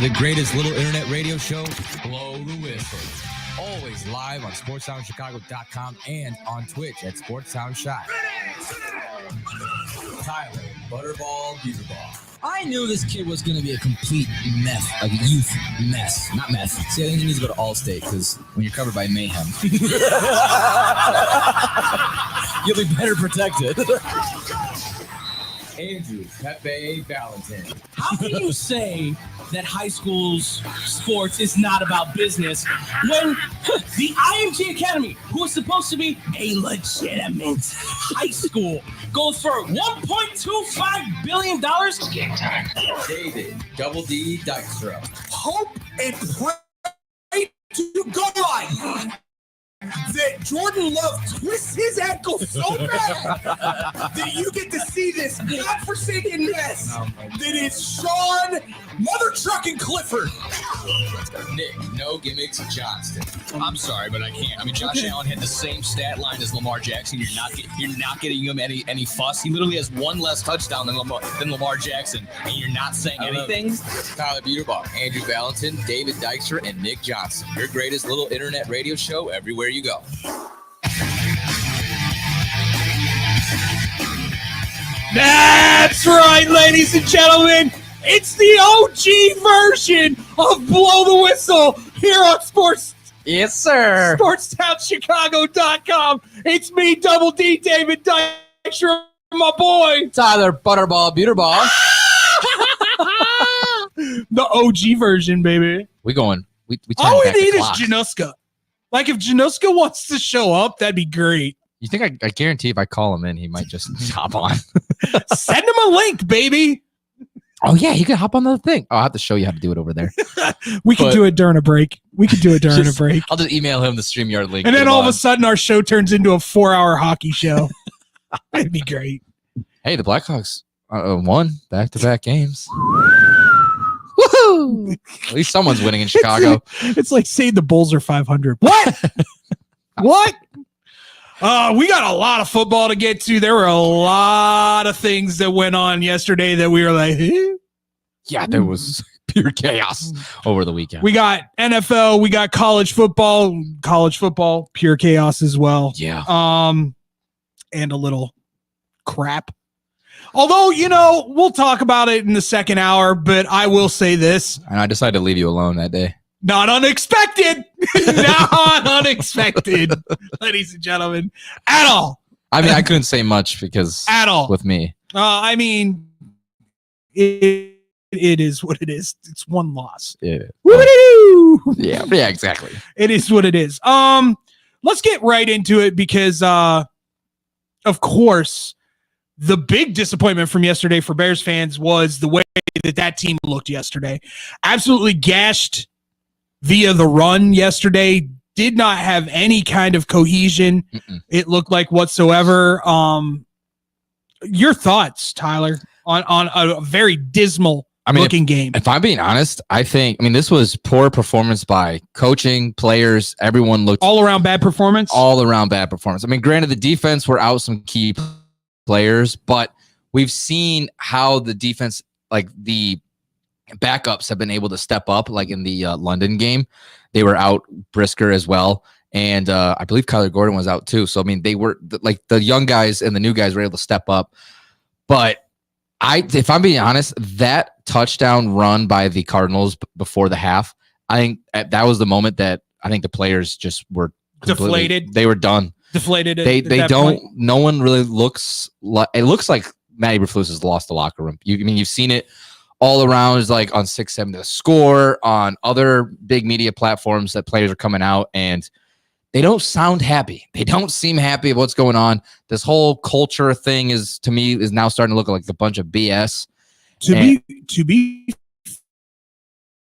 the greatest little internet radio show, Blow the Whistle. Always live on SportsSoundChicago.com and on Twitch at SportsSoundShot. Tyler, Butterball, Beaverball. I knew this kid was going to be a complete mess, like a youth mess, not mess. See, I think he needs to go to Allstate because when you're covered by mayhem, you'll be better protected. Andrew Pepe Valentin. How can you say that high school's sports is not about business when the IMG Academy, who is supposed to be a legitimate high school, goes for $1.25 billion? Game time. David Double D Dykstra. Hope and pray to God that Jordan Love twists his ankle so bad that you get to see this godforsaken mess that is Sean Mother Trucking Clifford. Nick No Gimmicks Johnston. I'm sorry, but I can't. I mean, Josh Allen had the same stat line as Lamar Jackson. You're not getting him any fuss. He literally has one less touchdown than Lamar Jackson, and you're not saying anything. Tyler Beaterball, Andrew Valentin, David Dykstra, and Nick Johnson. Your greatest little internet radio show everywhere you go. That's right, ladies and gentlemen. It's the OG version of Blow the Whistle here on Yes, sir. SportsTownChicago.com. It's me, Double D, David Dykstra, my boy. Tyler Butterball Beaterball. The OG version, baby. We going. We All we back the need is clock. Januska. Like, if Januska wants to show up, that'd be great. You think I guarantee if I call him in, he might just hop on. Send him a link, baby. Oh, yeah, he can hop on the thing. Oh, I'll have to show you how to do it over there. We can do it during a break. I'll just email him the StreamYard link. And then all of a sudden, our show turns into a 4-hour hockey show. It'd be great. Hey, the Blackhawks won back-to-back games. Woohoo! At least someone's winning in Chicago. It's like saying the Bulls are 500. What? What? We got a lot of football to get to. There were a lot of things that went on yesterday that we were like, eh? Yeah, there was pure chaos over the weekend. We got NFL, we got college football, pure chaos as well. Yeah. And a little crap. Although, we'll talk about it in the second hour, but I will say this. And I decided to leave you alone that day. Not unexpected. Not unexpected, ladies and gentlemen, at all. I mean, I couldn't say much because at all with me. I mean, it is what it is. It's one loss. Yeah. Woo-hoo! Yeah, exactly. It is what it is. Let's get right into it because, of course, the big disappointment from yesterday for Bears fans was the way that team looked yesterday. Absolutely gashed via the run yesterday. Did not have any kind of cohesion. It looked like whatsoever. Your thoughts, Tyler, on a very dismal looking game? If I'm being honest, I think this was poor performance by coaching, players. Everyone looked all around bad performance. Granted, the defense were out some key players, but we've seen how the defense, like the backups, have been able to step up. Like in the London game, they were out. Brisker as well, and I believe Kyler Gordon was out too. So they were like the young guys and the new guys were able to step up. But if I'm being honest, that touchdown run by the Cardinals before the half, I think that was the moment that I think the players just were deflated. They were done. Deflated. They don't. Point. No one really looks like. It looks like Matty Eberflus has lost the locker room. You've seen it all around. Is like on 6-7 The Score, on other big media platforms that players are coming out and they don't sound happy. They don't seem happy of what's going on. This whole culture thing is now starting to look like a bunch of BS. To be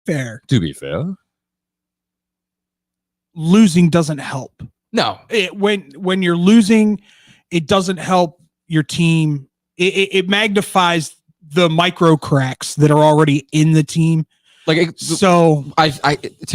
fair, losing doesn't help. No, when you're losing, it doesn't help your team. It magnifies the micro cracks that are already in the team. To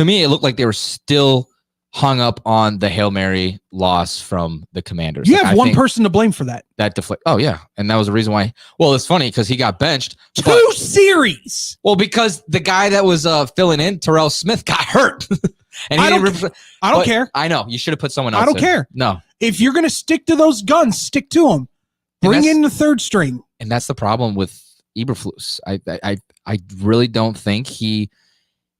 me, it looked like they were still hung up on the Hail Mary loss from the Commanders. You Like, have I one think person to blame for that. that deflect. Oh yeah, and that was the reason why. Well, it's funny because he got benched. but- Two series. well, because the guy that was filling in, Terrell Smith, got hurt. And I don't I don't but care. I know you should have put someone else. I don't in. care. No, If you're going to stick to those guns, stick to them. And Bring that's- in the third string. and that's the problem with Eberflus. I really don't think he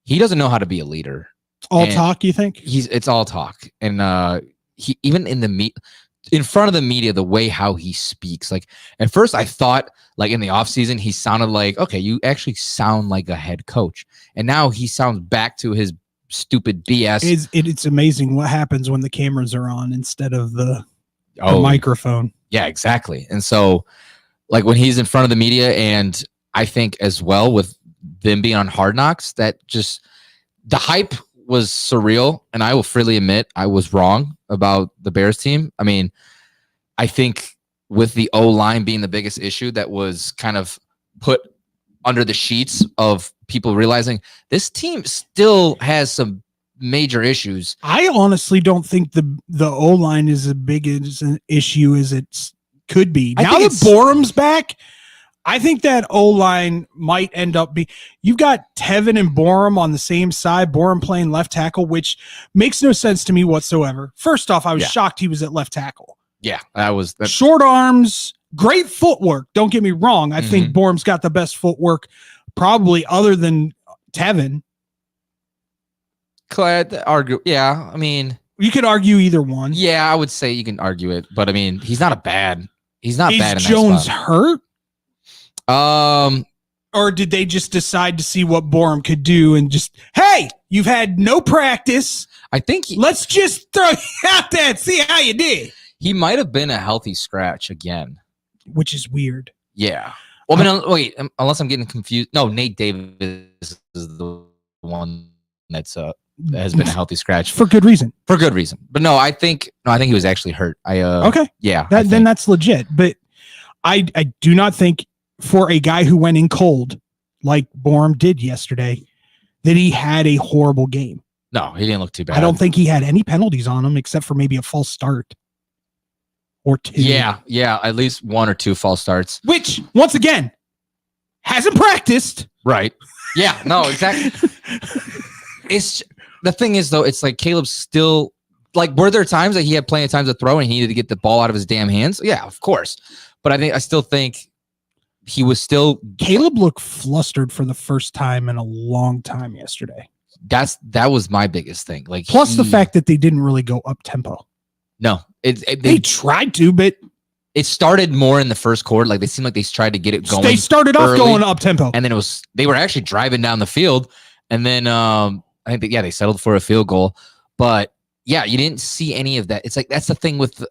doesn't know how to be a leader. All And talk, you think? It's all talk, and he even in front of the media, the way how he speaks. Like at first, I thought like in the offseason, he sounded like, okay, you actually sound like a head coach, and now he sounds back to his stupid BS. It's amazing what happens when the cameras are on instead of the microphone. Yeah, exactly. And so, like when he's in front of the media, and I think as well with them being on Hard Knocks, that just the hype was surreal. And I will freely admit I was wrong about the Bears team. I mean, I think with the O-line being the biggest issue that was kind of put under the sheets of people realizing this team still has some major issues. I honestly don't think the O-line is as big as an issue as it could be. I Now think that it's- Borum's back, I think that O-line might end up you've got Tevin and Borum on the same side, Borum playing left tackle, which makes no sense to me whatsoever. First off, I was Yeah. shocked he was at left tackle. Yeah, that. Short arms, great footwork. Don't get me wrong. I think Borum's got the best footwork, probably other than Tevin. Could argue. Yeah, I mean, You could argue either one. yeah, I would say you can argue it, but I mean, he's not bad Is in Jones that hurt? spot. Or did they just decide to see what Borum could do and just, hey, you've had no practice. I think Let's just throw you out there and see how you did. he might have been a healthy scratch again. Which is weird. Yeah. Well, I mean, wait, unless I'm getting confused. No, Nate Davis is the one that has been a healthy scratch For good reason. for good reason. But no, I think he was actually hurt. Okay. Yeah. Then that's legit. But I do not think for a guy who went in cold like Borum did yesterday that he had a horrible game. no, he didn't look too bad. I don't think he had any penalties on him except for maybe a false start or two. Yeah, at least one or two false starts. Which, once again, hasn't practiced. Right. Yeah. No, exactly. It's the thing is though, it's like Caleb's still like, were there times that he had plenty of times to throw and he needed to get the ball out of his damn hands? Yeah, of course. But I still think he was still Caleb looked flustered for the first time in a long time yesterday. that was my biggest thing. Like Plus the fact that they didn't really go up tempo. no, They they tried to, but it started more in the first quarter. Like they seemed like they tried to get it going. they started off early. going up tempo. And then they were actually driving down the field, and then I think they settled for a field goal. But yeah, you didn't see any of that. It's like that's the thing with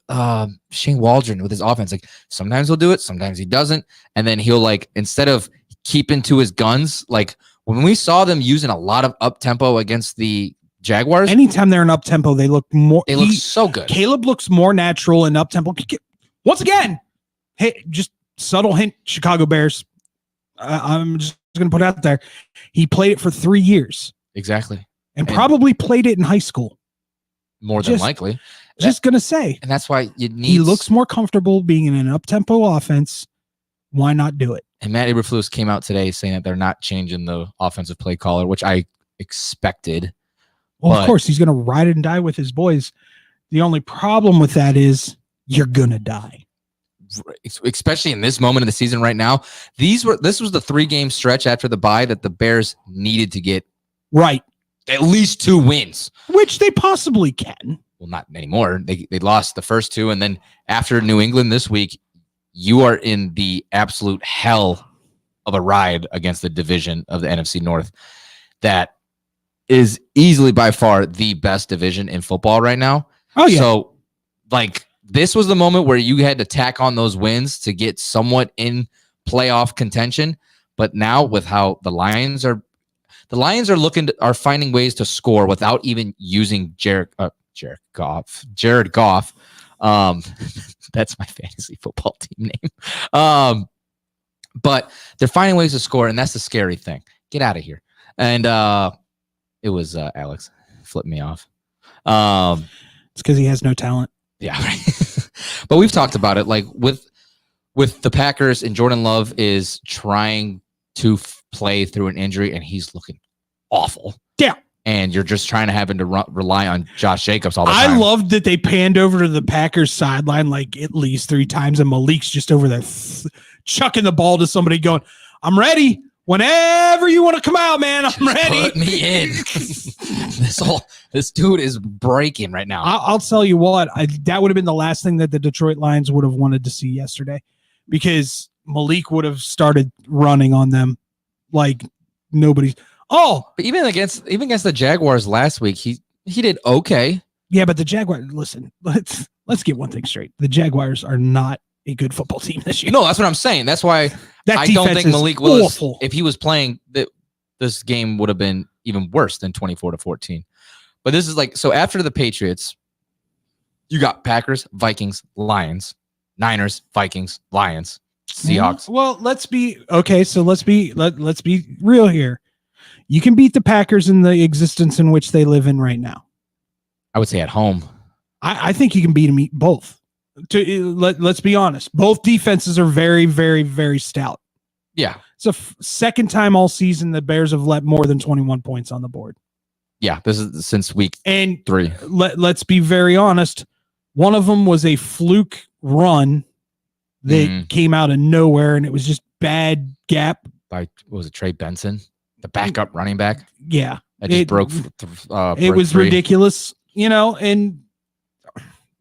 Shane Waldron with his offense. Like sometimes he'll do it, sometimes he doesn't, and then he'll like instead of keeping to his guns, like when we saw them using a lot of up tempo against the Jaguars, Anytime they're in up tempo, they look more. they look so good. Caleb looks more natural in up tempo. Once again, hey, just subtle hint: Chicago Bears. I'm just going to put it out there. He played it for 3 years Exactly, and probably played it in high school. more than Just- likely, Just going to say, and that's why you need. he looks more comfortable being in an up tempo offense. Why not do it? And Matt Eberflus came out today saying that they're not changing the offensive play caller, which I expected. Well, But- of course, he's going to ride and die with his boys. The only problem with that is you're going to die. Especially in this moment of the season right now. This was the 3-game stretch after the bye that the Bears needed to get Right. at least 2 wins. Which they possibly can. Well, not anymore. They lost the first 2, and then after New England this week, you are in the absolute hell of a ride against the division of the NFC North. That is easily by far the best division in football right now. Oh, yeah. So, like, this was the moment where you had to tack on those wins to get somewhat in playoff contention. But now, with how the Lions are finding ways to score without even using Jared Goff. That's my fantasy football team name. But they're finding ways to score, and that's the scary thing. Get out of here. And it was Alex flipped me off. It's because he has no talent. Yeah, right. But we've talked about it. Like with the Packers, and Jordan Love is trying to play through an injury, and he's looking awful. Yeah. And you're just trying to have him to rely on Josh Jacobs all the time. I loved that they panned over to the Packers sideline like at least 3 times, and Malik's just over there chucking the ball to somebody going, I'm ready. Whenever you want to come out, man, I'm ready. Put me in. This dude is breaking right now. I'll tell you what, that would have been the last thing that the Detroit Lions would have wanted to see yesterday, because Malik would have started running on them like nobody's. Oh, but even against the Jaguars last week, he did okay. Yeah, but the Jaguars, listen, let's get one thing straight. The Jaguars are not a good football team this year. No, that's what I'm saying. That's why that I don't think Malik Willis, awful. if he was playing, this game would have been even worse than 24-14. But this is like, so after the Patriots, you got Packers, Vikings, Lions, Niners, Vikings, Lions, Seahawks. Well, let's be okay. So let's be real here. You can beat the Packers in the existence in which they live in right now. I would say at home. I think you can beat them both. Let's be honest. Both defenses are very, very, very stout. Yeah. It's a second time all season the Bears have let more than 21 points on the board. Yeah, this is since week and 3. Let's be very honest. One of them was a fluke run that came out of nowhere, and it was just bad gap. By, what was it, Trey Benson? The backup running back? Yeah. That just broke it was free. Ridiculous, and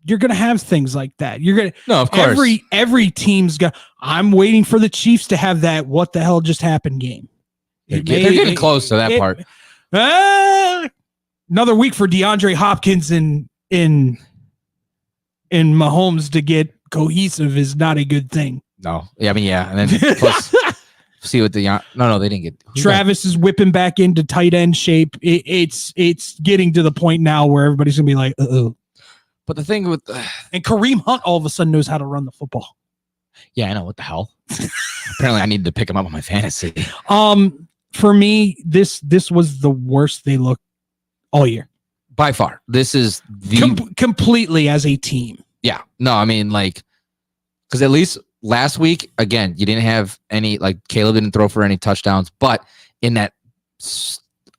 you're going to have things like that. You're going to, no, of course. Every team's got, I'm waiting for the Chiefs to have that what the hell just happened game. They're getting close to that part. Another week for DeAndre Hopkins in Mahomes to get cohesive is not a good thing. No. Yeah, I mean, yeah. And then plus, see what no, they didn't get. Travis is whipping back into tight end shape. It's getting to the point now where everybody's gonna be like, uh-oh. But the thing with and Kareem Hunt all of a sudden knows how to run the football. Yeah, I know. What the hell? Apparently, I needed to pick him up on my fantasy. For me, this was the worst they looked all year. By far. This is the completely as a team. Yeah. No, I mean, like, because at least last week, again, you didn't have any, like, Caleb didn't throw for any touchdowns, but in that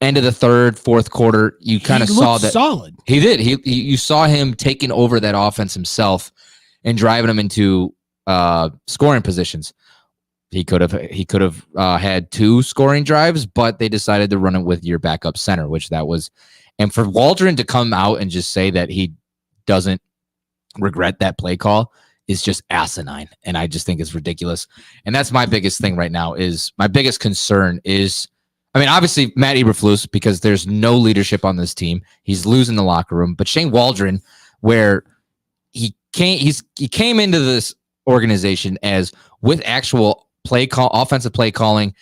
end of the third, fourth quarter, you kind of saw that solid. He did. You saw him taking over that offense himself and driving them into scoring positions. He could have had 2 scoring drives, but they decided to run it with your backup center, which that was. And for Waldron to come out and just say that he doesn't regret that play call is just asinine. And I just think it's ridiculous. And that's my biggest thing right now is my biggest concern is, I mean, obviously Matt Eberflus, because there's no leadership on this team. He's losing the locker room, but Shane Waldron, where he came into this organization as with actual offensive play calling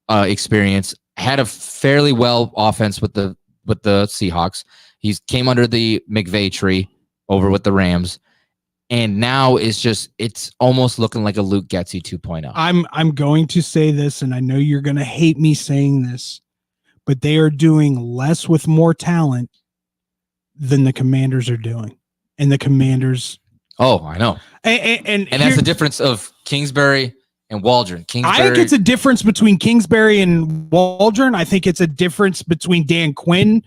experience, had a fairly well offense with the Seahawks. He came under the McVay tree over with the Rams, and now it's almost looking like a Luke Getsy 2.0. I'm going to say this, and I know you're going to hate me saying this, but they are doing less with more talent than the Commanders are doing, and the Commanders. Oh, I know, and that's the difference of Kingsbury and Waldron. I think it's a difference between Kingsbury and Waldron. I think it's a difference between Dan Quinn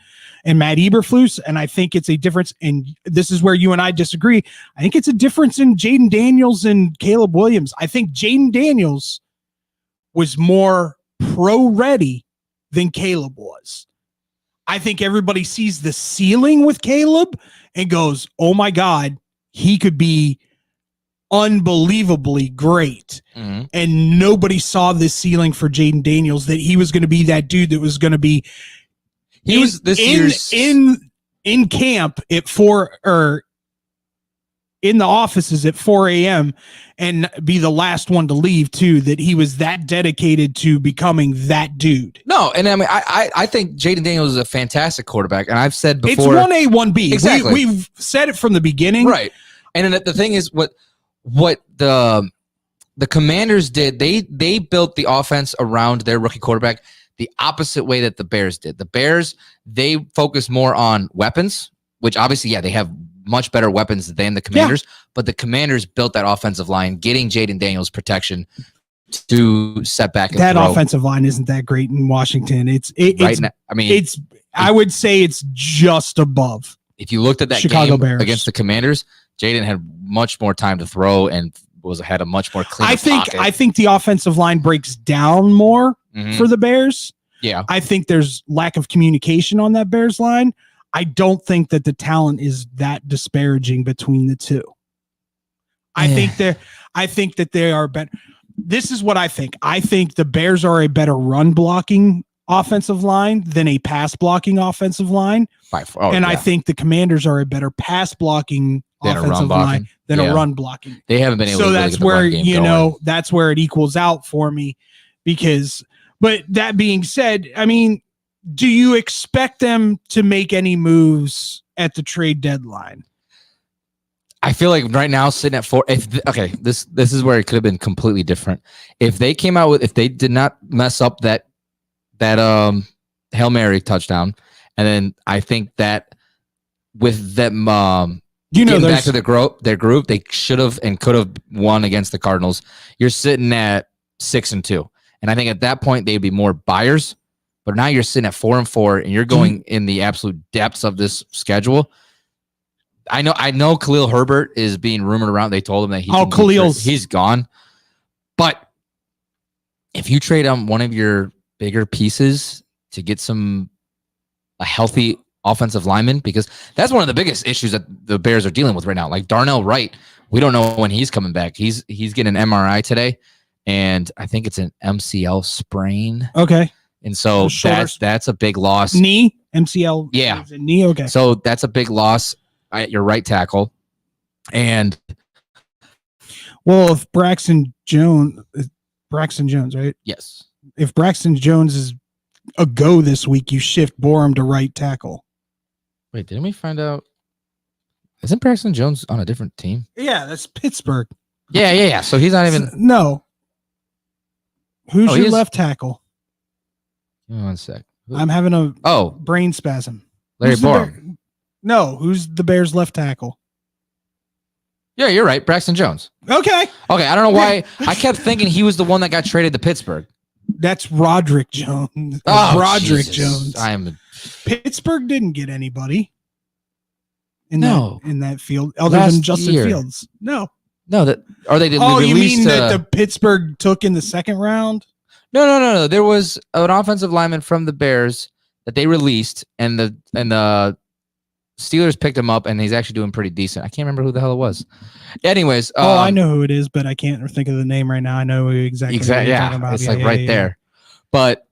and Matt Eberflus, and I think it's a difference, and this is where you and I disagree. I think it's a difference in Jaden Daniels and Caleb Williams. I think Jaden Daniels was more pro-ready than Caleb was. I think everybody sees the ceiling with Caleb and goes, oh my God, he could be unbelievably great. Mm-hmm. And nobody saw this ceiling for Jaden Daniels, that he was going to be that dude that was going to be in camp at 4 or in the offices at 4 a.m. and be the last one to leave too, that he was that dedicated to becoming that dude. No, and I mean, I think Jaden Daniels is a fantastic quarterback, and I've said before, it's 1A, 1B. Exactly. We've said it from the beginning. Right. And then the thing is, what the Commanders did, they built the offense around their rookie quarterback the opposite way that the Bears did. The Bears, they focus more on weapons which obviously, yeah, they have much better weapons than the Commanders, but the Commanders built that offensive line, getting Jaden Daniels protection to set back and that throw. offensive line isn't that great in Washington. I I would say it's just above. if you looked at that Chicago game Bears against the Commanders, Jaden had much more time to throw and had a much more clean. I think the offensive line breaks down more for the Bears. Yeah. I think there's lack of communication on that Bears line. I don't think that the talent is that disparaging between the two. I think that they are better. This is what I think. I think the Bears are a better run blocking offensive line than a pass blocking offensive line. I think the Commanders are a better pass blocking offensive line than a run blocking. They haven't been able to So really that's get the where, run game going. that's where it equals out for me but that being said, I mean, do you expect them to make any moves at the trade deadline? I feel like right now sitting at 4. This is where it could have been completely different. If they did not mess up that Hail Mary touchdown, and then I think that with them getting back to their group, they should have and could have won against the Cardinals. You're sitting at 6-2, and I think at that point they'd be more buyers. But now you're sitting at 4-4, and you're going in the absolute depths of this schedule. I know Khalil Herbert is being rumored around. They told him that he's gone. But if you trade on one of your bigger pieces to get a healthy offensive lineman, because that's one of the biggest issues that the Bears are dealing with right now. Like Darnell Wright, we don't know when he's coming back. He's getting an MRI today, and I think it's an MCL sprain. Okay. And so that's a big loss. Knee? MCL? Yeah. Knee? Okay. So that's a big loss at your right tackle. And if Braxton Jones, right? Yes. If Braxton Jones is a go this week, you shift Borum to right tackle. Wait, didn't we find out? Isn't Braxton Jones on a different team? Yeah, that's Pittsburgh. Yeah. So he's not even. No. Who's your left tackle? Give me 1 sec. I'm having a brain spasm. Larry Borum. No, who's the Bears left tackle? Yeah, you're right. Braxton Jones. Okay. I don't know why. I kept thinking he was the one that got traded to Pittsburgh. That's Roderick Jones. Jesus. Jones. Pittsburgh didn't get anybody in that field other than Justin Fields. No. That are they? You mean that the Pittsburgh took in the second round? No. There was an offensive lineman from the Bears that they released, and the Steelers picked him up, and he's actually doing pretty decent. I can't remember who the hell it was. Anyways, I know who it is, but I can't think of the name right now. I know exactly what you're talking about. It's there. But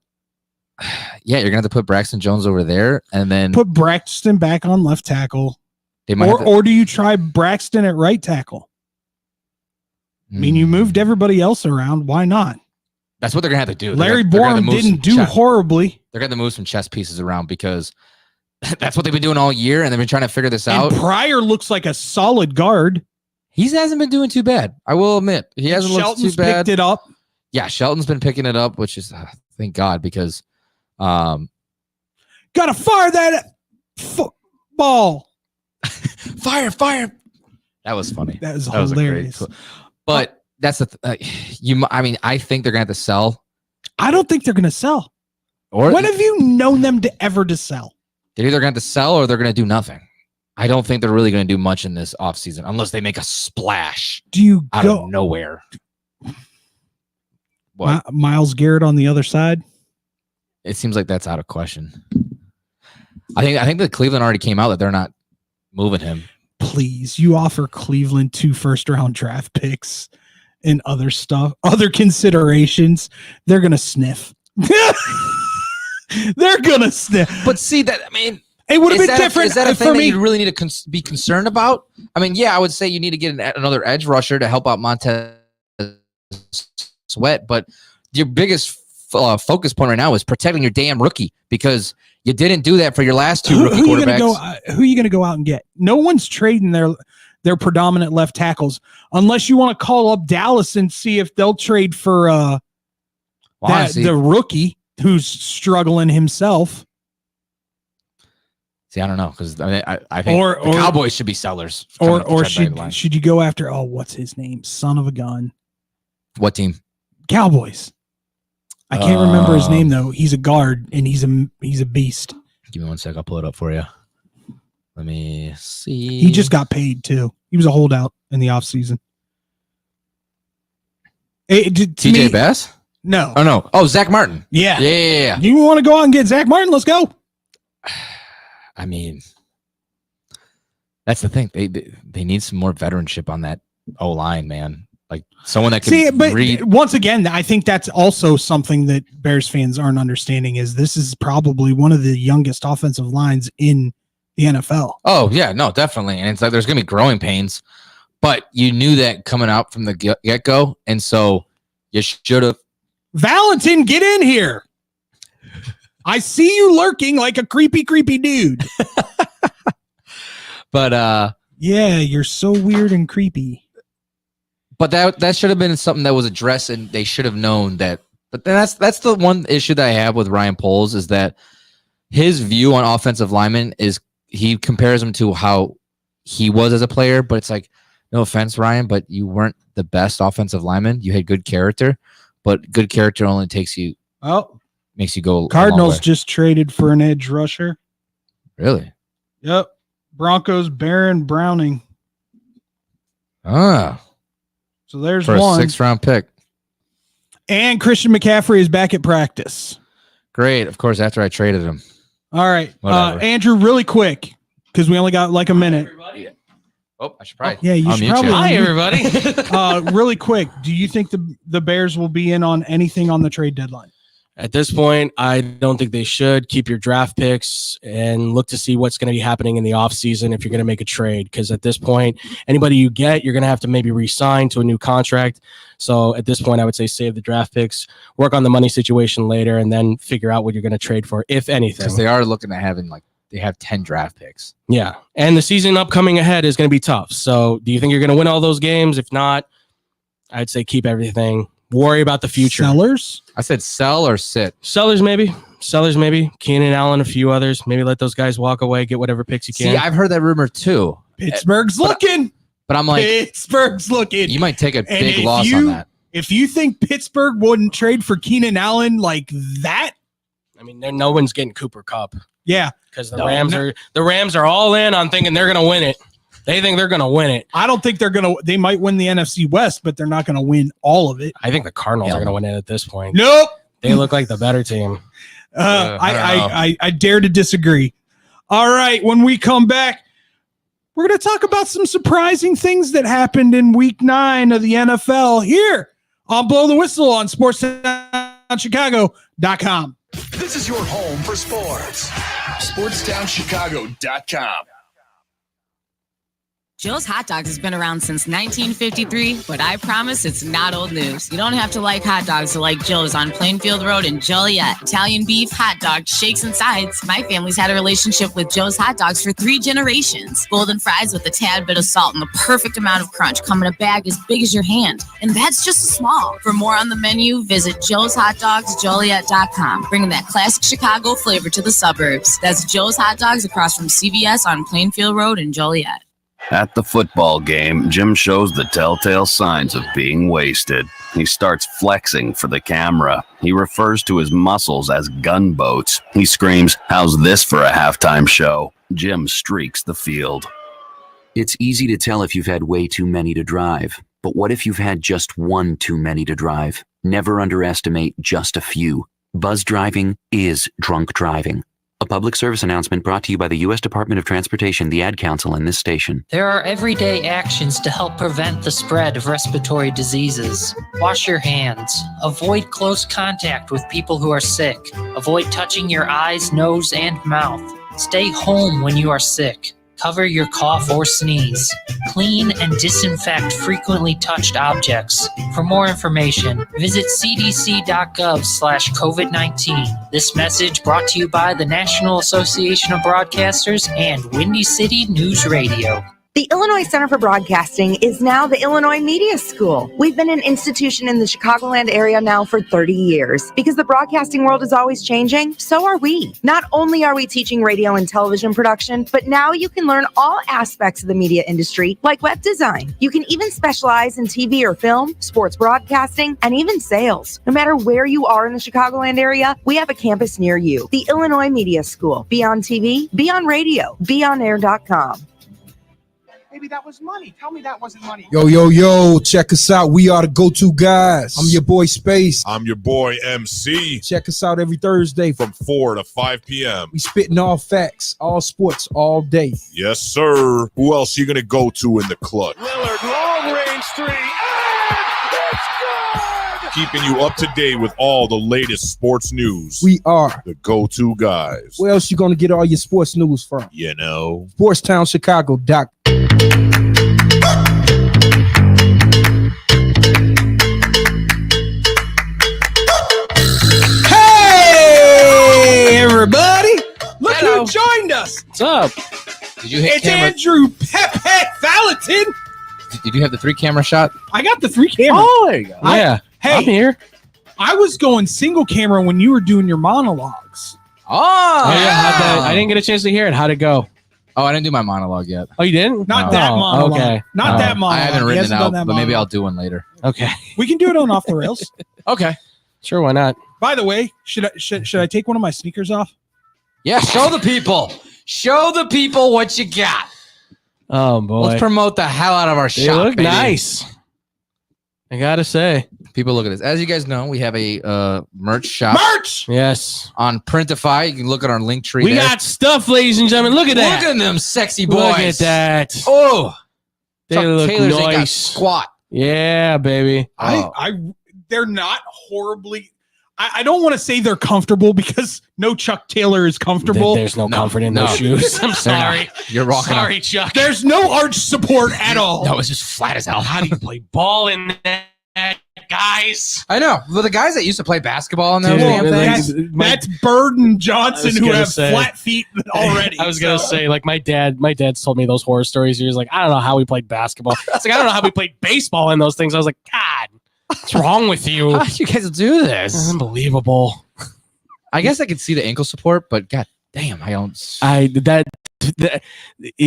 yeah, you're gonna have to put Braxton Jones over there, and then put Braxton back on left tackle. Or do you try Braxton at right tackle? I mean, you moved everybody else around. Why not? That's what they're gonna have to do. Larry Borum didn't do horribly. They're gonna move some chess pieces around because that's what they've been doing all year, and they've been trying to figure this out. Pryor looks like a solid guard. He hasn't been doing too bad. I will admit, he hasn't looked too bad. Picked it up. Yeah, Shelton's been picking it up, which is thank God, because gotta fire that football. Fire! That was funny. That was hilarious. But that's I think they're gonna have to sell. I don't think they're gonna sell. When have you known them to sell? They're either going to sell or they're going to do nothing. I don't think they're really going to do much in this offseason unless they make a splash out of nowhere. What? Myles Garrett on the other side? It seems like that's out of question. I think that Cleveland already came out that they're not moving him. Please, you offer Cleveland 2 first-round draft picks and other stuff, other considerations. They're going to sniff. They're gonna sniff. But see that, I mean, it would have been different. Is that a thing that you really need to be concerned about? I mean, yeah, I would say you need to get another edge rusher to help out Montez Sweat, but your biggest focus point right now is protecting your damn rookie, because you didn't do that for your last 2 rookie quarterbacks. Who are you gonna go out and get? No one's trading their predominant left tackles unless you want to call up Dallas and see if they'll trade for the rookie who's struggling himself. See, I don't know because I think Or- the or- Cowboys should be sellers. coming Or up the or trade deadline. should you go after what's his name? Son of a gun. What team? Cowboys. I can't remember his name though. He's a guard and he's a beast. Give me 1 sec. I'll pull it up for you. Let me see. He just got paid too. He was a holdout in the offseason. TJ Bass? No. Oh no. Oh, Zach Martin. Yeah. Yeah. You want to go out and get Zach Martin? Let's go. I mean, that's the thing. They need some more veteranship on that O line, man. Like someone that can read. Once again, I think that's also something that Bears fans aren't understanding is this is probably one of the youngest offensive lines in the NFL. Oh yeah, no, definitely. And it's like there's gonna be growing pains, but you knew that coming out from the get go, and so you should have. Valentin, get in here. I see you lurking like a creepy dude. But yeah, you're so weird and creepy. But that should have been something that was addressed, and they should have known that. But that's the one issue that I have with Ryan Poles is that his view on offensive linemen is he compares them to how he was as a player. But it's like, no offense, Ryan, but you weren't the best offensive lineman. You had good character, but good character only makes you go. Cardinals just traded for an edge rusher. Really? Yep. Broncos, Baron Browning. Ah. So there's for one. a 6th-round pick. And Christian McCaffrey is back at practice. Great. Of course, after I traded him. All right. Whatever. Andrew, really quick, because we only got like a minute. Oh, I should probably. Yeah, you should probably. Hi, everybody. Really quick, do you think the Bears will be in on anything on the trade deadline? At this point, I don't think they should. Keep your draft picks and look to see what's going to be happening in the offseason if you're going to make a trade. Because at this point, anybody you get, you're going to have to maybe re-sign to a new contract. So at this point, I would say save the draft picks, work on the money situation later, and then figure out what you're going to trade for, if anything. Because they are looking at having they have 10 draft picks. Yeah. And the season upcoming ahead is going to be tough. So do you think you're going to win all those games? If not, I'd say keep everything. Worry about the future. Sellers? I said sell or sit. Sellers, maybe. Keenan Allen, a few others. Maybe let those guys walk away, get whatever picks you can. See, I've heard that rumor too. Pittsburgh's looking. But I'm like, Pittsburgh's looking. you might take a big loss on that. If you think Pittsburgh wouldn't trade for Keenan Allen like that, I mean, no one's getting Cooper Kupp yeah, because the Rams are all in on thinking they're going to win it. They think they're going to win it. I don't think they might win the NFC West, but they're not going to win all of it. I think the Cardinals are going to win it at this point. Nope. They look like the better team. I dare to disagree. All right. When we come back, we're going to talk about some surprising things that happened in week 9 of the NFL here on Blow the Whistle on SportsTownChicago.com. This is your home for sports. SportsTownChicago.com. Joe's Hot Dogs has been around since 1953, but I promise it's not old news. You don't have to like hot dogs to like Joe's on Plainfield Road in Joliet. Italian beef, hot dogs, shakes, and sides. My family's had a relationship with Joe's Hot Dogs for 3 generations. Golden fries with a tad bit of salt and the perfect amount of crunch come in a bag as big as your hand. And that's just small. For more on the menu, visit joeshotdogsjoliet.com, bringing that classic Chicago flavor to the suburbs. That's Joe's Hot Dogs across from CVS on Plainfield Road in Joliet. At the football game, Jim shows the telltale signs of being wasted. He starts flexing for the camera. He refers to his muscles as gunboats. He screams, "How's this for a halftime show?" Jim streaks the field. It's easy to tell if you've had way too many to drive. But what if you've had just one too many to drive? Never underestimate just a few. Buzz driving is drunk driving. A public service announcement brought to you by the U.S. Department of Transportation, the Ad Council, and this station. There are everyday actions to help prevent the spread of respiratory diseases. Wash your hands. Avoid close contact with people who are sick. Avoid touching your eyes, nose, and mouth. Stay home when you are sick. Cover your cough or sneeze. Clean and disinfect frequently touched objects. For more information, visit cdc.gov/COVID-19. This message brought to you by the National Association of Broadcasters and Windy City News Radio. The Illinois Center for Broadcasting is now the Illinois Media School. We've been an institution in the Chicagoland area now for 30 years. Because the broadcasting world is always changing, so are we. Not only are we teaching radio and television production, but now you can learn all aspects of the media industry, like web design. You can even specialize in TV or film, sports broadcasting, and even sales. No matter where you are in the Chicagoland area, we have a campus near you. The Illinois Media School. Be on TV, be on radio, beonair.com. Maybe that was money. Tell me that wasn't money. Yo, check us out. We are the go-to guys. I'm your boy Space. I'm your boy MC. Check us out every Thursday From 4 to 5 p.m. We spitting all facts, all sports, all day. Yes, sir. Who else you gonna go to in the clutch? Lillard, long range three. And it's good! Keeping you up to date with all the latest sports news. We are. The go-to guys. Where else you gonna get all your sports news from? You know. SportsTownChicago.com. Hey, everybody! Look Hello. who joined us. What's up? Did you hit It's camera? Andrew Pepe Valentin. Did you have the 3-camera shot? I got the 3 camera. Oh, there you go. Yeah. I'm Hey, here. I was going single camera when you were doing your monologues. Oh, Oh, yeah. I didn't get a chance to hear it. How'd it go? Oh, I didn't do my monologue yet. Oh, you didn't? Not No. that Oh, monologue. okay. Not Oh. that I monologue. haven't He written it hasn't done out, that but maybe I'll monologue. do one later. Okay. We can do it on Off the Rails. Okay. Sure, why not? By the way, should I take one of my sneakers off? Yeah, show the people. Show the people what you got. Oh, boy. Let's promote the hell out of our They shop. look baby. nice. I gotta say. People look at this. As you guys know, we have a merch shop Merch! Yes. on Printify. You can look at our link tree We there. got stuff, ladies and gentlemen. Look at that. Look at them sexy boys. Look at that. Oh, They Chuck look Taylor's ain't got nice. squat. Yeah, baby. Oh. They're not horribly. I don't want to say they're comfortable because no Chuck Taylor is comfortable. There's no comfort in those shoes. I'm sorry. You're rocking up. Sorry, Chuck. There's no arch support at all. No, it's just flat as hell. How do you play ball in that, guys? I know. Well, the guys that used to play basketball in those Dude, damn that's, things. that's Bird and Johnson who gonna have say- flat feet already. I was gonna say, like my dad's told me those horror stories. He was like, I don't know how we played basketball. It's like I don't know how we played baseball in those things. I was like, God, what's wrong with you? How did you guys do this? Unbelievable. I guess I could see the ankle support, but god damn, I don't. That it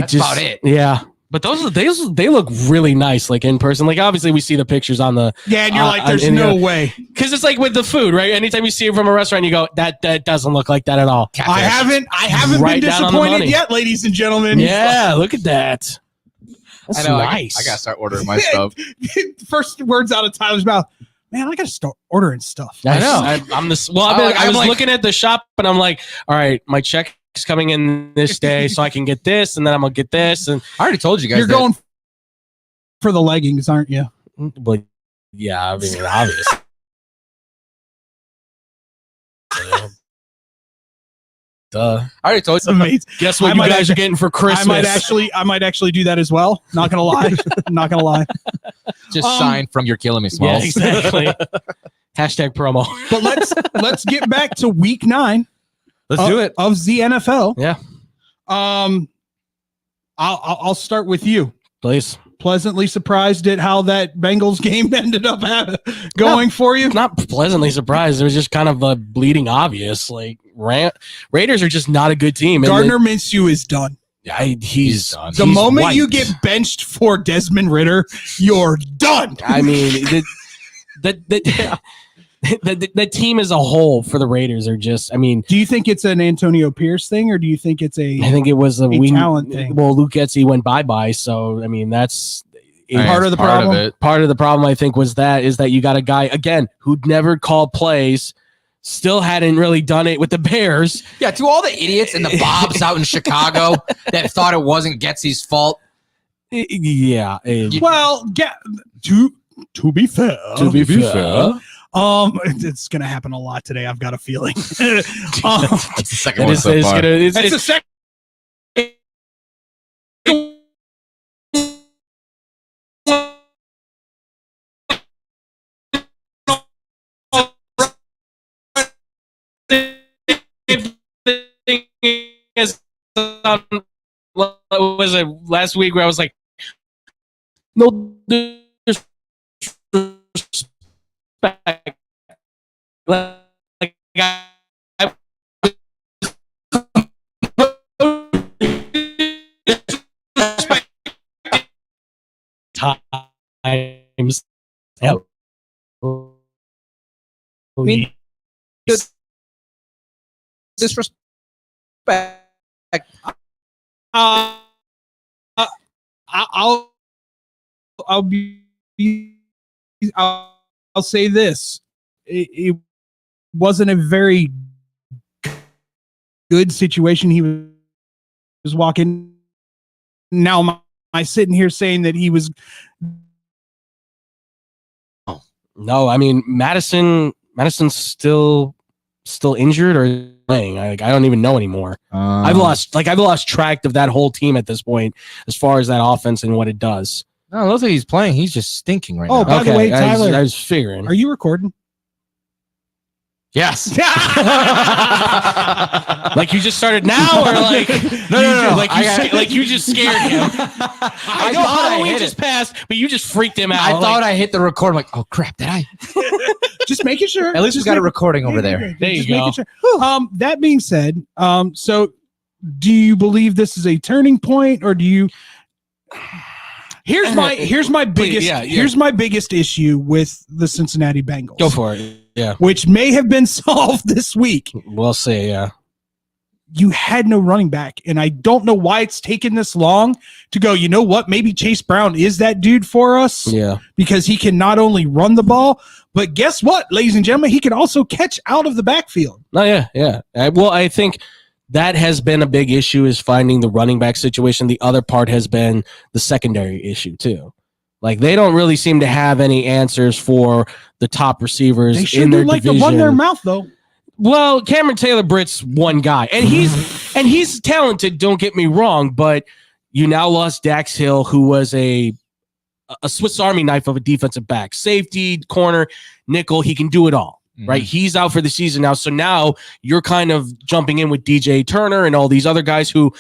That's just about it. Yeah. But they look really nice, like in person. Like obviously we see the pictures on the Yeah, and you're like, there's in no the- way. because it's like with the food, right? Anytime you see it from a restaurant, you go, that doesn't look like that at all. I haven't Right been down on the disappointed money. yet, ladies and gentlemen. Yeah, look at that. That's I know. nice. I gotta start ordering my stuff. First words out of Tyler's mouth. Man, I gotta start ordering stuff. I know. I'm this. Well, I'm I was like- looking at the shop and I'm like, all right, my check's coming in this day, so I can get this, and then I'm gonna get this, and I already told you guys. You're that- going for the leggings, aren't you? but yeah, I mean, obvious. Duh. I already told It's you. amazing. Guess what I you might guys actually- are getting for Christmas? I might actually do that as well. Not gonna lie. Not gonna lie. Just Um, sign from You're Killing Me, Yeah, Smalls. exactly. Hashtag promo. But let's get back to week 9 Let's do it. of the NFL. Yeah, I'll start with you. please. Pleasantly surprised at how that Bengals game ended up going for you. Not pleasantly surprised. It was just kind of bleeding obvious. Like Raiders are just not a good team. And Gardner Minshew is done. he's done. The he's moment you white. get benched for Desmond Ritter, you're done. I mean, the team as a whole for the Raiders are just. I mean, Do you think it's an Antonio Pierce thing, or do you think it's I think it was a talent thing? Well, Luke Getsy went bye. So I mean, that's Part of the problem? it. part of the problem. I think is that you got a guy again who'd never called plays, still hadn't really done it with the Bears. Yeah, to all the idiots and the Bobs out in Chicago that thought it wasn't Getsy's fault. Yeah. Well, to be fair, it's gonna happen a lot today. I've got a feeling. That's the second It one is, so it's far. gonna, it's, That's the it's, second. was it last week where I was like, no disrespect. Like, times. Yep. I mean, disrespect. I'll say this. It wasn't a very good situation he was walking. Now am I sitting here saying that he was? No, I mean Madison's still injured or playing. I don't even know anymore. I've lost track of that whole team at this point as far as that offense and what it does. No, it looks like he's playing. He's just stinking right Oh, now. by the way, Tyler, I was figuring. are you recording? Yes. Like you just started now, or like No. Like you just scared him. I know Halloween just passed, but you just freaked him out. I thought I hit the record. I'm like, oh crap, did I? Just making sure. At least we Just got a making- recording over there. There you Just go. making sure. That being said, so do you believe this is a turning point, or do you? Here's my biggest yeah. here's my biggest issue with the Cincinnati Bengals. Go for it. Yeah, Which may have been solved this week. we'll see. Yeah, You had no running back, and I don't know why it's taken this long to go. You know what? Maybe Chase Brown is that dude for us. yeah. Because he can not only run the ball, but guess what, ladies and gentlemen, he can also catch out of the backfield. No, yeah. Well, I think that has been a big issue is finding the running back situation. The other part has been the secondary issue too. Like they don't really seem to have any answers for the top receivers They sure in their do like division. to run their mouth, though. Well, Cameron Taylor-Britt's one guy, and he's talented. Don't get me wrong, but you now lost Dax Hill, who was a Swiss Army knife of a defensive back, safety, corner, nickel. He can do it all. Right, he's out for the season now. So now you're kind of jumping in with DJ Turner and all these other guys who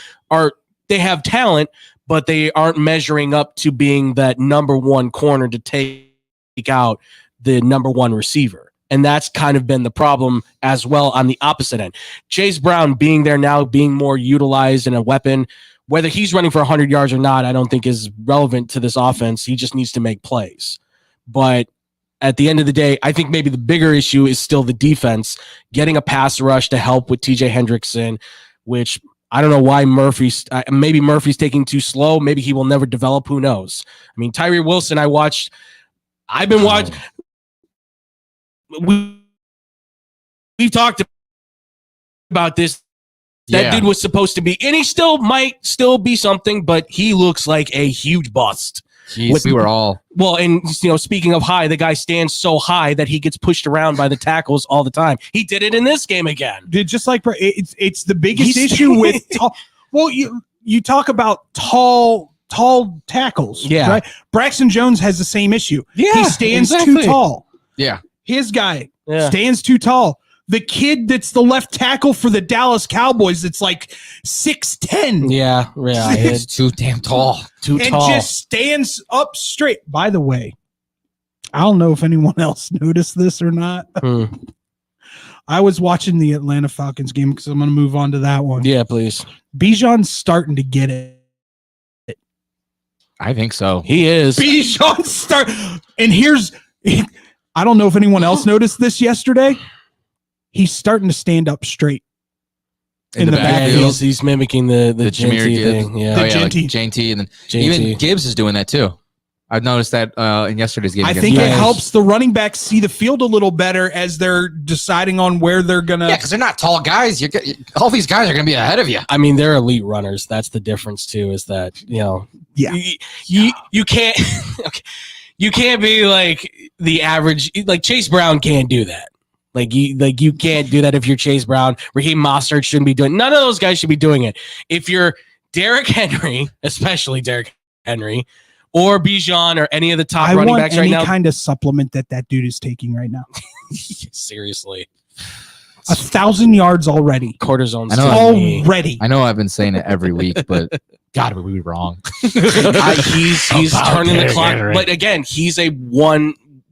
they have talent, but they aren't measuring up to being that number one corner to take out the number one receiver. And that's kind of been the problem as well on the opposite end. Chase Brown being there now, being more utilized in a weapon, whether he's running for 100 yards or not, I don't think is relevant to this offense. He just needs to make plays. But at the end of the day, I think maybe the bigger issue is still the defense, getting a pass rush to help with TJ Hendrickson, which I don't know why maybe Murphy's taking too slow. Maybe he will never develop. Who knows? I mean, Tyree Wilson, I've been watching. We've talked about this. That dude was supposed to be, and he might still be something, but he looks like a huge bust. Jeez, we were all. Well, and speaking of high, the guy stands so high that he gets pushed around by the tackles all the time. He did it in this game again. Just like it's the biggest issue with tall. Well, you talk about tall tackles. Yeah. Right? Braxton Jones has the same issue. Yeah, He stands exactly. too tall. Yeah. His guy Yeah. stands too tall. The kid that's the left tackle for the Dallas Cowboys, that's like 6'10". Yeah. It's too damn tall. Too and tall. just stands up straight. By the way, I don't know if anyone else noticed this or not. I was watching the Atlanta Falcons game because I'm going to move on to that one. Yeah, please. Bijan's starting to get it. I think so. He is. Bijan's and I don't know if anyone else noticed this yesterday. He's starting to stand up straight in the backfield. He's mimicking the Jameer Genty Gibbs. thing. Yeah. The Like Genty. JT, and then JT. even Gibbs is doing that too. I've noticed that in yesterday's game. I against think the it Giants. helps the running backs see the field a little better as they're deciding on where they're going to. Yeah, because they're not tall guys. All these guys are going to be ahead of you. I mean, they're elite runners. That's the difference too. Is that Yeah. you can't you can't be like the average. Like Chase Brown can't do that. Like you can't do that if you're Chase Brown. Raheem Mostert shouldn't be doing. None of those guys should be doing it. If you're Derrick Henry, especially Derrick Henry, or Bijan, or any of the top I running want backs any right now. kind of supplement that dude is taking right now. Seriously. 1,000 yards already. Cortisone's I know. Already. I know I've been saying it every week, but God, would we be wrong? He's turning the clock. But again, he's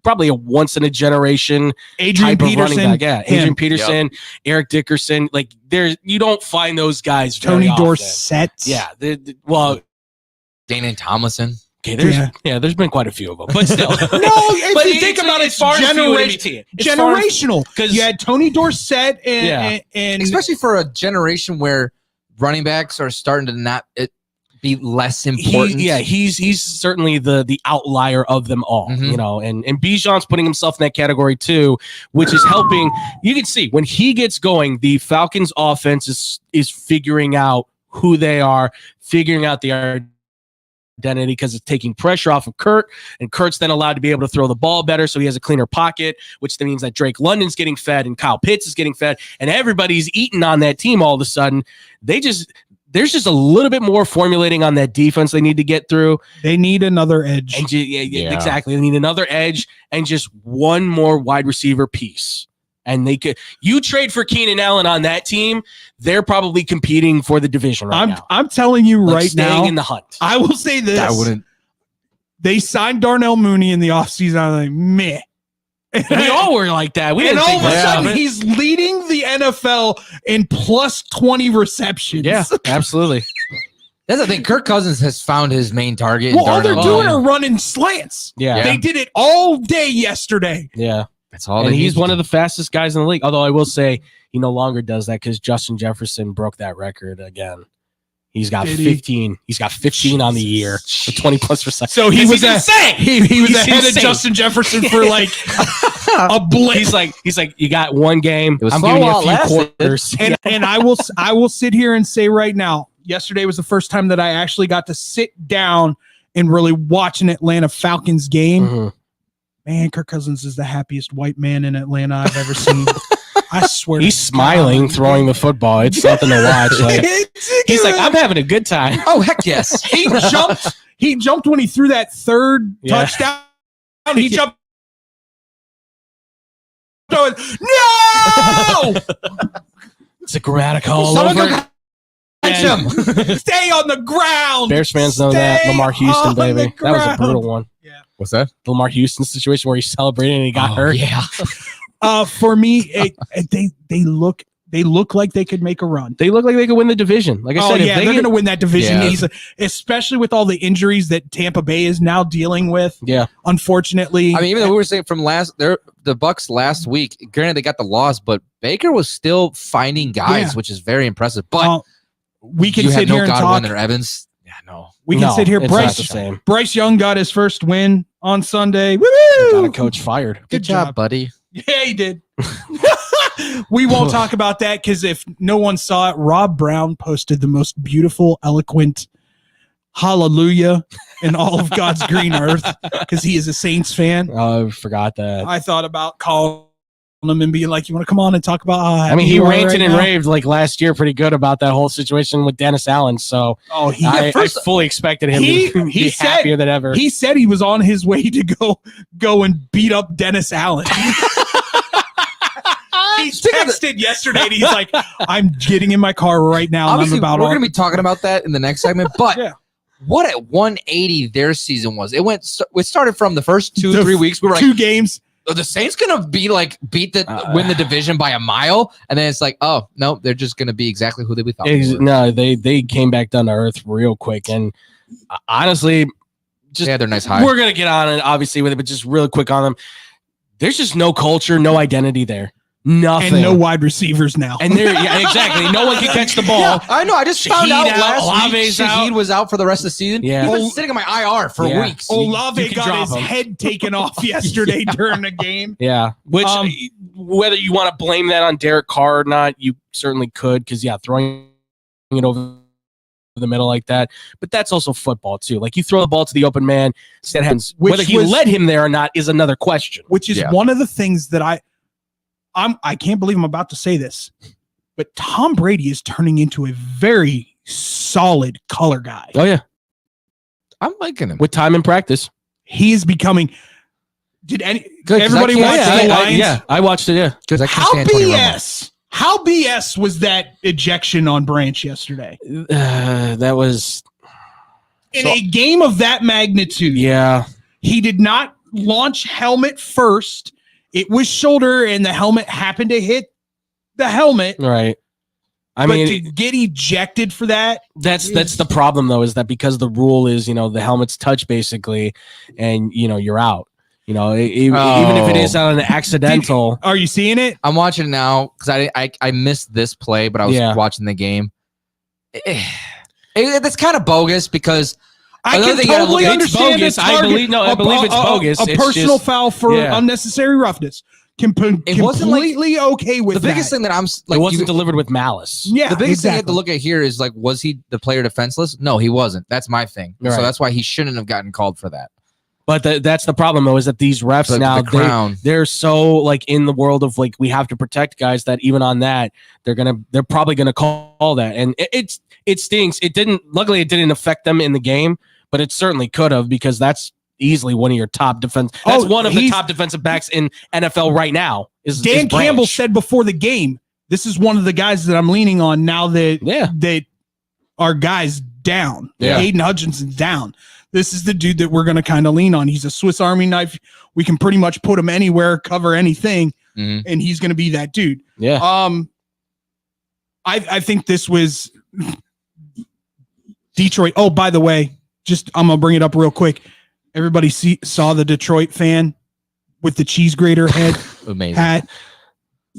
probably a once in a generation Adrian type of running Peterson. back. Yeah, Adrian Peterson, Eric Dickerson. Like you don't find those guys. Tony very often. Dorsett. Yeah. Well, Dana Tomlinson. okay. There's been quite a few of them, but still. No, if you think about it, it's generational. Because you had Tony Dorsett and Especially for a generation where running backs are starting to not be less important. He's certainly the outlier of them all, Mhm. you know, and Bijan's putting himself in that category too, which is helping. You can see when he gets going, the Falcons offense is figuring out who they are, figuring out their identity because it's taking pressure off of Kurt, and Kurt's then allowed to be able to throw the ball better, so he has a cleaner pocket, which means that Drake London's getting fed and Kyle Pitts is getting fed, and everybody's eating on that team all of a sudden. There's just a little bit more formulating on that defense they need to get through. they need another edge. And exactly. They need another edge and just one more wide receiver piece. And you trade for Keenan Allen on that team, they're probably competing for the division right now. I'm telling you right staying now, in the hunt. I will say this. I wouldn't. They signed Darnell Mooney in the offseason. I'm like, meh. We all were like that. We And didn't all think of a much sudden, of it. he's leading the NFL in plus 20 receptions. Yeah, absolutely. That's the thing. Kirk Cousins has found his main target. Well, all they're Darnell doing Mooney. are running slants. Yeah. They did it all day yesterday. Yeah. That's all. And they he's need one to of the fastest guys in the league. Although I will say he no longer does that because Justin Jefferson broke that record again. He's got Did he? 15. He's got 15 on the year for 20 plus receptions. So he was insane. He was He's ahead insane. of Justin Jefferson for like a blip. He's like, you got one game. It was I'm fun giving you while a it few lasted. quarters. And I will sit here and say right now, yesterday was the first time that I actually got to sit down and really watch an Atlanta Falcons game. Mhm. Man, Kirk Cousins is the happiest white man in Atlanta I've ever seen. I swear. He's to smiling, God. throwing the football. It's something to watch. Like, he's like, I'm having a good time. Oh, heck yes. He jumped when he threw that third Yeah. touchdown. He jumped. No! It's a grammatical all Someone over. go catch him. Stay on the ground. Bears fans know that. Stay Lamar Houston, on baby. the That was a ground. brutal one. What's that? The Lamar Houston situation where he celebrated and he got hurt. Yeah. For me, they look like they could make a run. They look like they could win the division. Like I Oh said, yeah, if they're going to win that division Yeah. easily, especially with all the injuries that Tampa Bay is now dealing with. Yeah. Unfortunately, I mean, even though we were saying from the Bucks last week, granted they got the loss, but Baker was still finding guys, Yeah. which is very impressive. But we can you sit had here no and Godwin talk. or Evans. Yeah, no. We can No, sit here. it's not Bryce, the same. Bryce Young got his first win on Sunday. Got Woo! a coach fired. Good job, buddy. Yeah, he did. We won't talk about that because if no one saw it, Rob Brown posted the most beautiful, eloquent hallelujah in all of God's green earth because he is a Saints fan. Oh, I forgot that. I thought about calling him and being like, "You want to come on and talk about how happy I mean, he you are ranted right and now?" raved like last year pretty good about that whole situation with Dennis Allen. So Oh, he I first, fully expected him he- to he be said- happier than ever. he said he was on his way to go and beat up Dennis Allen. He texted yesterday and he's like, "I'm getting in my car right now and I'm Obviously, about we're on." going to be talking about that in the next segment. But Yeah. what a 180 their season was. It started from the first The 3 weeks. We were like, two games. "Oh, the Saints going to be like win the division by a mile," and then it's like, "Oh no, they're just going to be exactly who we thought." They were. No, they came back down to earth real quick. And honestly, just They had their nice high. we're gonna get on it obviously with it, but just real quick on them. There's just no culture, no identity there. Nothing. And no wide receivers now. And there, yeah, exactly. No one can catch the ball. Yeah, I know. I just found out Shaheed out, last week Olave's out. Shaheed was out for the rest of the season. Yeah. He's been sitting on my IR for Yeah. weeks. Olave you can got drop his him. head taken off yesterday during the game. Yeah, which whether you want to blame that on Derek Carr or not, you certainly could because throwing it over the middle like that. But that's also football too. Like you throw the ball to the open man, instead happens. Which Whether he was- led him there or not is another question. Which is Yeah. one of the things that I can't believe I'm about to say this, but Tom Brady is turning into a very solid color guy. Oh yeah, I'm liking him. with time and practice. He is becoming. Did any Good, 'cause everybody I can't watch stand- the Lions? I watched it. Yeah, Because I can't How stand Tony Romo. BS How BS was that ejection on Branch yesterday? That was In a game of that magnitude. Yeah. He did not launch helmet first. It was shoulder, and the helmet happened to hit the helmet. Right. I but mean, to get ejected for that, that's the problem though, is that because the rule is, the helmet's touch basically, and you're out. Even if it is on an accidental. Are you seeing it? I'm watching it now because I missed this play, but I was watching the game. It's kind of bogus because I can totally understand it's bogus. I believe it's bogus. A personal foul for unnecessary roughness. It wasn't completely okay with the biggest thing that I'm like. It wasn't delivered with malice. Yeah, the biggest thing you have to look at here is like, was he the player defenseless? No, he wasn't. That's my thing. Right. So that's why he shouldn't have gotten called for that. But that's the problem though, is that these refs now they're so like in the world of like, we have to protect guys, that even on that they're probably gonna call that, and it stinks. Luckily it didn't affect them in the game, but it certainly could have, because that's easily one of your top defense. That's one of the top defensive backs in NFL right now. Dan Campbell said before the game, this is one of the guys that I'm leaning on now that our guys down. Yeah. Aiden Hutchinson's down. This is the dude that we're going to kind of lean on. He's a Swiss Army knife. We can pretty much put him anywhere, cover anything, and he's going to be that dude. Yeah. I think this was Detroit. Oh, by the way, I'm going to bring it up real quick. Everybody saw the Detroit fan with the cheese grater head Amazing hat.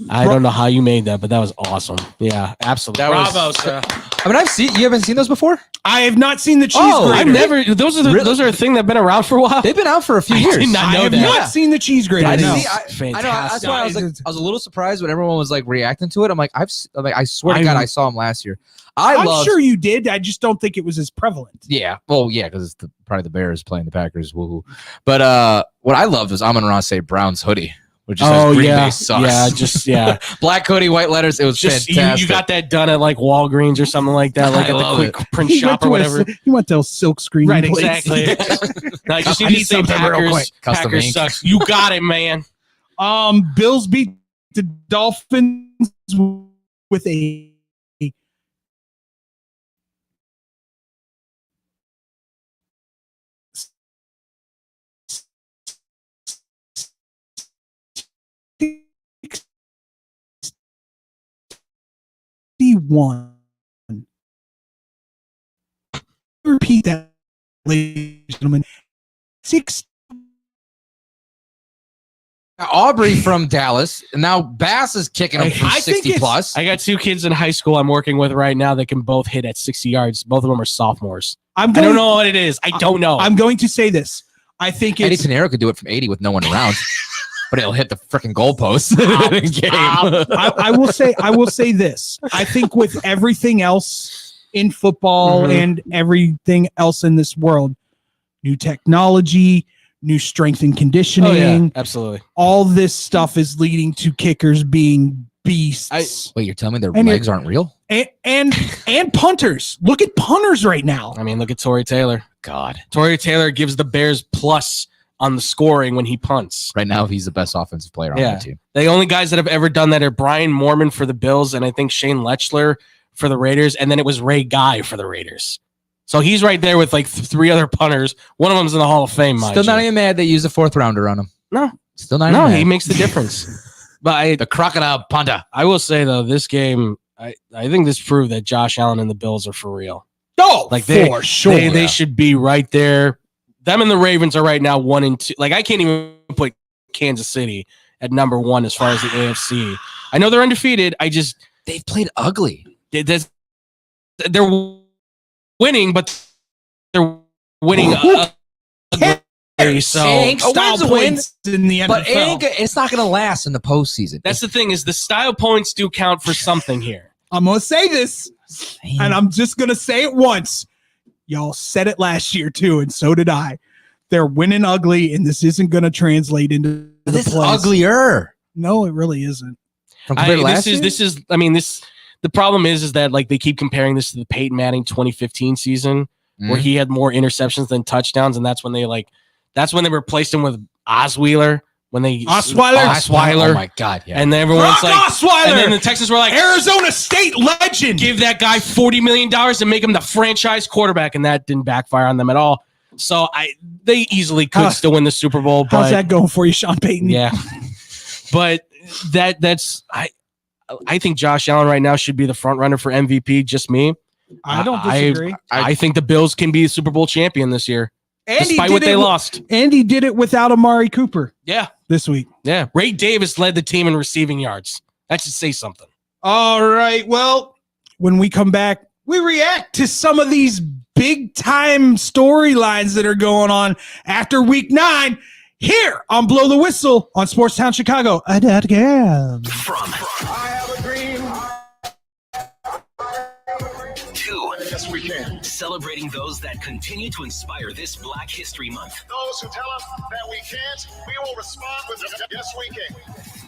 I don't know how you made that, but that was awesome. Yeah, absolutely. Bravo, sir. I mean, you haven't seen those before? I have not seen the cheese grater. I've never. Those are a thing that've been around for a while. They've been out for a few years. I did not know have that. not seen the cheese grater. I No. know. That's why I was a little surprised when everyone was like reacting to it. I'm like, I swear to God, I saw him last year. I'm sure you did. I just don't think it was as prevalent. Yeah. Well, yeah, because it's probably the Bears playing the Packers. Woohoo. But what I loved was Amon-Ra St. Brown's hoodie, which just says Green Bay sucks. Black hoodie, white letters. It was just fantastic. You got that done at like Walgreens or something like that, like at the quick print shop or whatever. You went to a silk screen. Right, place. exactly. I just need to say Packers. Custom Packers ink. sucks. You got it, man. Bills beat the Dolphins with a one. Repeat that, ladies and gentlemen. 6. Aubrey from Dallas, and now Bass is kicking him from 60 plus. I got 2 kids in high school I'm working with right now that can both hit at 60 yards. Both of them are sophomores. I don't know what it is. I don't know. I'm going to say this. I think Eddie it's Pinero could do it from 80 with no one around, but it'll hit the freaking goalpost. I will say this. I think with everything else in football and everything else in this world, new technology, new strength and conditioning. Oh, yeah, absolutely. All this stuff is leading to kickers being beasts. Wait, you're telling me their legs aren't real? And punters. Look at punters right now. I mean, look at Torrey Taylor. God. Torrey Taylor gives the Bears plus on the scoring when he punts. Right now, he's the best offensive player on the team. The only guys that have ever done that are Brian Moorman for the Bills and I think Shane Lechler for the Raiders, and then it was Ray Guy for the Raiders. So he's right there with like 3 other punters. One of them's in the Hall of Fame. Still not even mad they used a 4th rounder on him. No. Still not even mad. He makes the difference. But the crocodile punter. I will say though, this game, I think this proved that Josh Allen and the Bills are for real. Oh, like for sure. They should be right there. Them and the Ravens are right now 1 and 2. Like I can't even put Kansas City at number 1 as far as the AFC. I know they're undefeated. They've played ugly. They're winning, but they're winning. So style points in the NFL. But it's not going to last in the postseason. That's the thing, is the style points do count for something here. I'm going to say this, and I'm just going to say it once. Y'all said it last year too, and so did I. They're winning ugly, and this isn't going to translate into this the plays. Uglier. No, it really isn't. The problem is that like they keep comparing this to the Peyton Manning 2015 season where he had more interceptions than touchdowns, and that's when they replaced him with Osweiler, when they Osweiler. Osweiler. Oh my God! Yeah. and then everyone's Brock like, Osweiler. and then the Texans were like, Arizona State legend. give that guy $40 million and make him the franchise quarterback, and that didn't backfire on them at all. So they easily could still win the Super Bowl. But How's that going for you, Sean Payton? yeah, but that's I think Josh Allen right now should be the front runner for MVP. Just me. I don't disagree. I think the Bills can be Super Bowl champion this year, despite what they lost. Andy did it without Amari Cooper. Yeah, this week. Yeah, Ray Davis led the team in receiving yards. That should say something. All right. Well, when we come back, we react to some of these big time storylines that are going on after week 9 here on Blow the Whistle on Sportstown Chicago. Again. Yes, we can. Celebrating those that continue to inspire this Black History Month. Those who tell us that we can't, we will respond with yes, we can.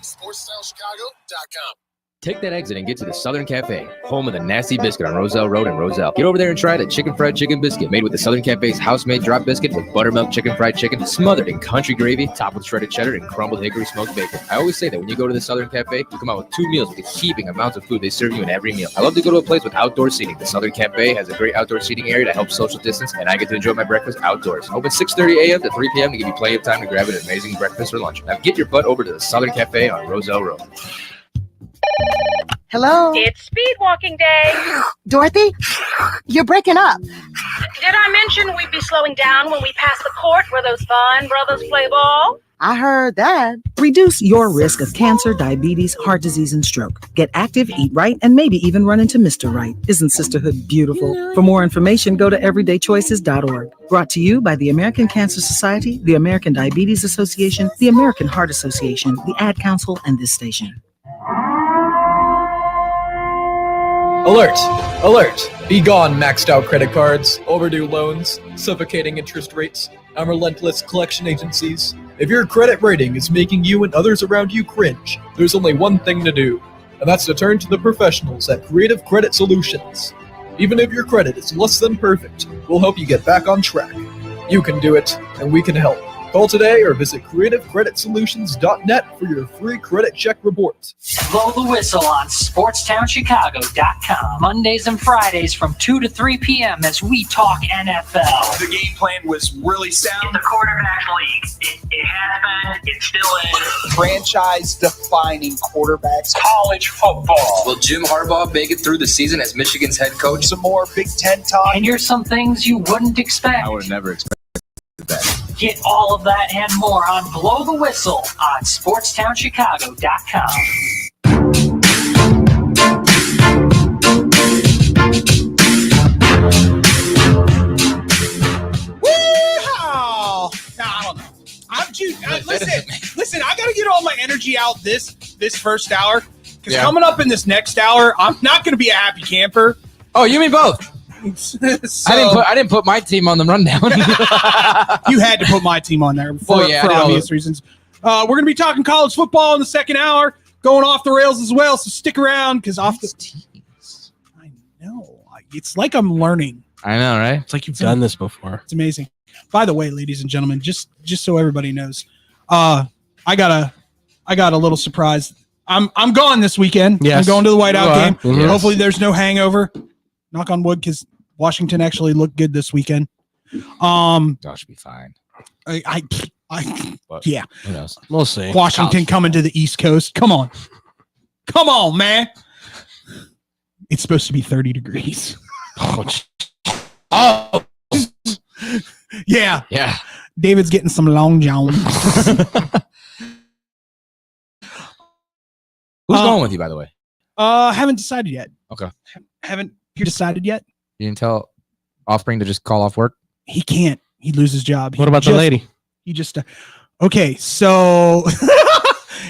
SportsTownChicago.com. Take that exit and get to the Southern Cafe, home of the Nasty Biscuit on Roselle Road in Roselle. Get over there and try the chicken fried chicken biscuit made with the Southern Cafe's house-made drop biscuit with buttermilk chicken fried chicken smothered in country gravy, topped with shredded cheddar and crumbled hickory smoked bacon. I always say that when you go to the Southern Cafe, you come out with 2 meals with the heaping amounts of food they serve you in every meal. I love to go to a place with outdoor seating. The Southern Cafe has a great outdoor seating area to help social distance, and I get to enjoy my breakfast outdoors. Open 6:30 a.m. to 3 p.m. to give you plenty of time to grab an amazing breakfast or lunch. Now get your butt over to the Southern Cafe on Roselle Road. Hello? It's speed walking day. Dorothy? You're breaking up. Did I mention we'd be slowing down when we pass the court where those fine brothers play ball? I heard that. Reduce your risk of cancer, diabetes, heart disease, and stroke. Get active, eat right, and maybe even run into Mr. Right. Isn't sisterhood beautiful? For more information, go to everydaychoices.org. Brought to you by the American Cancer Society, the American Diabetes Association, the American Heart Association, the Ad Council, and this station. Alert! Alert! Be gone, maxed out credit cards, overdue loans, suffocating interest rates, and relentless collection agencies. If your credit rating is making you and others around you cringe, there's only one thing to do, and that's to turn to the professionals at Creative Credit Solutions. Even if your credit is less than perfect, we'll help you get back on track. You can do it, and we can help. Call today or visit creativecreditsolutions.net for your free credit check report. Blow the Whistle on SportsTownChicago.com. Mondays and Fridays from 2 to 3 p.m. as we talk NFL. The game plan was really sound. The quarterback league. It has been. It still is. Franchise-defining quarterbacks. College football. Will Jim Harbaugh make it through the season as Michigan's head coach? Some more Big Ten talk. And here's some things you wouldn't expect. I would have never expected that. Get all of that and more on Blow the Whistle on SportsTownChicago.com. Woo-haw! Nah, I don't know. Listen, I got to get all my energy out this first hour because coming up in this next hour, I'm not going to be a happy camper. Oh, you mean both? So, I didn't put my team on the rundown. You had to put my team on there for obvious reasons. We're going to be talking college football in the second hour, going off the rails as well. So stick around because I know it's like I'm learning. I know, right? It's like you've done this before. It's amazing. By the way, ladies and gentlemen, just so everybody knows, I got a little surprise. I'm gone this weekend. Yes. I'm going to the Whiteout game. Yes. Hopefully, there's no hangover. Knock on wood, because Washington actually looked good this weekend. That should be fine. Yeah. Who knows? We'll see. Washington coming to the East Coast. Come on, man. It's supposed to be 30 degrees. Oh. Yeah. Yeah. David's getting some long johns. Who's going with you, by the way? Haven't decided yet. Okay. Haven't decided yet. You didn't tell Offspring to just call off work? He can't. He'd lose his job. What about the lady? He just okay. So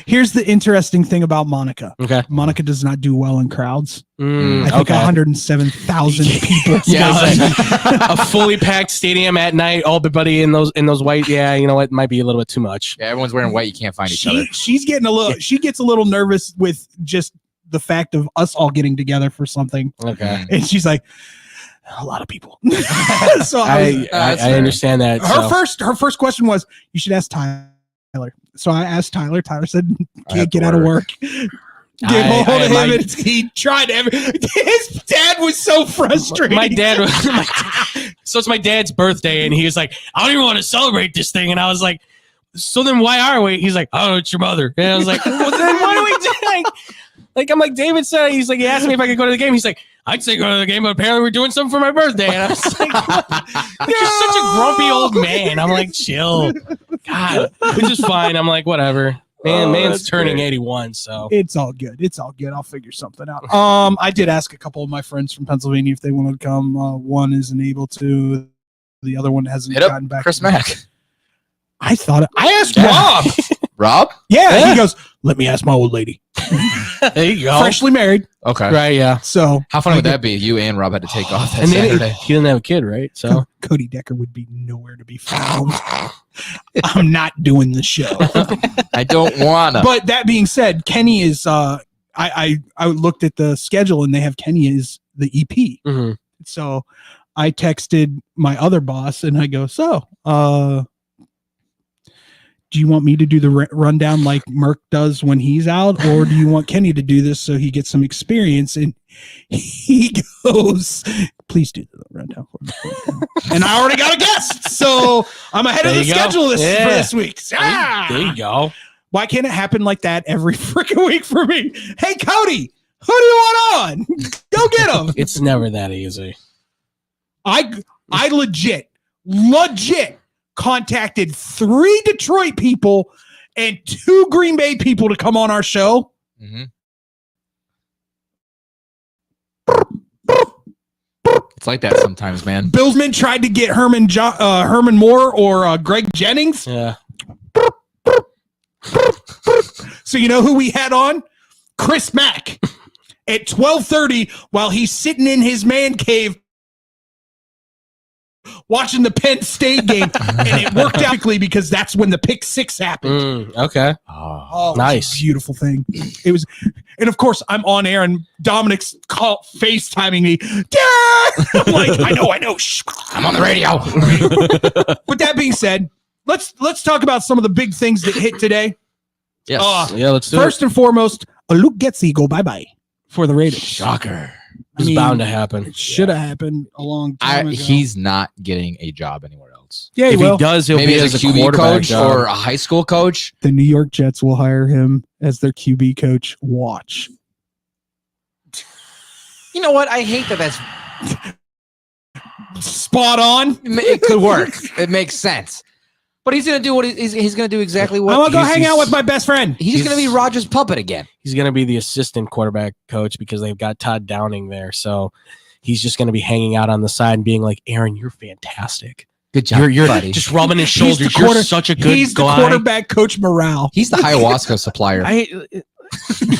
here's the interesting thing about Monica. Okay. Monica does not do well in crowds. I think okay. 107,000 people. A fully packed stadium at night, all everybody in those white. Yeah, you know what? Might be a little bit too much. Yeah, everyone's wearing white. You can't find each other. She's getting a little. She gets a little nervous with just the fact of us all getting together for something. Okay. And she's like, a lot of people. So I understand that. Her first question was, you should ask Tyler. So I asked Tyler. Tyler said I have can't to get out of work. work. Get hold of him, and he tried. His dad was so frustrated. My dad was so it's my dad's birthday, and he was like, "I don't even want to celebrate this thing," and I was like, "So then why are we?" He's like, "Oh, it's your mother," and I was like, "Well, then what are we doing?" Like I'm like, David said, he's like, he asked me if I could go to the game. He's like, I'd say go to the game, but apparently we're doing something for my birthday. And I was like, you're such a grumpy old man. I'm like, chill. God, which is fine. I'm like, whatever. Man's turning 81, so it's all good. It's all good. I'll figure something out. I did ask a couple of my friends from Pennsylvania if they wanted to come. One isn't able to. The other one hasn't gotten back. Chris Mack. I asked Rob. Rob? Yeah, he goes, let me ask my old lady. There you go. Freshly married. Okay. Right, yeah. So how funny would that be? You and Rob had to take off that And then Saturday. he didn't have a kid, right? So Cody Decker would be nowhere to be found. I'm not doing the show. I don't wanna. But that being said, Kenny is I looked at the schedule and they have Kenny as the EP. Mm-hmm. So I texted my other boss and I go, do you want me to do the rundown like Merck does when he's out, or do you want Kenny to do this so he gets some experience? And he goes, please do the rundown for me. And I already got a guest, so I'm ahead of the schedule for this week. There you go. Why can't it happen like that every freaking week for me? Hey, Cody, who do you want on? Go get him. It's never that easy. I legit contacted 3 Detroit people and 2 Green Bay people to come on our show. Mm-hmm. It's like that sometimes, man. Billsman tried to get Herman Moore or Greg Jennings. Yeah. So you know who we had on? Chris Mack at 12:30 while he's sitting in his man cave watching the Penn State game, and it worked out quickly because that's when the pick 6 happened. Okay. Oh, nice. Beautiful thing. It was, and of course I'm on air and Dominic's FaceTiming me. Dad! I'm like, I know. Shh. I'm on the radio. With that being said, let's talk about some of the big things that hit today. Yes. Yeah, let's do First and foremost, Luke Getsy go bye-bye for the Raiders. Shocker. It's bound to happen. It should have happened a long time ago. He's not getting a job anywhere else. Yeah, if he does, he'll maybe be as a QB quarterback coach job. or a high school coach. The New York Jets will hire him as their QB coach. Watch. You know what? I hate that. That's spot on. It could work. It makes sense. But he's gonna do what he's gonna do exactly what. I'm gonna go hang out with my best friend. He's gonna be Rodgers' puppet again. He's going to be the assistant quarterback coach because they've got Todd Downing there. So he's just going to be hanging out on the side and being like, Aaron, you're fantastic. Good job, You're buddy. just rubbing his shoulders. You're such a good He's guy. the quarterback coach morale. He's the ayahuasca supplier.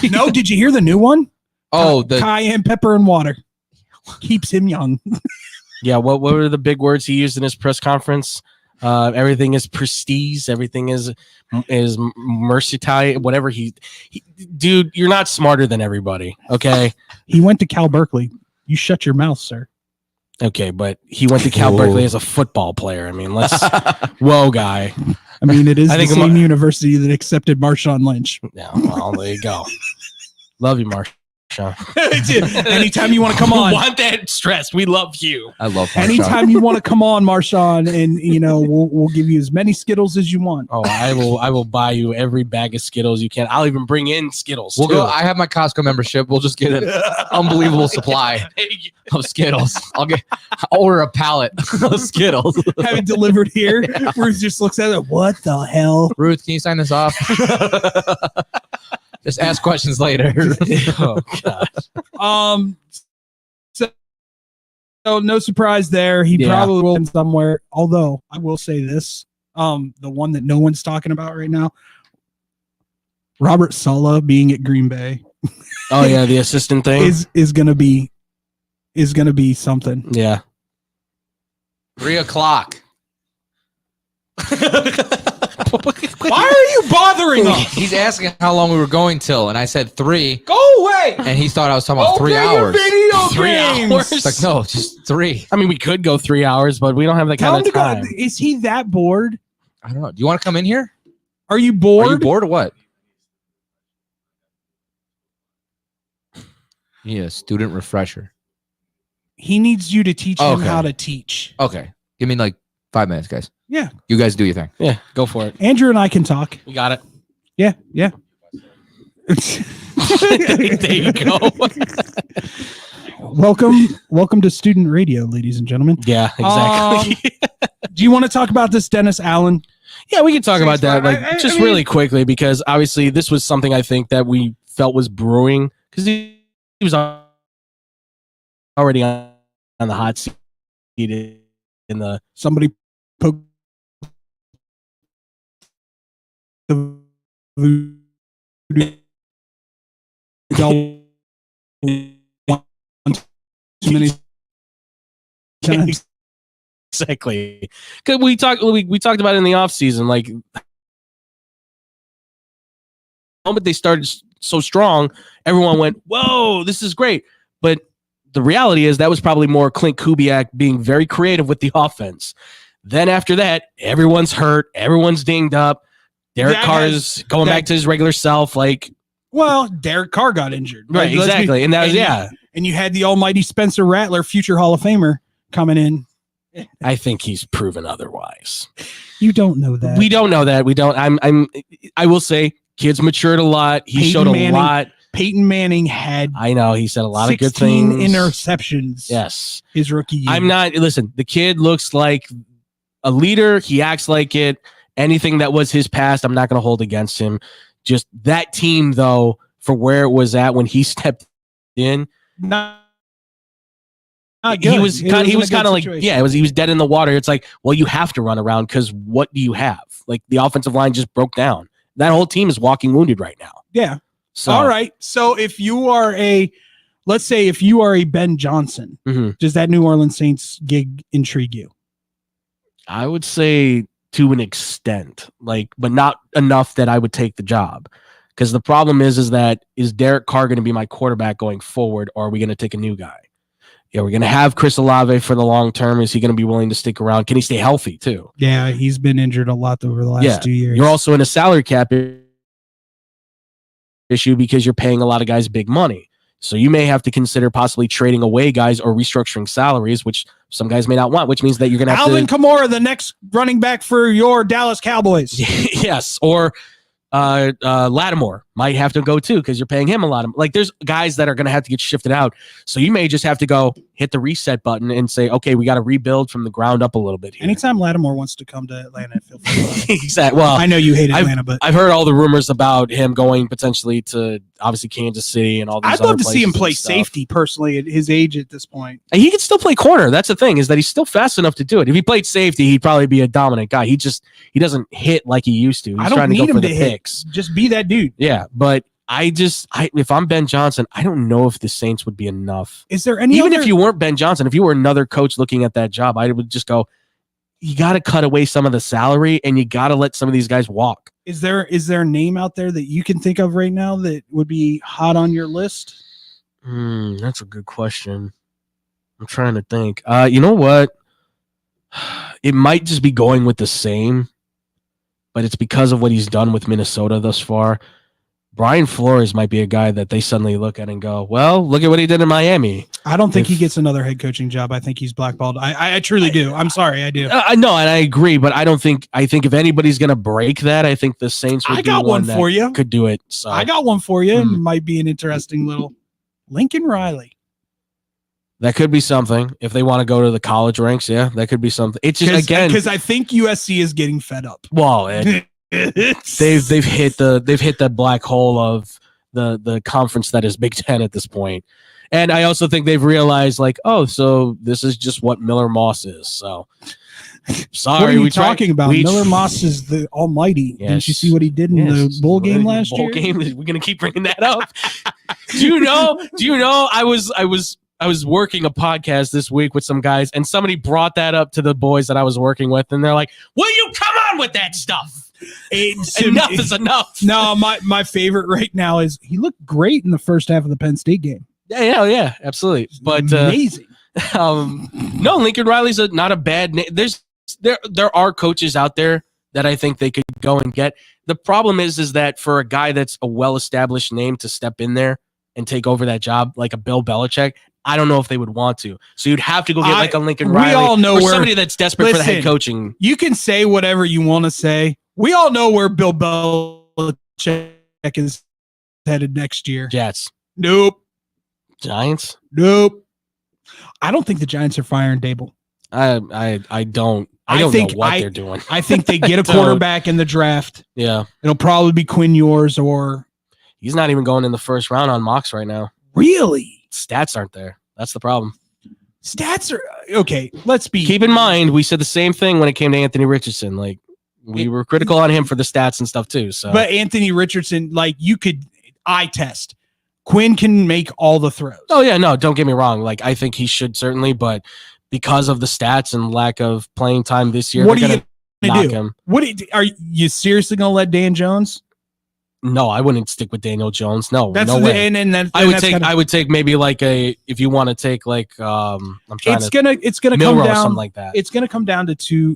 No, did you hear the new one? Oh, the cayenne pepper and water keeps him young. Yeah. What were the big words he used in his press conference? Everything is prestige. Everything is mercantile. Whatever dude, you're not smarter than everybody. Okay. He went to Cal Berkeley. You shut your mouth, sir. Okay, but he went to Cal Berkeley as a football player. I mean, let's whoa, guy. I mean, it is I the think same university that accepted Marshawn Lynch. Yeah, well, there you go. Love you, Marshawn. Anytime you want to come on, want that stress. We love you. I love Marshawn. Anytime you want to come on, Marshawn, and we'll give you as many Skittles as you want. Oh, I will buy you every bag of Skittles you can. I'll even bring in Skittles. We'll too. go. I have my Costco membership. We'll just get an unbelievable supply of Skittles. I'll order a pallet of Skittles. Have it delivered here. Ruth just looks at it. What the hell? Ruth, can you sign this off? Just ask questions later. Oh gosh. So no surprise there. He Yeah. probably will somewhere. Although I will say this, the one that no one's talking about right now, Robert Saleh being at Green Bay. Oh yeah, the assistant thing is gonna be something. Yeah. 3:00. Why are you bothering us? He's asking how long we were going till, and I said 3, Go away. and he thought I was talking about 3 Play your hours. video 3 games. hours? It's like, no, just 3. I mean, we could go 3 hours, but we don't have that Tell him kind to of time. go. Is he that bored? I don't know. Do you want to come in here? Are you bored? Are you bored or what? Yeah, student refresher. He needs you to teach him Okay. how to teach. Okay. Give me like 5 minutes, guys. Yeah. You guys do your thing. Yeah, go for it. Andrew and I can talk. You got it. Yeah, yeah. There you go. Welcome to student radio, ladies and gentlemen. Yeah, exactly. Do you want to talk about this Dennis Allen? Yeah, we can talk about that like I just mean- really quickly because obviously this was something I think that we felt was brewing because he was already on the hot seat in the Somebody poked the voodoo doll too many times. exactly because we talked about it in the off season like the moment they started so strong, everyone went, "Whoa, this is great!" But the reality is that was probably more Clint Kubiak being very creative with the offense. Then after that, everyone's hurt, everyone's dinged up. Derek That Carr has- is going that- back to his regular self, like Well, Derek Carr got injured. right, Like, let's be- exactly, and that was you- yeah. And you had the almighty Spencer Rattler, future Hall of Famer, coming in. I think he's proven otherwise. You don't know that. We don't know that. We don't. I will say, kids matured a lot. He Peyton showed a Manning- lot. Peyton Manning had I know he said a lot of good 16 things. interceptions. Yes. His rookie year. I'm not. Listen, the kid looks like a leader. He acts like it. Anything that was his past, I'm not going to hold against him. Just that team, though, for where it was at when he stepped in, not he good. was It kind. He wasn't a was good kind of like, situation. yeah, he was dead in the water. It's like, well, you have to run around because what do you have? Like the offensive line just broke down. That whole team is walking wounded right now. Yeah. So, All right. So if you are let's say if you are a Ben Johnson, Mhm. does that New Orleans Saints gig intrigue you? I would say to an extent, like, but not enough that I would take the job. Because the problem is that is Derek Carr going to be my quarterback going forward, or are we going to take a new guy? Yeah, we're going to have Chris Olave for the long term. Is he going to be willing to stick around? Can he stay healthy too? Yeah, he's been injured a lot over the last 2 years. You're also in a salary cap issue because you're paying a lot of guys big money. So you may have to consider possibly trading away guys or restructuring salaries, which some guys may not want, which means that you're going to have Alvin to Kamara, the next running back for your Dallas Cowboys. yes, or Lattimore might have to go too because you're paying him a lot of like. There's guys that are going to have to get shifted out, so you may just have to go hit the reset button and say, okay, we got to rebuild from the ground up a little bit here. Anytime Lattimore wants to come to Atlanta, feel free. Exactly. Well, I know you hate Atlanta, but I've heard all the rumors about him going potentially to obviously Kansas City and all these. I'd other love to see him places play and stuff. safety personally at his age at this point. And he can still play corner. That's the thing is that he's still fast enough to do it. If he played safety, he'd probably be a dominant guy. He doesn't hit like he used to. He's I don't trying to need go for him the to hit. picks. Just be that dude. Yeah, but if I'm Ben Johnson, I don't know if the Saints would be enough. Is there any Even other- if you weren't Ben Johnson, if you were another coach looking at that job, I would just go, you got to cut away some of the salary and you got to let some of these guys walk. Is there a name out there that you can think of right now that would be hot on your list? That's a good question. I'm trying to think. You know what? It might just be going with the same, but it's because of what he's done with Minnesota thus far. Brian Flores might be a guy that they suddenly look at and go, well, look at what he did in Miami. I don't think he gets another head coaching job. I think he's blackballed. I truly do. I'm sorry, I do. I know, and I agree, but I think if anybody's going to break that, I think the Saints would I be got one that for you. could do it. So I got one for you. It might be an interesting little Lincoln Riley. that could be something. If they want to go to the college ranks, yeah, that could be something. It's just, again, because I think USC is getting fed up. well, they've hit the black hole of the conference that is Big Ten at this point. And I also think they've realized, like, oh, so this is just what Miller Moss is. So, sorry, What are you we tried- talking about? we- Miller Moss is the almighty. Didn't you Yes. see what he did in the bowl game last Bowl year? game? We're gonna keep bringing that up. Do you know? I was working a podcast this week with some guys, and somebody brought that up to the boys that I was working with, and they're like, "Will you come on with that stuff? Enough is enough." No, my favorite right now is he looked great in the first half of the Penn State game. Yeah, absolutely. But amazing. No, Lincoln Riley's not a bad name. There are coaches out there that I think they could go and get. The problem is that for a guy that's a well-established name to step in there and take over that job, like a Bill Belichick, I don't know if they would want to. So you'd have to go get like a Lincoln Riley. We all know or where somebody that's desperate for the head coaching. You can say whatever you want to say. We all know where Bill Belichick is headed next year. Jets. Nope. Giants. Nope. I don't think the Giants are firing Dable. I don't know what they're doing. I think they get a quarterback in the draft. Yeah. It'll probably be Quinn Ewers or. He's not even going in the first round on mocks right now. Really? Stats aren't there. That's the problem. Stats are okay. Let's be. Keep in mind, we said the same thing when it came to Anthony Richardson. Like we were critical on him for the stats and stuff too. So, but Anthony Richardson, like you could eye test. Quinn can make all the throws. Oh yeah, no, don't get me wrong. Like I think he should certainly, but because of the stats and lack of playing time this year, what are you gonna do? Him. What are you seriously gonna let Dan Jones? No, I wouldn't stick with Daniel Jones. No, that's no way. I would take maybe like if you want to take like it's gonna come down something like that. It's gonna come down to two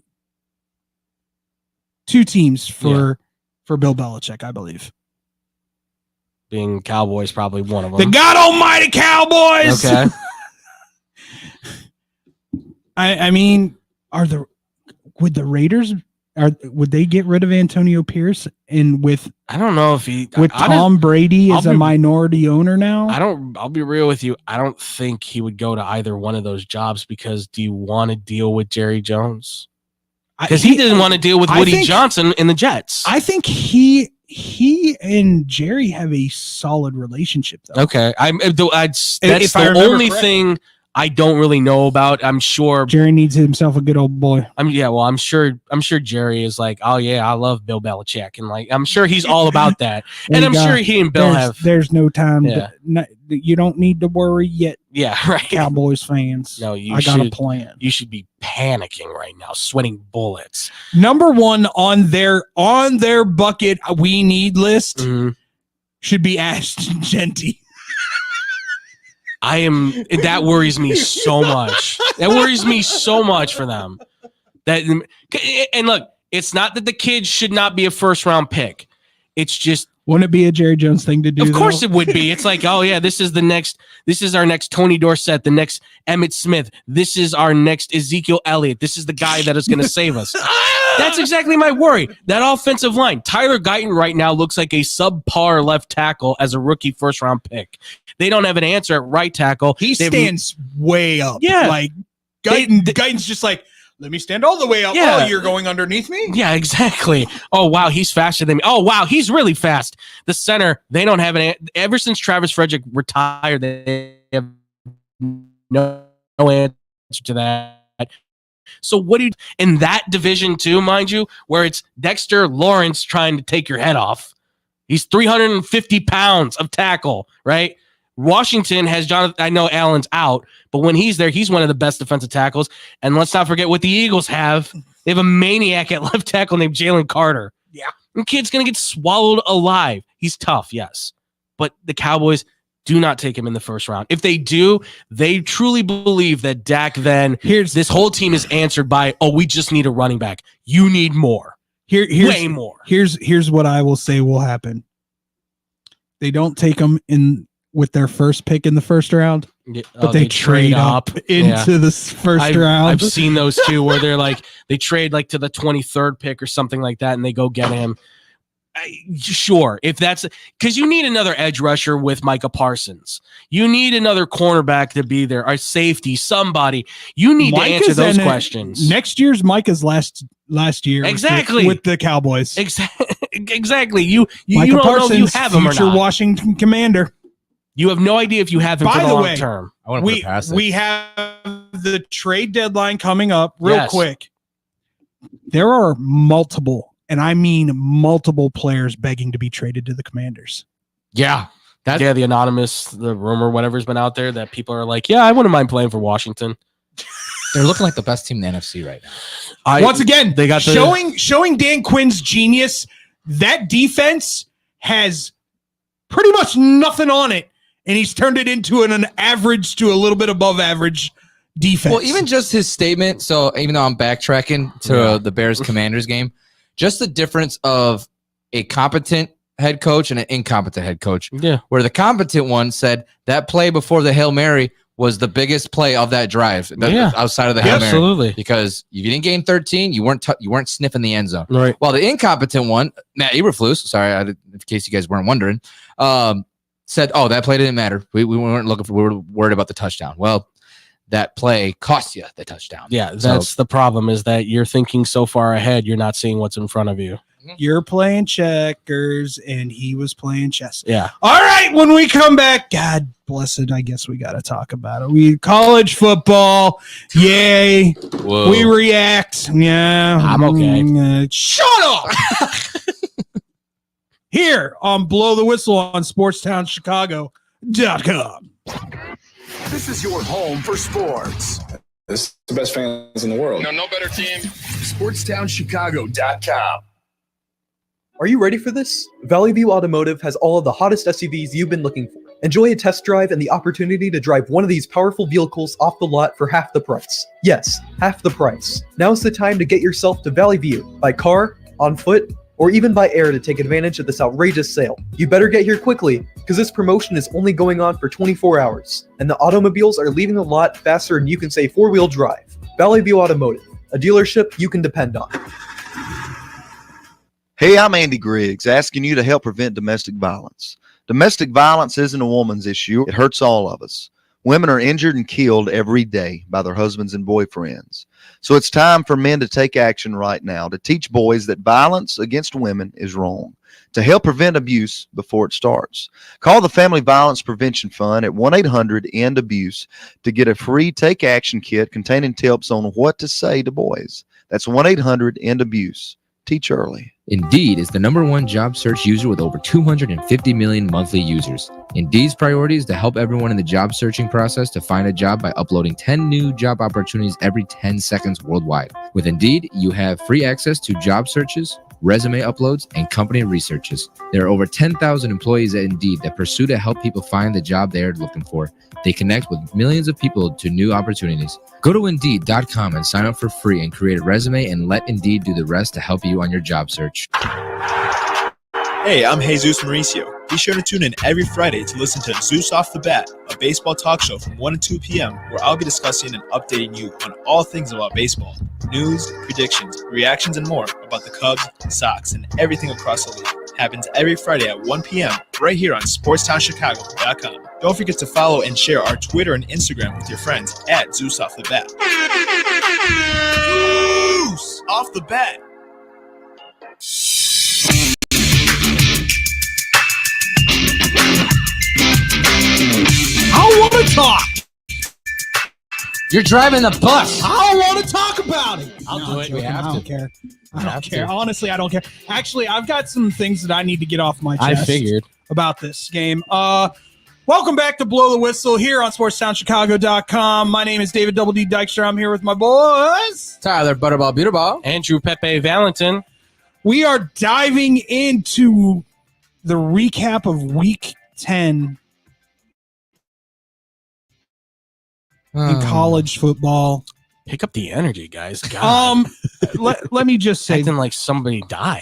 teams for Bill Belichick, I believe. Being Cowboys, probably one of them. The God Almighty Cowboys. Okay. I mean, would the Raiders? Would they get rid of Antonio Pierce and with I don't know if Tom Brady as a minority owner now? I'll be real with you. I don't think he would go to either one of those jobs because do you want to deal with Jerry Jones? Because he didn't want to deal with Woody Johnson in the Jets. I think he and Jerry have a solid relationship though. Okay. That's the only thing I don't really know about. I'm sure Jerry needs himself a good old boy. I'm sure Jerry is like, oh yeah, I love Bill Belichick, and like I'm sure he's all about that. And I'm sure he and Bill have. There's no time. You don't need to worry yet. Yeah, right. Cowboys fans. No, I got a plan. You should be panicking right now, sweating bullets. Number one on their bucket we need list should be Ashton Genty. That worries me so much. That worries me so much for them. And look, it's not that the kid should not be a first round pick. It's just, wouldn't it be a Jerry Jones thing to do? Of course it would be. It's like, oh yeah, this is our next Tony Dorsett, the next Emmitt Smith. This is our next Ezekiel Elliott. This is the guy that is going to save us. That's exactly my worry. That offensive line. Tyler Guyton right now looks like a subpar left tackle as a rookie first round pick. They don't have an answer at right tackle. He stands way up. Yeah. Like Guyton's just like, let me stand all the way up. Yeah. Oh, you're going underneath me? Yeah, exactly. Oh, wow, he's faster than me. Oh, wow, he's really fast. The center, they don't have ever since Travis Frederick retired, they have no answer to that. So what do you, in that division too, mind you, where it's Dexter Lawrence trying to take your head off. He's 350 pounds of tackle, right? Washington has Jonathan. I know Allen's out, but when he's there, he's one of the best defensive tackles. And let's not forget what the Eagles have. They have a maniac at left tackle named Jalen Carter. Yeah. The kid's going to get swallowed alive. He's tough, yes. But the Cowboys do not take him in the first round. If they do, they truly believe that Dak then, this whole team is answered by, oh, we just need a running back. You need more. Here's way more. Here's what I will say will happen. They don't take him in with their first pick in the first round, but they trade up into the first round. I've seen those too, where they're like, they trade like to the 23rd pick or something like that, and they go get him. Sure, if that's because you need another edge rusher with Micah Parsons. You need another cornerback to be there, or safety, somebody. You need to answer those questions. Next year's Micah's last year, exactly, with the Cowboys. Exactly. You Micah don't Parsons, know if you have him or future not. Washington Commander. You have no idea if you have him for the long way, term. I want to put it past it. We have the trade deadline coming up real quick. There are multiple, and I mean multiple players begging to be traded to the Commanders. Yeah. The anonymous, the rumor, whatever's been out there that people are like, yeah, I wouldn't mind playing for Washington. They're looking like the best team in the NFC right now. Once again, they got showing Dan Quinn's genius. That defense has pretty much nothing on it, and he's turned it into an average to a little bit above average defense. Well, even just his statement. So even though I'm backtracking to the Bears Commanders game, just the difference of a competent head coach and an incompetent head coach. Yeah. Where the competent one said that play before the Hail Mary was the biggest play of that drive outside of the Hail Mary. Absolutely. Because if you didn't gain 13, you weren't sniffing the end zone. Right. Well, the incompetent one, Matt Eberflus, sorry, in case you guys weren't wondering, said, "Oh, that play didn't matter. We weren't looking for. We were worried about the touchdown." Well, that play cost you the touchdown. Yeah, that's the problem, is that you're thinking so far ahead, you're not seeing what's in front of you. You're playing checkers and he was playing chess. Yeah. All right, when we come back, God bless it, I guess we got to talk about it. We college football, yay. Whoa. We react. Yeah. I'm okay. Shut up. Here on Blow the Whistle on SportsTownChicago.com. This is your home for sports. This is the best fans in the world. No better team. SportsTownChicago.com. Are you ready for this? Valley View Automotive has all of the hottest SUVs you've been looking for. Enjoy a test drive and the opportunity to drive one of these powerful vehicles off the lot for half the price. Yes, half the price. Now's the time to get yourself to Valley View by car, on foot, or even by air to take advantage of this outrageous sale. You better get here quickly, because this promotion is only going on for 24 hours, and the automobiles are leaving the lot faster than you can say four-wheel drive. Valley View Automotive, a dealership you can depend on. Hey, I'm Andy Griggs, asking you to help prevent domestic violence. Domestic violence isn't a woman's issue. It hurts all of us. Women are injured and killed every day by their husbands and boyfriends. So it's time for men to take action right now to teach boys that violence against women is wrong, to help prevent abuse before it starts. Call the Family Violence Prevention Fund at 1-800-END-ABUSE to get a free Take Action kit containing tips on what to say to boys. That's 1-800-END-ABUSE. Teach early. Indeed is the #1 job search user with over 250 million monthly users. Indeed's priority is to help everyone in the job searching process to find a job by uploading 10 new job opportunities every 10 seconds worldwide. With Indeed, you have free access to job searches, resume uploads, and company researches. There are over 10,000 employees at Indeed that pursue to help people find the job they are looking for. They connect with millions of people to new opportunities. Go to Indeed.com and sign up for free and create a resume and let Indeed do the rest to help you on your job search. Hey, I'm Jesus Mauricio. Be sure to tune in every Friday to listen to Zeus Off the Bat, a baseball talk show from 1 to 2 p.m., where I'll be discussing and updating you on all things about baseball, news, predictions, reactions, and more about the Cubs, Sox, and everything across the league. Happens every Friday at 1 p.m. right here on SportsTownChicago.com. Don't forget to follow and share our Twitter and Instagram with your friends at Zeus Off the Bat. Zeus Off the Bat. I want to talk. You're driving the bus. I want to talk about it. I'll do it. We I have don't to. care. I have don't care. to. Honestly, I don't care. Actually, I've got some things that I need to get off my chest. I figured. About this game. Welcome back to Blow the Whistle here on SportsTownChicago.com. My name is David Double D Dykstra. I'm here with my boys. Tyler Butterball Beautiful. Andrew Pepe Valentin. We are diving into the recap of Week 10 in college football. Pick up the energy, guys. God. Let me just say, acting like somebody died.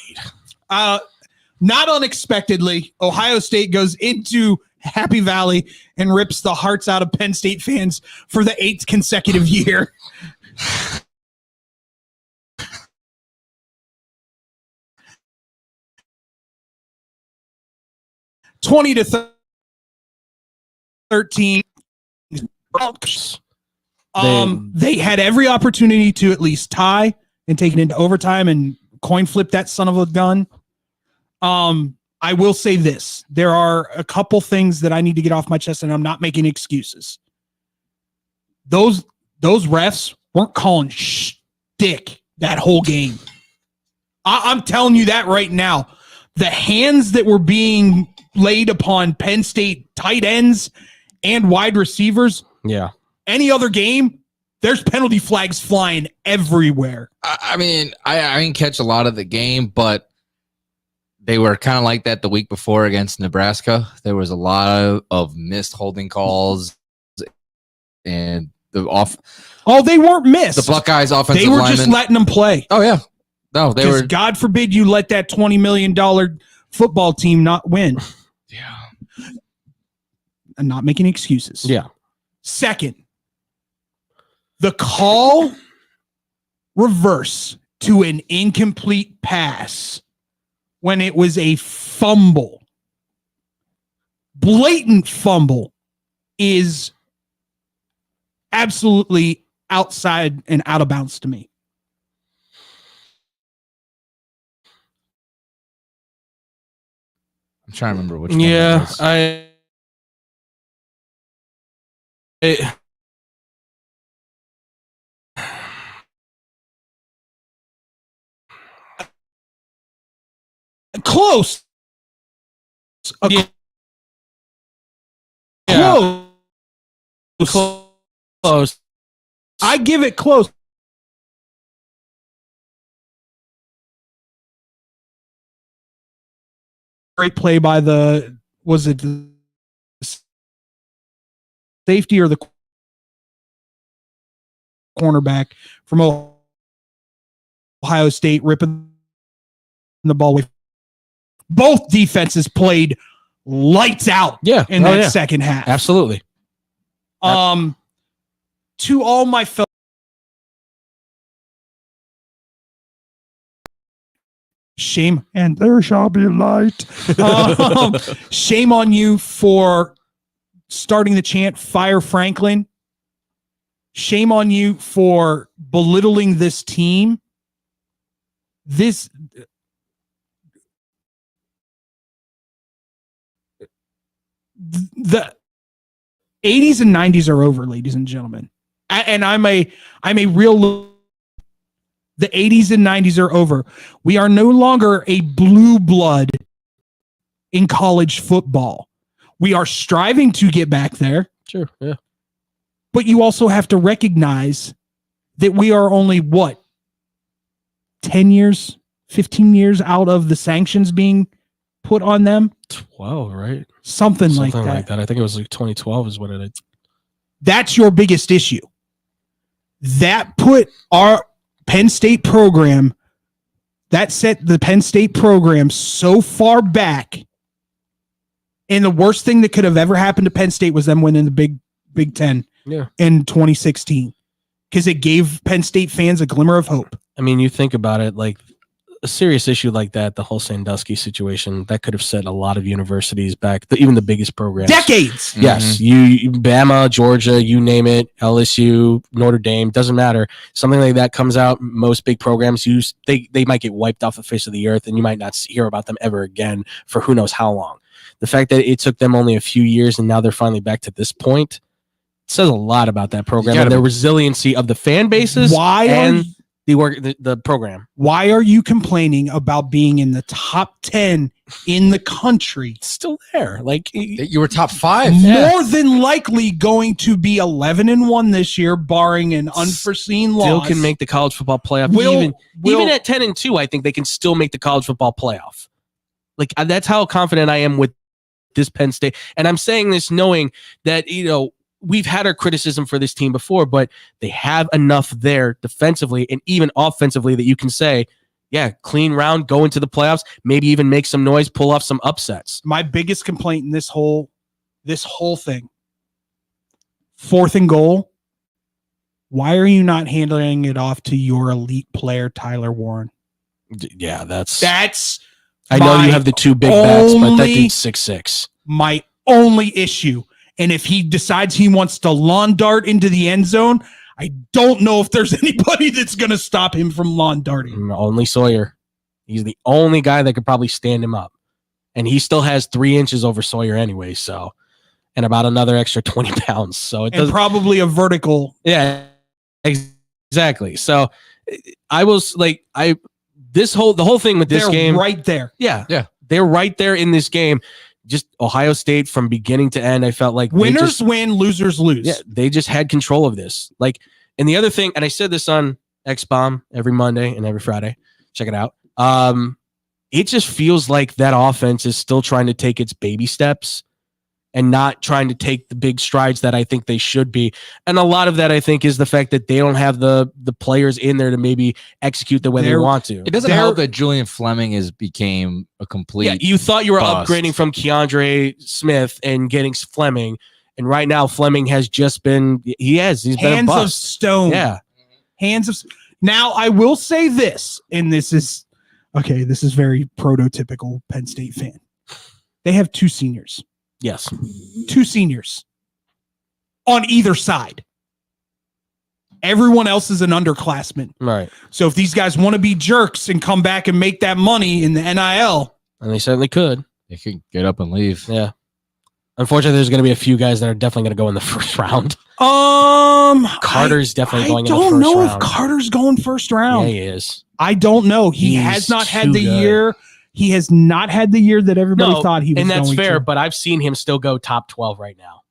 Not unexpectedly, Ohio State goes into Happy Valley and rips the hearts out of Penn State fans for the 8th consecutive year. $20 to 13. They had every opportunity to at least tie and take it into overtime and coin flip that son of a gun. I will say this. There are a couple things that I need to get off my chest, and I'm not making excuses. Those refs weren't calling shtick that whole game. I'm telling you that right now. The hands that were being laid upon Penn State tight ends and wide receivers. Yeah. Any other game, there's penalty flags flying everywhere. I mean, I didn't catch a lot of the game, but they were kind of like that the week before against Nebraska. There was a lot of missed holding calls, and they weren't missed. The Buckeyes offensive They were linemen, just letting them play. Oh yeah, No, they Because were. God forbid you let that $20 million football team not win. Yeah. I'm not making excuses. Yeah. Second, the call reverse to an incomplete pass when it was a fumble, blatant fumble, is absolutely outside and out of bounds to me. I'm trying to remember which one. it Yeah, was. Close. Yeah. Close. I give it close. Great play by the safety or the cornerback from Ohio State, ripping the ball away. Both defenses played lights out in that second half. Absolutely. To all my fellow shame, and there shall be light. Shame on you for starting the chant "Fire Franklin." Shame on you for belittling this team. The 80s and 90s are over, ladies and gentlemen. And I'm a real. The 80s and 90s are over. We are no longer a blue blood in college football. We are striving to get back there. Sure, yeah. But you also have to recognize that we are only 10 years, 15 years out of the sanctions being put on them? 12, right? Something like that. I think it was like 2012 is what it is. That's your biggest issue. That put our Penn State program, that set the Penn State program so far back. And the worst thing that could have ever happened to Penn State was them winning the Big Ten in 2016. Because it gave Penn State fans a glimmer of hope. I mean, you think about it, like a serious issue like that, the whole Sandusky situation, that could have set a lot of universities back, even the biggest programs. Decades! Yes. You Bama, Georgia, you name it, LSU, Notre Dame, doesn't matter. Something like that comes out, most big programs they might get wiped off the face of the earth, and you might not hear about them ever again for who knows how long. The fact that it took them only a few years and now they're finally back to this point says a lot about that program and the resiliency of the fan bases the program. Why are you complaining about being in the top 10 in the country? It's still there. Like you were top 5. More than likely going to be 11-1 this year, barring an unforeseen loss. Still can make the college football playoff. Even at 10-2, I think they can still make the college football playoff. Like that's how confident I am with this Penn State. And I'm saying this knowing that, we've had our criticism for this team before, but they have enough there defensively and even offensively that you can say, yeah, clean round, go into the playoffs, maybe even make some noise, pull off some upsets. My biggest complaint in this whole thing, 4th and goal, why are you not handing it off to your elite player, Tyler Warren? Yeah, that's I know you have the two big bats, but that dude's 6'6". My only issue. And if he decides he wants to lawn dart into the end zone, I don't know if there's anybody that's going to stop him from lawn darting. Only Sawyer. He's the only guy that could probably stand him up. And he still has 3 inches over Sawyer anyway, so. And about another extra 20 pounds. So it does probably a vertical. Yeah, exactly. So I was like, the whole thing with this game. Right there. Yeah. They're right there in this game. Just Ohio State from beginning to end, I felt like winners win, losers lose. Yeah, they just had control of this. Like, and the other thing, and I said this on X-Bomb every Monday and every Friday. Check it out. It just feels like that offense is still trying to take its baby steps. and not trying to take the big strides that I think they should be. And a lot of that, I think, is the fact that they don't have the players in there to maybe execute the way they want to. It doesn't help that Julian Fleming became a complete. Yeah, you thought you were bust. upgrading from Keandre Smith and getting Fleming, and right now Fleming has just been he's been a Hands of bust. stone. Yeah, hands of. Now I will say this, and this is very prototypical Penn State fan. They have 2 seniors. Yes. 2 seniors on either side. Everyone else is an underclassman. Right. So if these guys want to be jerks and come back and make that money in the NIL, and they certainly could. They could get up and leave. Yeah. Unfortunately, there's going to be a few guys that are definitely going to go in the first round. Carter's definitely going in the first round. I don't know if Carter's going first round. Yeah, he is. I don't know. He has not had the year. He has not had the year that everybody thought he was and that's going fair, to. but I've seen him still go top 12 right now.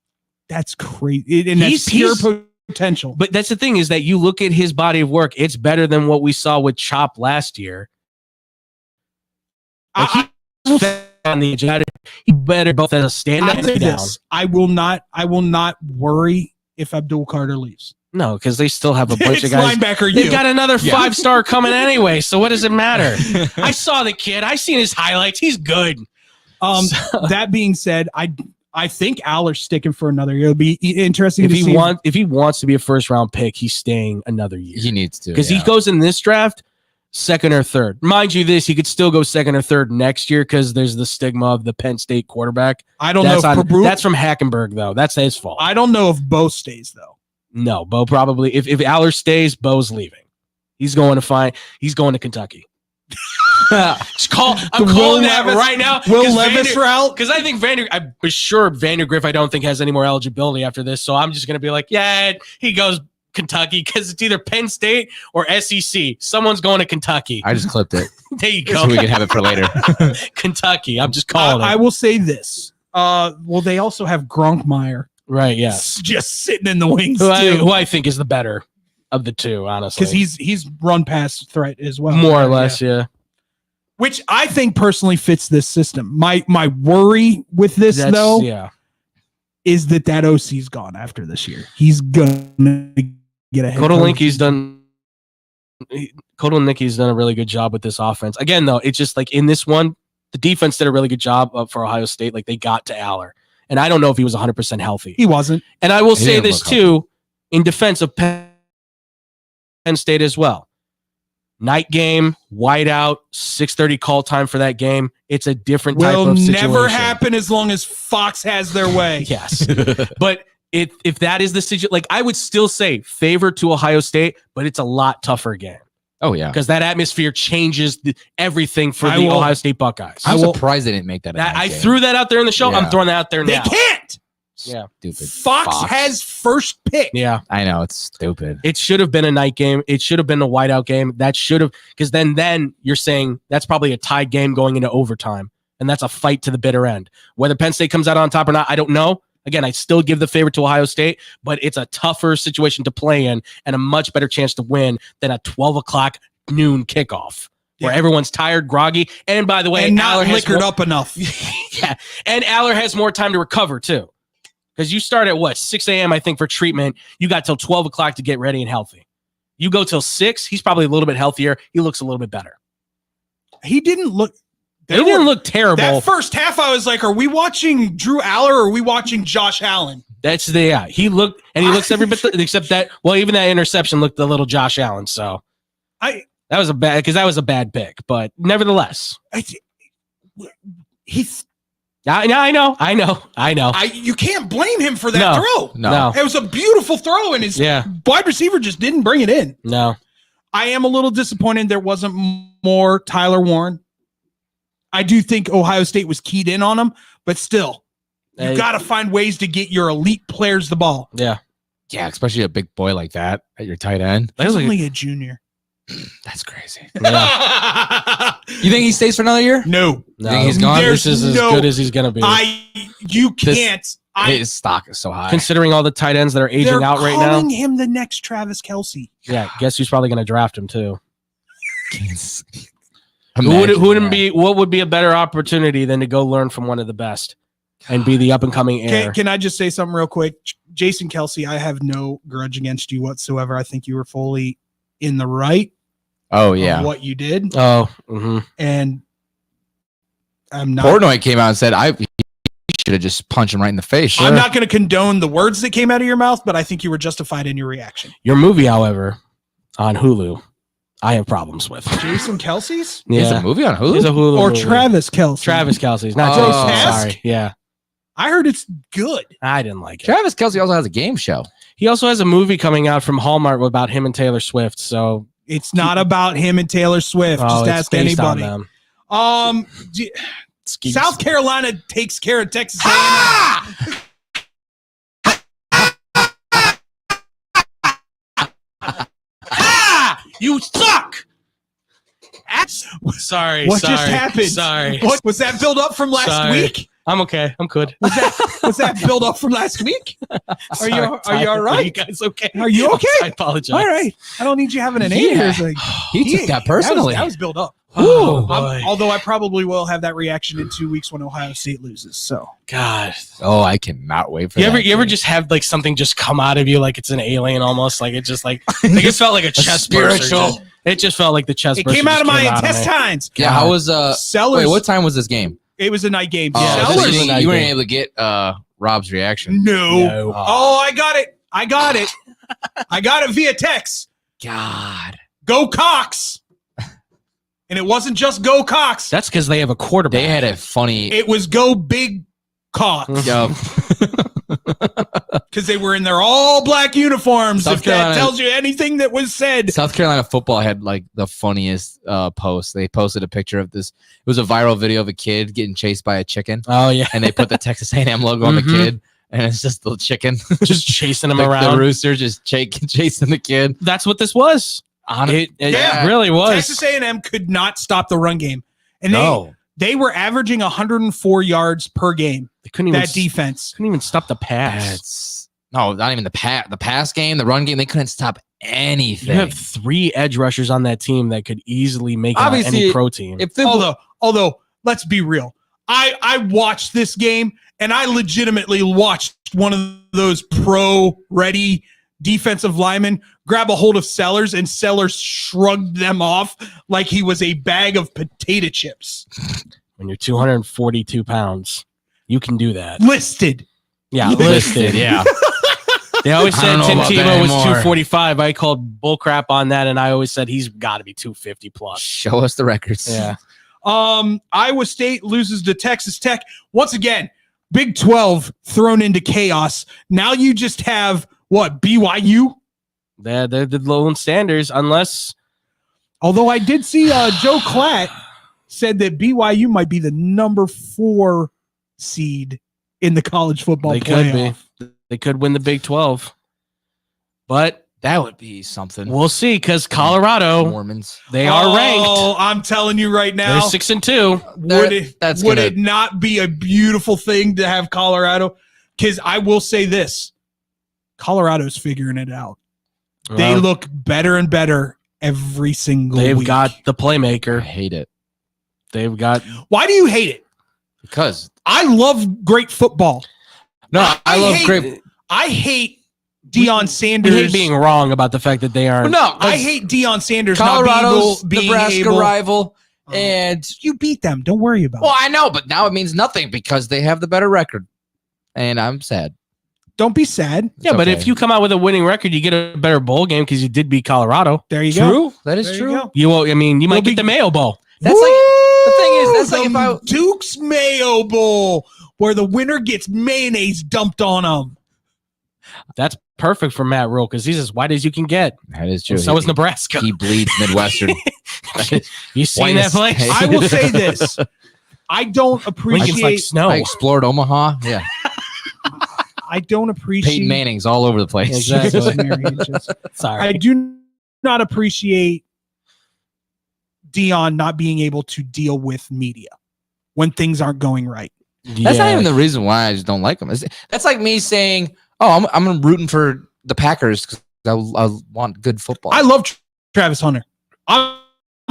That's crazy. And that's pure potential. But that's the thing is that you look at his body of work, it's better than what we saw with Chop last year. Like on the agenda, he better both as a stand-up and down. I will not worry if Abdul Carter leaves. No, because they still have a bunch It's of guys. linebacker They've you. got another Yeah. 5-star coming anyway, so what does it matter? I saw the kid. I seen his highlights. He's good. That being said, I think Aller's sticking for another year. It'll be interesting If to he see. if he wants to be a first-round pick, he's staying another year. He needs to. Because he goes in this draft second or third. Mind you, he could still go second or third next year because there's the stigma of the Penn State quarterback. I don't know if Prabhu- that's from Hackenberg, though. That's his fault. I don't know if Bo stays though. No, Bo probably. If Aller stays, Bo's leaving. He's going to Kentucky. I'm calling that right now. Will Levis route? Because I think I'm sure Vandergriff, I don't think has any more eligibility after this. So I'm just going to be like, yeah, he goes Kentucky because it's either Penn State or SEC. Someone's going to Kentucky. I just clipped it. There you go. So we can have it for later. Kentucky. I'm just calling it. I will say this. Well, they also have Gronkmeyer. Right, yeah. Just sitting in the wings Who too. I think is the better of the two, honestly. Because he's run pass threat as well. More or less, yeah. Which I think personally fits this system. My worry with this is that OC's gone after this year. He's gonna get ahead. Kotolinki's done a really good job with this offense. Again, though, it's just like in this one, the defense did a really good job for Ohio State. Like they got to Aller. And I don't know if he was 100% healthy. He wasn't. And I will say this too, in defense of Penn State as well. Night game, whiteout, 6:30 call time for that game. It's a different type of situation. Will never happen as long as Fox has their way. Yes. But if that is the situation, like I would still say favor to Ohio State, but it's a lot tougher game. Oh, yeah. Because that atmosphere changes everything for the Ohio State Buckeyes. I'm surprised they didn't make that. I threw that out there in the show. Yeah. I'm throwing that out there They now. can't. Yeah. Stupid. Fox has first pick. Yeah. I know. It's stupid. It should have been a night game. It should have been a whiteout game. That should have, because then you're saying that's probably a tied game going into overtime. And that's a fight to the bitter end. Whether Penn State comes out on top or not, I don't know. Again, I still give the favor to Ohio State, but it's a tougher situation to play in and a much better chance to win than a 12 o'clock noon kickoff where everyone's tired, groggy. And by the way, And not Aller has liquored more- up enough. Yeah. And Aller has more time to recover too. Because you start at 6 a.m., I think, for treatment. You got till 12 o'clock to get ready and healthy. You go till 6, he's probably a little bit healthier. He looks a little bit better. He didn't look. He didn't look terrible. That first half, I was like, "Are we watching Drew Aller or are we watching Josh Allen?" That's he looked, and he looks every bit except that. Well, even that interception looked a little Josh Allen. So that was a bad pick, but nevertheless, he's. I know. You can't blame him for that throw. No. It was a beautiful throw, and his wide receiver just didn't bring it in. No. I am a little disappointed there wasn't more Tyler Warren. I do think Ohio State was keyed in on him, but still, you got to find ways to get your elite players the ball. Yeah. Yeah, especially a big boy like that at your tight end. He's only a junior. That's crazy. You think he stays for another year? No. You think he's gone? This is as good as he's going to be. You can't. His stock is so high. Considering all the tight ends that are aging out right now. They're calling him the next Travis Kelce. Yeah, guess who's probably going to draft him too? Imagine What would be a better opportunity than to go learn from one of the best? and be the up and coming heir. Can I just say something real quick? Jason Kelsey, I have no grudge against you whatsoever. I think you were fully in the right. Oh yeah, of what you did. Oh, and I'm not. Portnoy came out and said he should have just punched him right in the face. I'm not going to condone the words that came out of your mouth, but I think you were justified in your reaction. Your movie, however, on Hulu, I have problems with. Jason Kelsey's? There's a movie on Hulu? There's a Hulu Or movie. Travis Kelsey. Travis Kelsey's, not Oh. Jason. Task? Sorry. Yeah. I heard it's good. I didn't like it. Travis Kelsey also has a game show. He also has a movie coming out from Hallmark about him and Taylor Swift. So It's not about him and Taylor Swift. Oh, Just it's ask based on anybody. them. South Carolina takes care of Texas A&M. You suck. Sorry. What sorry, just happened? Sorry. What was that build up from last Sorry. week? I'm okay. I'm good. Was that build up from last week? Are you all Are right? you guys okay? Are you okay? I apologize. All right. I don't need you having an Yeah. aneurysm. He took that personally. That was build up. Oh, boy. Although I probably will have that reaction in 2 weeks when Ohio State loses. So God. Oh, I cannot wait for You that. ever just have like something just come out of you like it's an alien almost? Like it just like it just felt like a chest burster. spiritual. It just felt like the chest it burster came out of just my came out of me. intestines. Yeah, how was Sellers? wait, what time was this game? It was a night game. Yeah, Oh, this so is a night you weren't game. able to get Rob's reaction. No. Oh, I got it. I got it via text. God. Go Cox. And it wasn't just Go Cox. That's because they have a quarterback. They had a funny It was Go Big Cox. Because they were in their all black uniforms. South If Carolina- that tells you anything that was said. South Carolina football had like the funniest post. They posted a picture of this. It was a viral video of a kid getting chased by a chicken. Oh yeah. And they put the Texas A&M logo on the kid, and it's just the chicken just chasing him the around. rooster just chasing the kid. That's what this was. It Yeah. really was. Texas A&M could not stop the run game. And No. they were averaging 104 yards per game. They couldn't even That defense. couldn't even stop the pass. That's no, not even the pass game, the run game. They couldn't stop anything. You have 3 edge rushers on that team that could easily make out Obviously, any pro team. if the, Although, let's be real. I watched this game and I legitimately watched one of those pro ready defensive linemen grab a hold of Sellers, and Sellers shrugged them off like he was a bag of potato chips. When you're 242 pounds, you can do that. Listed. Yeah, listed. Yeah. They always I said don't know Tim about that Tebow was anymore. 245. I called bullcrap on that, and I always said he's got to be 250 plus. show us the records. Yeah. Iowa State loses to Texas Tech. Once again, Big 12 thrown into chaos. Now you just have what, BYU? They're the lone standers, unless Although I did see Joe Klatt said that BYU might be the number 4 seed in the college football they playoff. could be. They could win the Big 12. But That would be something. we'll see, because Colorado, Mormons. they are ranked. Oh, I'm telling you right now. They're 6-2. Would it not be a beautiful thing to have Colorado? Because I will say this, Colorado's figuring it out. They Well, look better and better every single They've week. got the I playmaker. hate it They've got Why do you hate it? because I love great football. no, I love hate- great. I hate Deion we Sanders. hate being wrong about the fact that they aren't. No, I hate Deion Sanders Colorado's not being Nebraska able. rival, and You beat them. Don't worry about well, it. I know, but now it means nothing because they have the better record, and I'm sad. Don't be sad. Yeah, but okay. if you come out with a winning record, you get a better bowl game because you did beat Colorado. There you go. True, that is There you true. go. You will. I mean, you might be- get the Mayo Bowl. That's like the thing is that's like if I Duke's Mayo Bowl, where the winner gets mayonnaise dumped on them. That's perfect for Matt Rule because he's as white as you can get. that is true. And so is Nebraska. He bleeds Midwestern. You seen that Whitest- place? I will say this. I don't Lincoln's like appreciate. snow. I explored Omaha. Yeah, I don't appreciate. Peyton Manning's all over the place. Exactly. Mary Inches. Sorry. I do not appreciate Deion not being able to deal with media when things aren't going right. That's not even the reason why I just don't like him. That's like me saying, "Oh, I'm rooting for the Packers because I want good football." I love Travis Hunter. I'm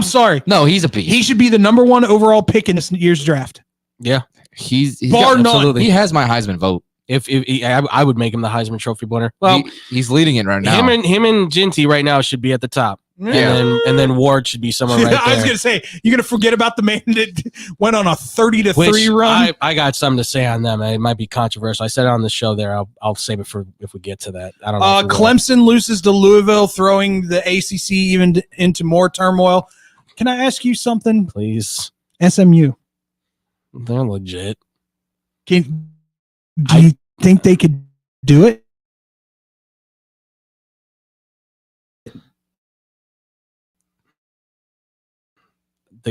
sorry. No, he's a beast. He should be the number 1 overall pick in this year's draft. Yeah. He's Bar none. absolutely. He has my Heisman vote. If I would make him the Heisman Trophy winner. Well, he's leading it right now. Him and Ginty right now should be at the top. Yeah. And then Ward should be somewhere right there. I was gonna say, you're gonna forget about the man that went on a 30-3 run. I got something to say on them. It might be controversial. I said it on the show there. I'll save it for if we get to that. I don't know. Clemson loses to Louisville, throwing the ACC even into more turmoil. Can I ask you something, please? SMU, they're legit. Do you think they could do it? Do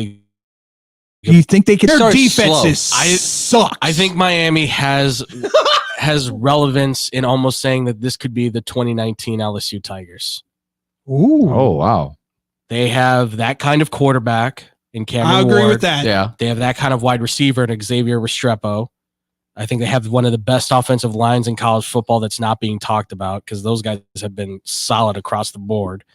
you think they could? Their defenses suck. I think Miami has relevance in almost saying that this could be the 2019 LSU Tigers. Ooh. Oh, wow. They have that kind of quarterback in Cameron I agree Ward. with that. Yeah. They have that kind of wide receiver in Xavier Restrepo. I think they have one of the best offensive lines in college football that's not being talked about because those guys have been solid across the board.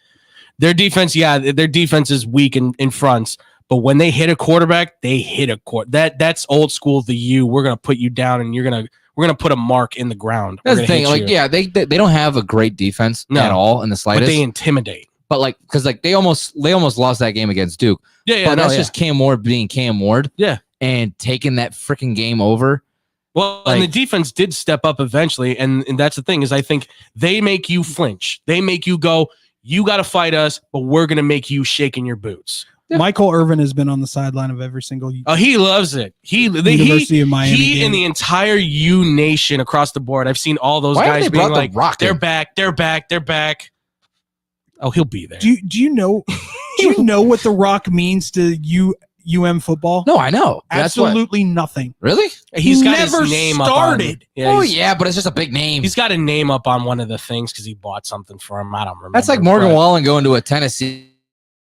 Their defense, their defense is weak in fronts, but when they hit a quarterback, they hit a that's old school. We're gonna put you down, and we're gonna put a mark in the ground. That's the thing. Like, they don't have a great defense at all in the slightest. But they intimidate. But like, because like they almost lost that game against Duke. Yeah, but that's just Cam Ward being Cam Ward. Yeah, and taking that freaking game over. Well, and the defense did step up eventually, and that's the thing is I think they make you flinch. They make you go, you got to fight us, but we're going to make you shake in your boots. Yeah. Michael Irvin has been on the sideline of every single he loves it. University of Miami He game. and the entire U Nation across the board. I've seen all those guys being like, they're back. Oh, he'll be there. Do you know what The Rock means to UM football? No, I know. Absolutely nothing. Really? He's got never his name started. up on, but it's just a big name. He's got a name up on one of the things because he bought something for him. I don't remember. That's like Morgan Wallen going to a Tennessee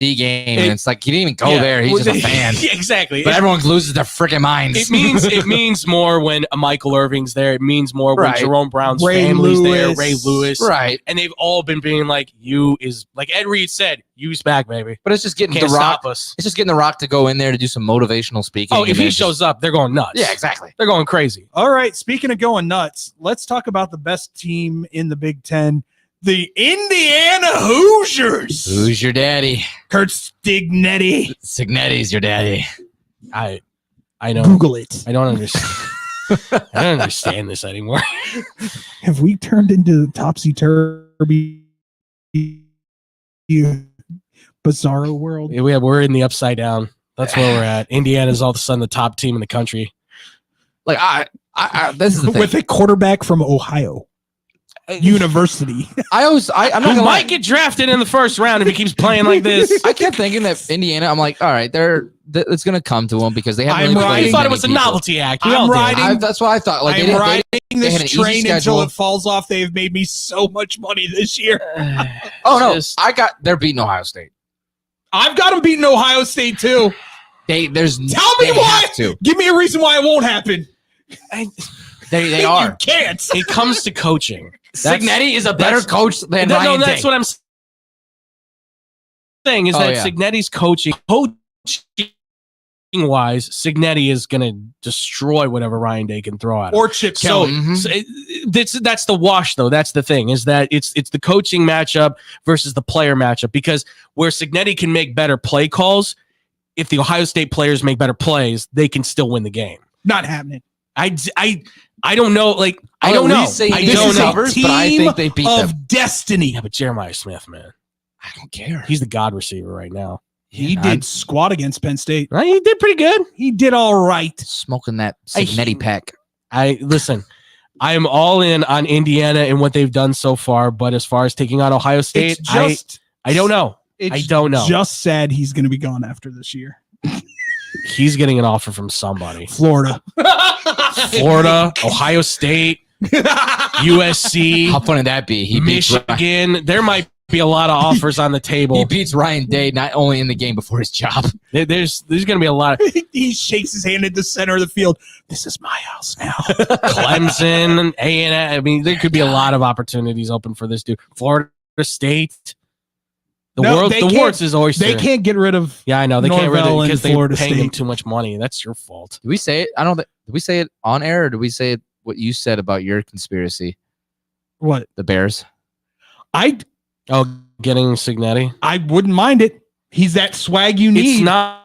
game, and it's like he didn't even go there. He's just a fan. Yeah, exactly. But everyone loses their freaking minds. It means more when a Michael Irving's there. It means more when Jerome Brown's Ray family's Lewis. there. Ray Lewis, right? And they've all been being like, "You is like Ed Reed said, you's back, baby." But it's just getting Can't The Rock. stop us. It's just getting The Rock to go in there to do some motivational speaking. Oh, if he shows up, they're going nuts. Yeah, exactly. They're going crazy. All right. Speaking of going nuts, let's talk about the best team in the Big Ten. The Indiana Hoosiers. Who's your daddy? Kurt Stignetti. Signetti's your daddy. I know. Google it. I don't understand. I don't understand this anymore. Have we turned into topsy-turvy bizarro world? We're in the upside down. That's where we're at. Indiana's all of a sudden the top team in the country. Like this is the thing. With a quarterback from Ohio University. I'm not gonna might get drafted in the first round if he keeps playing like this. I kept thinking that Indiana. I'm like, all right, it's gonna come to them because they haven't. I thought it was a novelty act. That's what I thought. Like, I'm riding they this had an easy train until schedule. it falls off. They have made me so much money this year. Oh no, they're beating Ohio State. I've got them beating Ohio State too. Tell me why. Give me a reason why it won't happen. They are. You can't. It comes to coaching. Signetti is a better coach than Ryan No, that's Day. what I'm saying is that Signetti's coaching wise, Signetti is going to destroy whatever Ryan Day can throw at him. Or Chip Kelly. So that's the wash, though. That's the thing is that it's the coaching matchup versus the player matchup because where Signetti can make better play calls, if the Ohio State players make better plays, they can still win the game. Not happening. I don't know. Like I don't know. I don't know. But I think they beat them. Destiny. Yeah, but Jeremiah Smith, man, I don't care. He's the God receiver right now. He did squat against Penn State. Right? He did pretty good. He did all right. Smoking that Signetti pack. Listen. I am all in on Indiana and what they've done so far, but as far as taking on Ohio State, I don't know. I don't know. Just sad he's going to be gone after this year. He's getting an offer from somebody. Florida, Ohio State, USC. How fun would that be? Michigan. There might be a lot of offers on the table. He beats Ryan Day not only in the game before his job. There's going to be a lot. He shakes his hand at the center of the field. This is my house now. Clemson, A&M. I mean, there could be a lot of opportunities open for this dude. Florida State. The world's his oyster. They can't get rid of. Yeah, I know they can't get rid of it because they're Florida paying him State. too much money. That's your fault. Did we say it? I don't think Did we say it on air, or did we say it what you said about your conspiracy? What? The Bears. Getting Signetti. I wouldn't mind it. He's that swag you need. It's not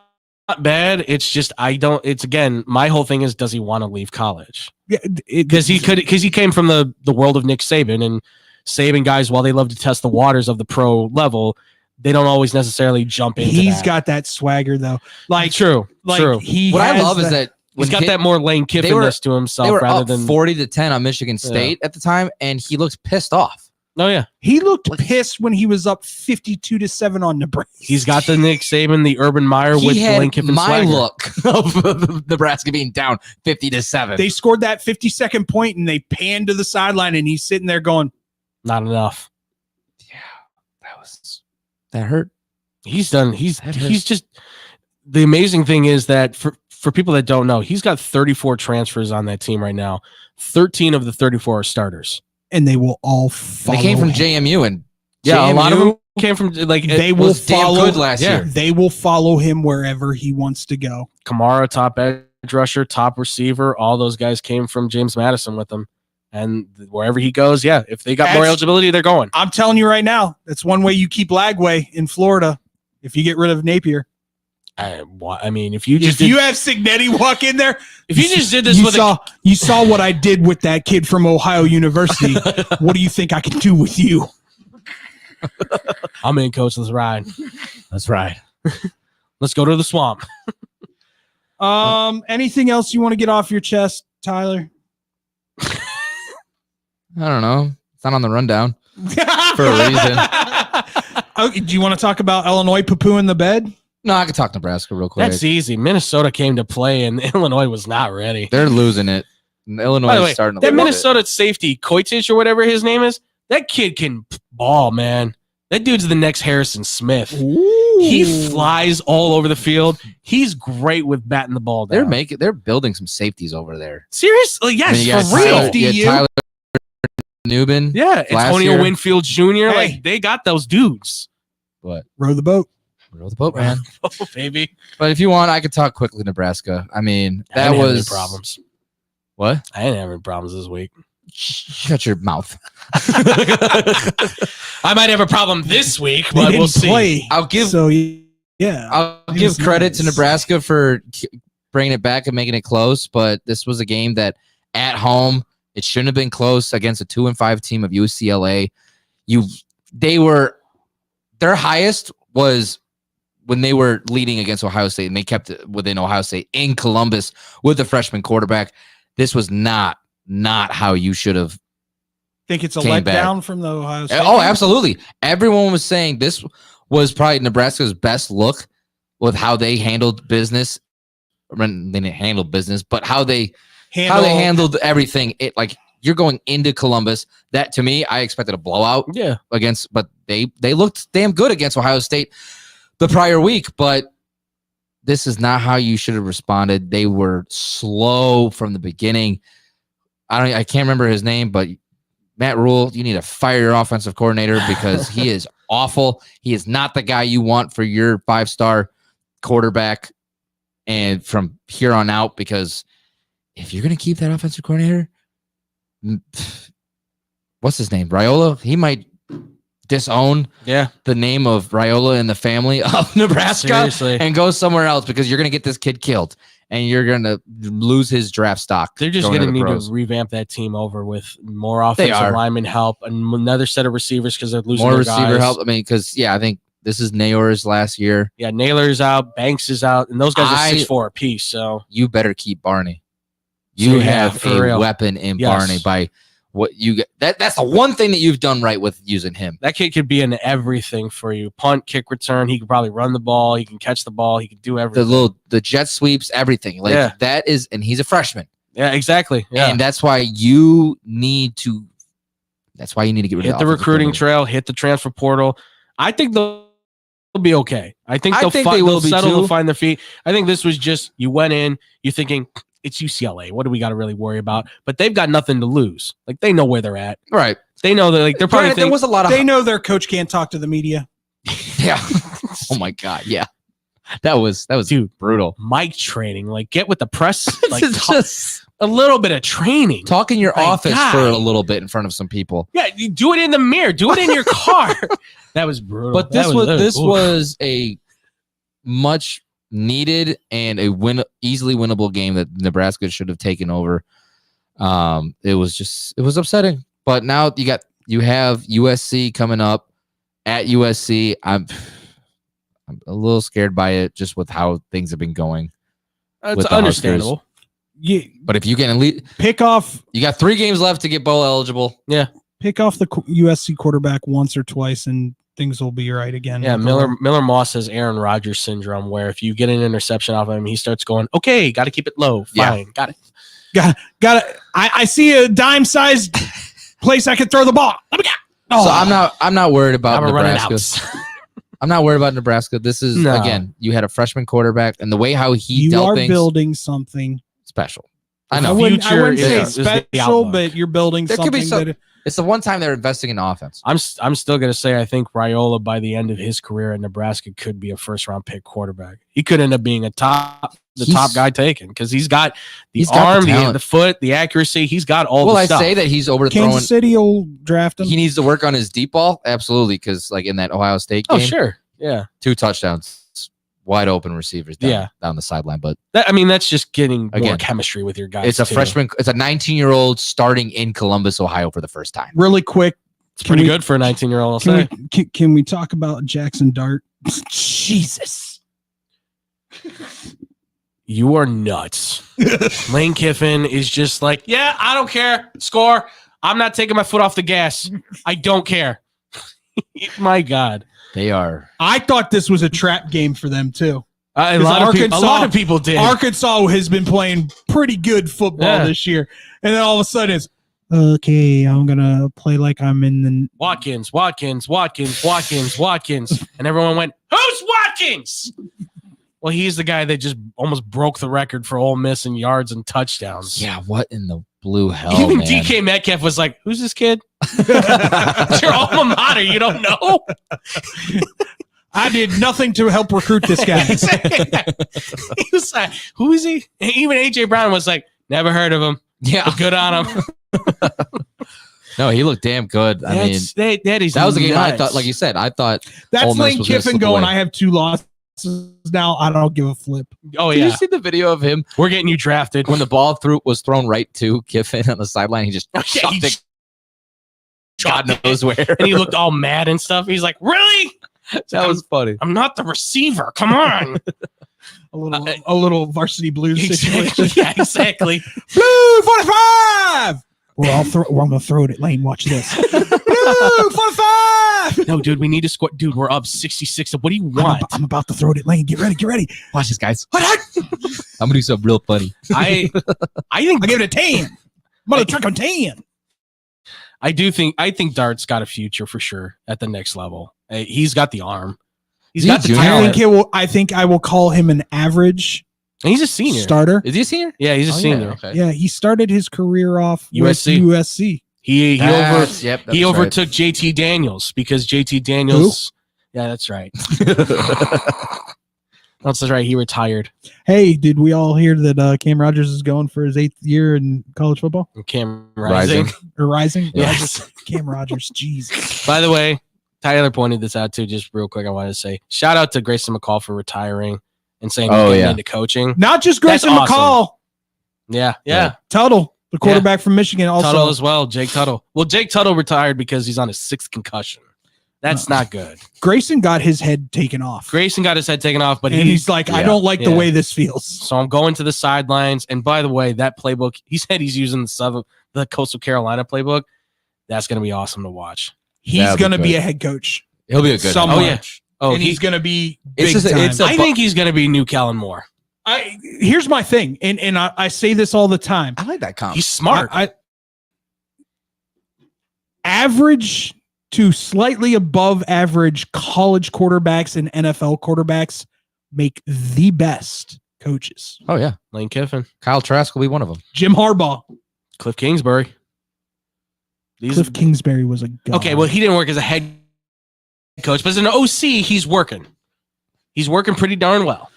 bad. It's just it's again, my whole thing is, does he want to leave college? Yeah, because he came from the world of Nick Saban, and Saban guys, while they love to test the waters of the pro level, they don't always necessarily jump into He's that. got that swagger though. Like True. What I love is that he's got that more Lane Kiffin-ness to himself They were rather up than 40-10 on Michigan State at the time, and he looks pissed off. Oh yeah, he looked pissed when he was up 52-7 on Nebraska. He's got the Nick Saban, the Urban Meyer He with had Lane Kiffin my swagger. look of Nebraska being down 50-7. They scored that 52nd point and they panned to the sideline and he's sitting there going, not enough. That hurt. He's done. He's just, the amazing thing is that for people that don't know, he's got 34 transfers on that team right now. 13 of the 34 are starters. And they will all follow. They came from him. JMU, and Yeah, a lot of them came from They will was damn follow good last year. They will follow him wherever he wants to go. Kamara, top edge rusher, top receiver. All those guys came from James Madison with him. And wherever he goes, if they got more eligibility, they're going. I'm telling you right now, that's one way you keep Lagway in Florida. If you get rid of Napier. I mean, if you just you have Signetti walk in there, if you just did this you saw what I did with that kid from Ohio University. What do you think I can do with you? I'm in, coach. Let's ride. That's right. Let's go to the swamp. Anything else you want to get off your chest, Tyler? I don't know. It's not on the rundown for a reason. Do you want to talk about Illinois poo-poo in the bed? No, I could talk Nebraska real quick. That's easy. Minnesota came to play, and Illinois was not ready. They're losing it. Illinois By the is way, starting to that lose Minnesota safety, Koitich or whatever his name is, that kid can ball, man. That dude's the next Harrison Smith. He flies all over the field. He's great with batting the ball down. They're building some safeties over there. Seriously, yes, for real. Tyler Newbin. Yeah, Antonio Winfield Jr. Hey. Like, they got those dudes. But row the boat. Row the boat, man. Oh, baby. But if you want, I could talk quickly Nebraska. I mean, I that didn't have any was problems. What? I didn't have any problems this week. Shut your mouth. I might have a problem this week, They but didn't we'll see. play, I'll give so yeah. I'll It give was credit to nice. Nebraska for bringing it back and making it close, but this was a game that at home it shouldn't have been close against a 2-5 team of UCLA. Their highest was when they were leading against Ohio State, and they kept it within Ohio State in Columbus with the freshman quarterback. This was not how you should have. Think it's a came back. letdown from the Ohio State? Oh, absolutely. Everyone was saying this was probably Nebraska's best look with how they handled business. I mean, they didn't handle business, but how they handled everything. It like you're going into Columbus. That to me, I expected a blowout. Yeah. But they looked damn good against Ohio State the prior week. But this is not how you should have responded. They were slow from the beginning. I can't remember his name, but Matt Rule, you need to fire your offensive coordinator because he is awful. He is not the guy you want for your 5-star quarterback. And from here on out, because if you're going to keep that offensive coordinator, what's his name? Raiola? He might disown the name of Raiola and the family of Nebraska Seriously. and go somewhere else because you're going to get this kid killed and you're going to lose his draft stock. They're just going going to the need pros. to revamp that team over with more offensive lineman help and another set of receivers because they're losing more their receiver guys. help. I mean, because I think this is Nayor's last year. Yeah, Naylor's out, Banks is out, and those guys are 6'4" apiece. So you better keep Barney. You have for a real. weapon in Yes. Barney by what you get. That's the one thing that you've done right with using him. That kid could be in everything for you. Punt, kick, return. He could probably run the ball. He can catch the ball. He can do everything. The jet sweeps, everything. Like that is, and he's a freshman. Yeah, exactly. Yeah. And that's why you need to. That's why you need to get rid Hit of the offensive recruiting coordinator. trail. Hit the transfer portal. I think they'll be okay. I think I they'll, think fi- they will they'll be settle too. to find their feet. I think this was just you went in, you're thinking it's UCLA. What do we got to really worry about? But they've got nothing to lose. Like they know where they're at. Right. They know that like they're probably Granted, there was a lot of They know their coach can't talk to the media. yeah. Oh my God. Yeah. That was Dude, brutal. Mic training, like get with the press, like It's just a little bit of training. talk in your My office God. for a little bit in front of some people. Yeah, you do it in the mirror. Do it in your car. That was brutal. But this That was oof. was a much needed and a easily winnable game that Nebraska should have taken over. It was upsetting. But now you have USC coming up at USC. I'm a little scared by it just with how things have been going. It's with the understandable. Yeah, But if you can at least pick off you got 3 games left to get bowl eligible. Yeah. pick off the USC quarterback once or twice, and things will be right again. Yeah, Miller Moss has Aaron Rodgers syndrome, where if you get an interception off of him, he starts going, "Okay, got to keep it low. Fine, got it." Got it. I see a dime-sized place I could throw the ball. Let me go. Oh. So I'm not worried about I'm running Nebraska. outs. I'm not worried about Nebraska. This is No. again, you had a freshman quarterback, and the way how he You dealt are things building something. special. I know. I wouldn't Future say is the special, outlook. but you're building There something could be some. that It's the one time they're investing in offense. I'm still gonna say I think Raiola by the end of his career at Nebraska could be a first round pick quarterback. He could end up being the top guy taken because he's got the He's got arm, the the, talent. foot, the accuracy. He's got all Will the I stuff. say that he's overthrowing? Kansas City will draft him. He needs to work on his deep ball, absolutely, because like in that Ohio State game, Oh sure, yeah. 2 touchdowns, wide open receivers down the sideline. But That's just getting more Again, chemistry with your guys. it's a too. freshman. It's a 19-year-old starting in Columbus, Ohio, for the first time. Really quick. It's pretty good for a 19-year-old. I'll say. Can we talk about Jackson Dart? Jesus. You are nuts. Lane Kiffin is just like, yeah, I don't care. Score. I'm not taking my foot off the gas. I don't care. My God. They are. I thought this was a trap game for them too. A 'Cause lot of people did. Arkansas has been playing pretty good football Yeah. this year, and then all of a sudden it's okay. I'm gonna play like I'm in the Watkins, and everyone went, "Who's Watkins?" Well, he's the guy that just almost broke the record for Ole Miss in yards and touchdowns. Yeah, what in the blue hell, Even man? DK Metcalf was like, "Who's this kid?" It's your alma mater. You don't know. I did nothing to help recruit this guy. He was like, "Who is he?" And even AJ Brown was like, "Never heard of him." Yeah, but good on him. No, he looked damn good. I mean, that was a game I nuts. thought, like you said, I thought That's Ole Miss Lane was gonna Kiffin slip going. away. I have 2 losses now. I don't give a flip. Oh Did yeah, you see the video of him? We're getting you drafted. When the ball was thrown right to Kiffin on the sideline, he just chucked it. God knows where. And he looked all mad and stuff. He's like, "Really? That was funny. I'm not the receiver. Come on." A little varsity blues situation. Yeah, exactly. Blue 45. I'm gonna throw it at Lane. Watch this. Blue 45. No, dude, we need to score. Dude, we're up 66. What do you want? I'm about to throw it at Lane. Get ready. Watch this, guys. I'm gonna do something real funny. I think I give it a 10. I'm gonna chuck a 10. I think Dart's got a future for sure at the next level. He's got the arm. He's got the talent. I think I will call him an average. And he's a senior Starter. Is he a senior? Yeah, he's a senior. Yeah, okay. Yeah, he started his career off USC. with USC. He That's overtook JT Daniels because JT Daniels. Yeah, that's right. That's right. He retired. Hey, did we all hear that Cam Rogers is going for his 8th year in college football? Cam Rising. Rising? Yes. Cam Rogers. Jesus. By the way, Tyler pointed this out too. Just real quick, I wanted to say shout out to Grayson McCall for retiring and saying he's getting into coaching. Not just Grayson That's awesome. McCall. Yeah. Tuttle, the quarterback from Michigan, also. Tuttle as well. Jake Tuttle. Well, Jake Tuttle retired because he's on his 6th concussion. That's not good. Grayson got his head taken off. Grayson got his head taken off, but And he's like, I don't like the way this feels. So I'm going to the sidelines. And by the way, that playbook, he said he's using the Coastal Carolina playbook. That's going to be awesome to watch. He's going to be a head coach. He'll be a good Somewhere. Oh, yeah. Oh, and he's going to be It's big just- time. it's a- I think he's going to be new Kellen Moore. Here's my thing, and I say this all the time. I like that comp. He's smart. Average to slightly above average college quarterbacks and NFL quarterbacks make the best coaches. Oh yeah, Lane Kiffin, Kyle Trask will be one of them. Jim Harbaugh, Cliff Kingsbury. Cliff Kingsbury was a god. Okay, well, he didn't work as a head coach, but as an OC, he's working. He's working pretty darn well.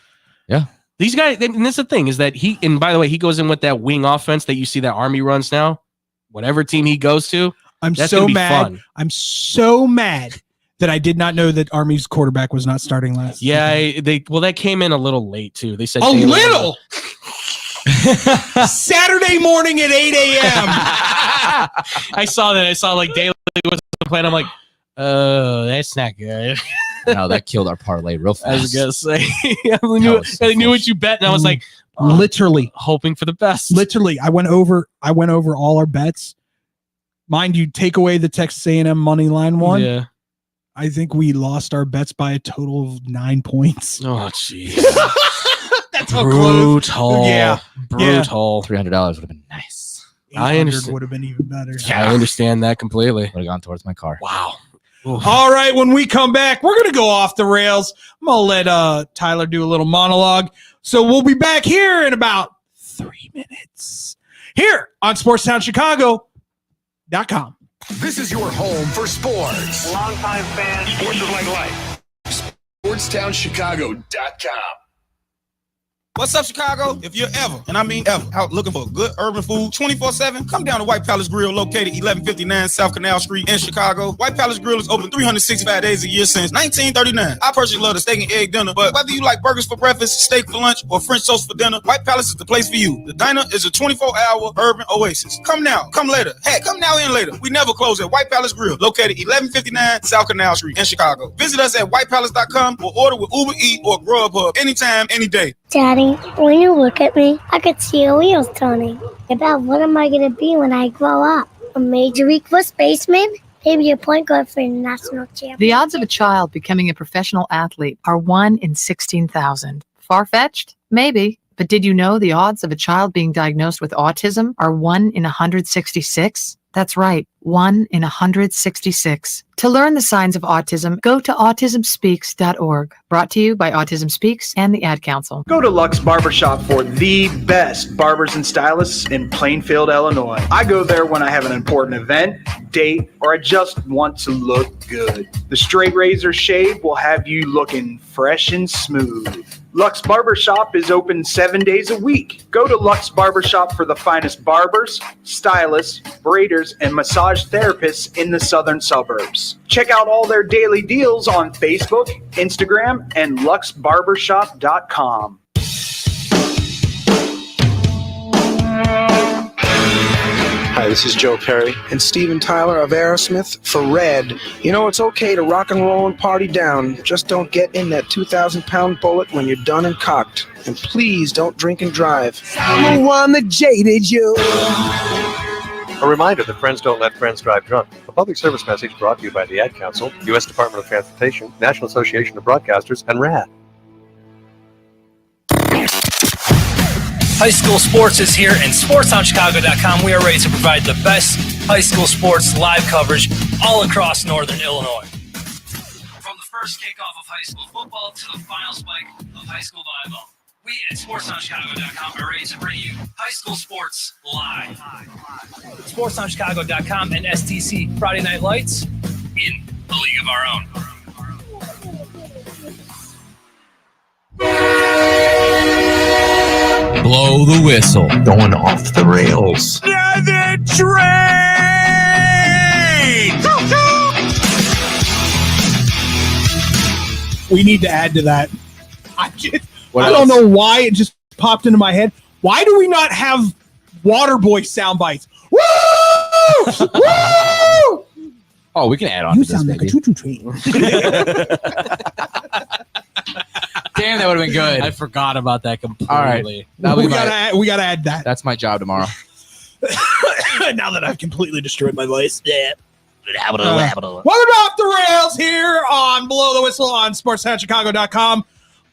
Yeah. These guys, and that's the thing, is that and by the way, he goes in with that wing offense that you see that Army runs now. Whatever team he goes to, I'm that's so gonna be mad. fun. I'm so mad that I did not know that Army's quarterback was not starting last. Yeah, that came in a little late too. They said A little. Saturday morning at 8 a.m. I saw that. I saw like Daly was playing. I'm like, oh, that's not good. No, that killed our parlay real fast. I was gonna say, I knew what you bet, and I was like, literally hoping for the best. Literally, I went over all our bets. Mind you, take away the Texas A&M money line one. Yeah. I think we lost our bets by a total of 9 points. Oh, jeez. That's how close. Brutal. Yeah. Brutal. $300 would have been nice. I understand. Would have been even better. Yeah, I understand that completely. Would have gone towards my car. Wow. All right, when we come back, we're going to go off the rails. I'm going to let Tyler do a little monologue. So we'll be back here in about 3 minutes here on SportsTownChicago.com. This is your home for sports. Longtime fan. Sports is like life. SportsTownChicago.com. What's up, Chicago? If you're ever, and I mean ever, out looking for good urban food 24/7, come down to White Palace Grill, located 1159 South Canal Street in Chicago. White Palace Grill is open 365 days a year since 1939. I personally love the steak and egg dinner, but whether you like burgers for breakfast, steak for lunch, or French toast for dinner, White Palace is the place for you. The diner is a 24-hour urban oasis. Come now, come later. Heck, come now and later. We never close at White Palace Grill, located 1159 South Canal Street in Chicago. Visit us at whitepalace.com or order with Uber Eats or Grubhub anytime, any day. Daddy, when you look at me, I could see your wheels turning. About what am I going to be when I grow up? A major league first baseman? Maybe a point guard for a national champion. The odds of a child becoming a professional athlete are 1 in 16,000. Far-fetched? Maybe. But did you know the odds of a child being diagnosed with autism are 1 in 166? That's right, 1 in 166. To learn the signs of autism, go to autismspeaks.org. Brought to you by Autism Speaks and the Ad Council. Go to Lux Barbershop for the best barbers and stylists in Plainfield, Illinois. I go there when I have an important event, date, or I just want to look good. The straight razor shave will have you looking fresh and smooth. Lux Barbershop is open 7 days a week. Go to Lux Barbershop for the finest barbers, stylists, braiders, and massage therapists in the southern suburbs. Check out all their daily deals on Facebook, Instagram, and luxbarbershop.com. Hi, this is Joe Perry and Steven Tyler of Aerosmith for Red. You know, it's okay to rock and roll and party down. Just don't get in that 2,000-pound bullet when you're done and cocked. And please don't drink and drive. I'm the one that jaded you. A reminder that friends don't let friends drive drunk. A public service message brought to you by the Ad Council, U.S. Department of Transportation, National Association of Broadcasters, and RAD. High school sports is here, and SportsTownChicago.com, we are ready to provide the best high school sports live coverage all across Northern Illinois. From the first kickoff of high school football to the final spike of high school volleyball, we at SportsTownChicago.com are ready to bring you high school sports live. SportsTownChicago.com and STC Friday Night Lights in the league of our own. Blow the whistle. Going off the rails. The train! We need to add to that. I What don't else? know why it just popped into my head. Why do we not have Waterboy sound bites? Woo! Woo! Oh, we can add on You to this, sound like a maybe. choo-choo train. Damn, that would have been good. I forgot about that completely. All right. We gotta add that. That's my job tomorrow. Now that I've completely destroyed my voice. Yeah. Welcome Welcome off the rails here on Below the Whistle on SportsTownChicago.com.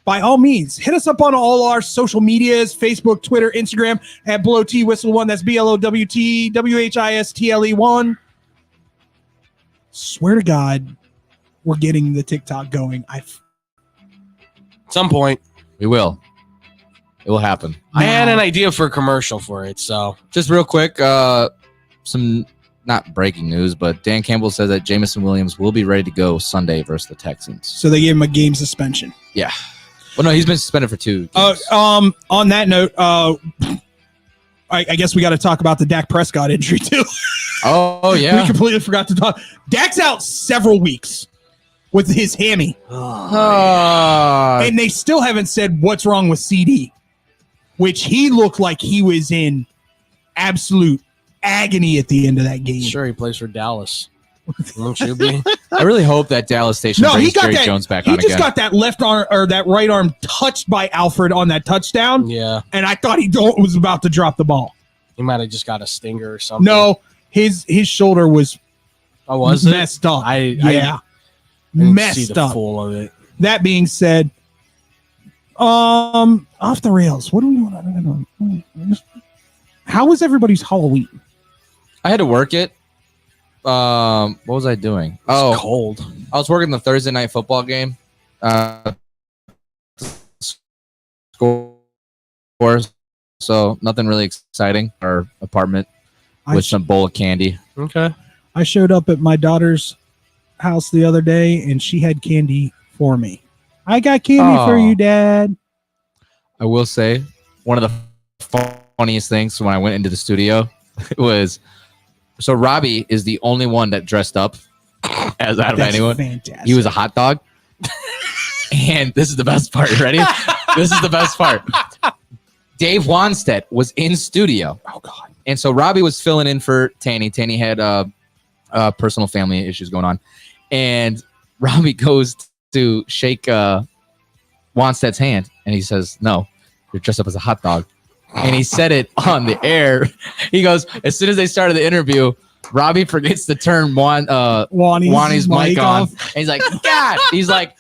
By all means, hit us up on all our social medias, Facebook, Twitter, Instagram, at Below T Whistle 1. That's BLOWT WHISTLE 1. Swear to God, we're getting the TikTok going. At some point. We will. It will happen. I had an idea for a commercial for it, so. Just real quick, some not breaking news, but Dan Campbell says that Jamison Williams will be ready to go Sunday versus the Texans. So they gave him a game suspension. Yeah. Well, no, he's been suspended for 2 games. On that note, I guess we got to talk about the Dak Prescott injury too. Oh yeah, we completely forgot to talk. Dak's out several weeks with his hammy, and they still haven't said what's wrong with CD, which he looked like he was in absolute agony at the end of that game. Sure, he plays for Dallas. Won't you be? I really hope that Dallas station brings Jerry Jones back on again. He just got that left arm or that right arm touched by Alfred on that touchdown. Yeah. And I thought he was about to drop the ball. He might have just got a stinger or something. No, his shoulder was messed up. I didn't see the full of it. That being said, off the rails. What do we want? How was everybody's Halloween? I had to work it. What was I doing? It's cold. I was working the Thursday night football game. Scores. So nothing really exciting. Our apartment with some bowl of candy. Okay. I showed up at my daughter's house the other day, and she had candy for me. I got candy for you, Dad. I will say one of the funniest things when I went into the studio was. So Robbie is the only one that dressed up as out of anyone. Fantastic. He was a hot dog. And this is the best part. You ready? This is the best part. Dave Wanstead was in studio. Oh, God. And so Robbie was filling in for Tanny. Tanny had personal family issues going on. And Robbie goes to shake Wanstead's hand. And he says, "No, you're dressed up as a hot dog." And he said it on the air. He goes, as soon as they started the interview, Robbie forgets to turn Wani's mic on. And he's like, God, he's like,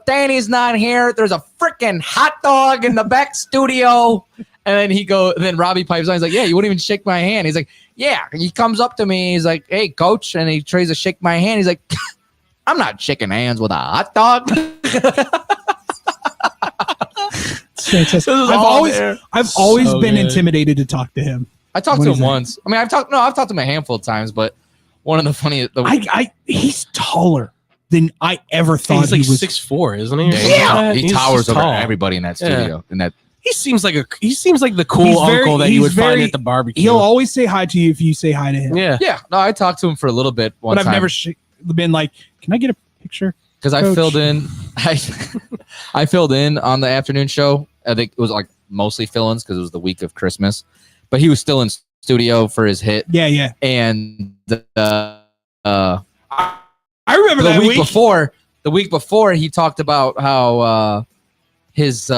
Danny's not here. There's a freaking hot dog in the back studio. And then Robbie pipes on. He's like, yeah, you wouldn't even shake my hand. He's like, yeah. He comes up to me. He's like, hey, coach. And he tries to shake my hand. He's like, I'm not shaking hands with a hot dog. Fantastic. I've always been intimidated to talk to him. I talked to him once. I mean, I've talked to him a handful of times, but one of the funniest. He's taller than I ever thought. He's like he was 6'4", isn't he? Yeah, he He's towers over tall. everybody in that studio. Yeah. He seems like the cool uncle that you would find at the barbecue. He'll always say hi to you if you say hi to him. Yeah. Yeah. No, I talked to him for a little bit one But time. I've never been like, can I get a picture? Because I filled in. I filled in on the afternoon show. I think it was like mostly fill-ins because it was the week of Christmas, but he was still in studio for his hit. Yeah, yeah. And I remember that week before. The week before, he talked about how his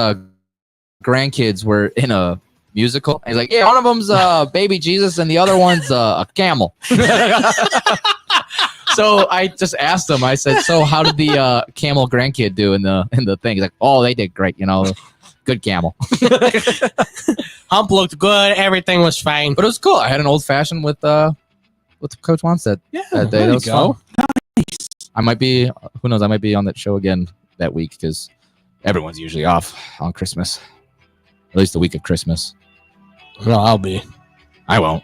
grandkids were in a musical. And he's like, yeah, one of them's Baby Jesus, and the other one's a camel. So I just asked him. I said, "So how did the camel grandkid do in the thing?" He's like, "Oh, they did great. Good camel." Hump looked good. Everything was fine. But it was cool. I had an old fashioned with Coach Wanstead. Yeah, that day. there That you was go. fun. I might be. Who knows? I might be on that show again that week because everyone's usually off on Christmas. At least the week of Christmas. No, I'll be. I won't.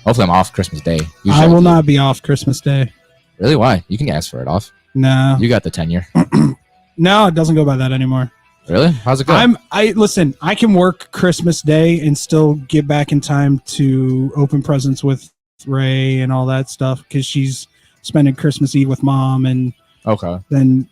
Hopefully, I'm off Christmas Day. Usually I will not be off Christmas Day. Really? Why? You can ask for it off. No. You got the tenure. No, it doesn't go by that anymore. Really? How's it going? Listen, I can work Christmas Day and still get back in time to open presents with Ray and all that stuff because she's spending Christmas Eve with Mom and then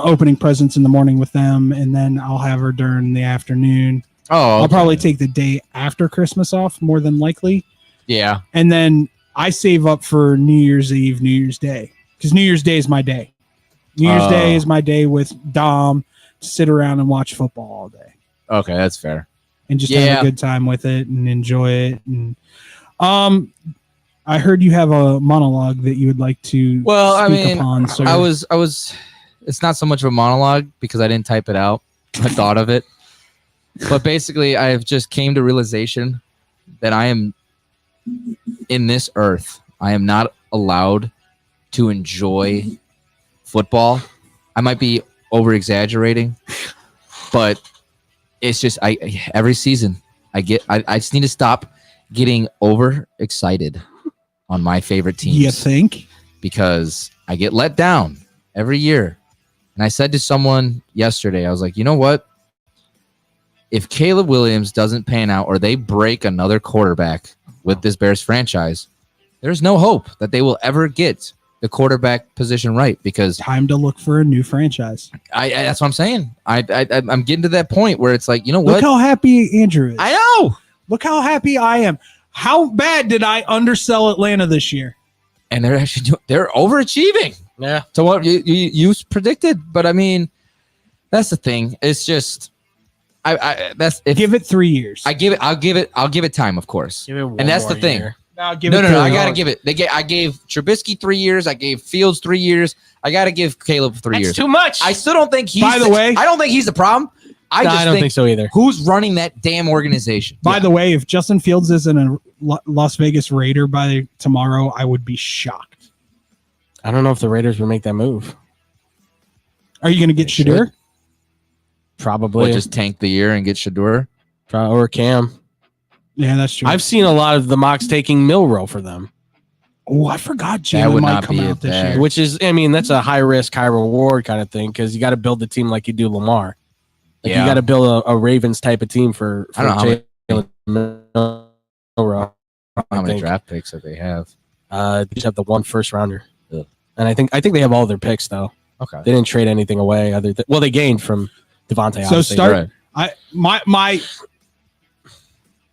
opening presents in the morning with them, and then I'll have her during the afternoon. Oh, I'll probably take the day after Christmas off, more than likely. Yeah. And then I save up for New Year's Eve, New Year's Day, because New Year's Day is my day. New Year's Day is my day with Dom to sit around and watch football all day. Okay, that's fair. And just have a good time with it and enjoy it. And I heard you have a monologue that you would like to speak upon. So I was it's not so much of a monologue because I didn't type it out. I thought of it. But basically I've just came to realization that I am in this earth. I am not allowed to enjoy football. I might be over exaggerating, but it's just every season I just need to stop getting over excited on my favorite teams. You think? Because I get let down every year. And I said to someone yesterday, I was like, you know what? If Caleb Williams doesn't pan out or they break another quarterback with this Bears franchise, there's no hope that they will ever get the quarterback position right, because time to look for a new franchise. I that's what I'm saying. I'm getting to that point where it's like, you know what? Look how happy Andrew is. I know. Look how happy I am. How bad did I undersell Atlanta this year? And they're actually they're overachieving. Yeah. To what you predicted, but I mean, that's the thing. It's just give it 3 years. I'll give it time, of course. Give it one and that's the more thing. year. No, give No, it I 3 gotta years. give it. I gave Trubisky 3 years. I gave Fields 3 years. I gotta give Caleb 3 years. That's too much. I still don't think he's. By the way, I don't think he's the problem. I don't think so either. Who's running that damn organization? By the way, if Justin Fields isn't a Las Vegas Raider by tomorrow, I would be shocked. I don't know if the Raiders would make that move. Are you going to get Shadur? Probably. Or just tank the year and get Shadur or Cam. Yeah, that's true. I've seen a lot of the mocks taking Milrow for them. Oh, I forgot That Jalen would might not come be out it this there. year. Which is, I mean, that's a high risk, high reward kind of thing because you got to build the team like you do Lamar. Like Yeah. you got to build a Ravens type of team for I don't know Jalen Milrow. how many think. draft picks that they have. They just have the one first rounder, Ugh. and I think they have all their picks though. Okay. They didn't trade anything away. Well, they gained from Devontae. So obviously. start.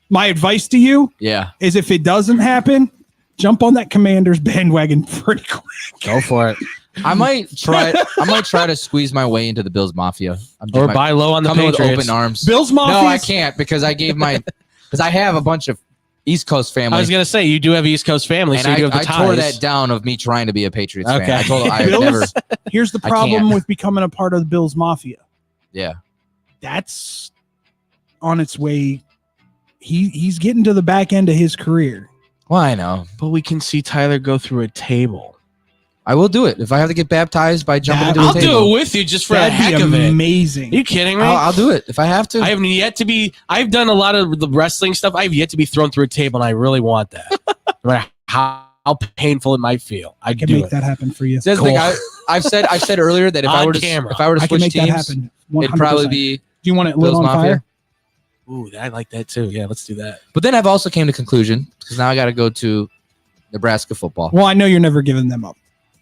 My advice to you Yeah. is if it doesn't happen, jump on that Commanders bandwagon pretty quick. Go for it. I might try to squeeze my way into the Bills Mafia. Or buy low on the coming with Patriots. open arms. Bills Mafia. No, I can't because I gave my because I have a bunch of East Coast family. I was gonna say you do have East Coast family, and so you do have the I ties. tore that down of me trying to be a Patriots fan. Okay. I told I Bills, never. here's the I problem can't. with becoming a part of the Bills Mafia. Yeah. That's on its way. He's getting to the back end of his career. Well, I know. But we can see Tyler go through a table. I will do it if I have to get baptized by jumping into a I'll table. do it with you just for That'd the heck be of it. amazing. Are you kidding me? I'll do it if I have to. I haven't yet to be. I've done a lot of the wrestling stuff. I've yet to be thrown through a table, and I really want that. No matter how painful it might feel, I I can do make it. that happen for you. That's the thing. I've said earlier that if I On were to camera. if I were to I can switch make that teams, happen. it'd probably 100%. be Do you want it lit Bills on Mafia. fire? Ooh, I like that too. Yeah, let's do that. But then I've also came to conclusion because now I got to go to Nebraska football. Well, I know you're never giving them up.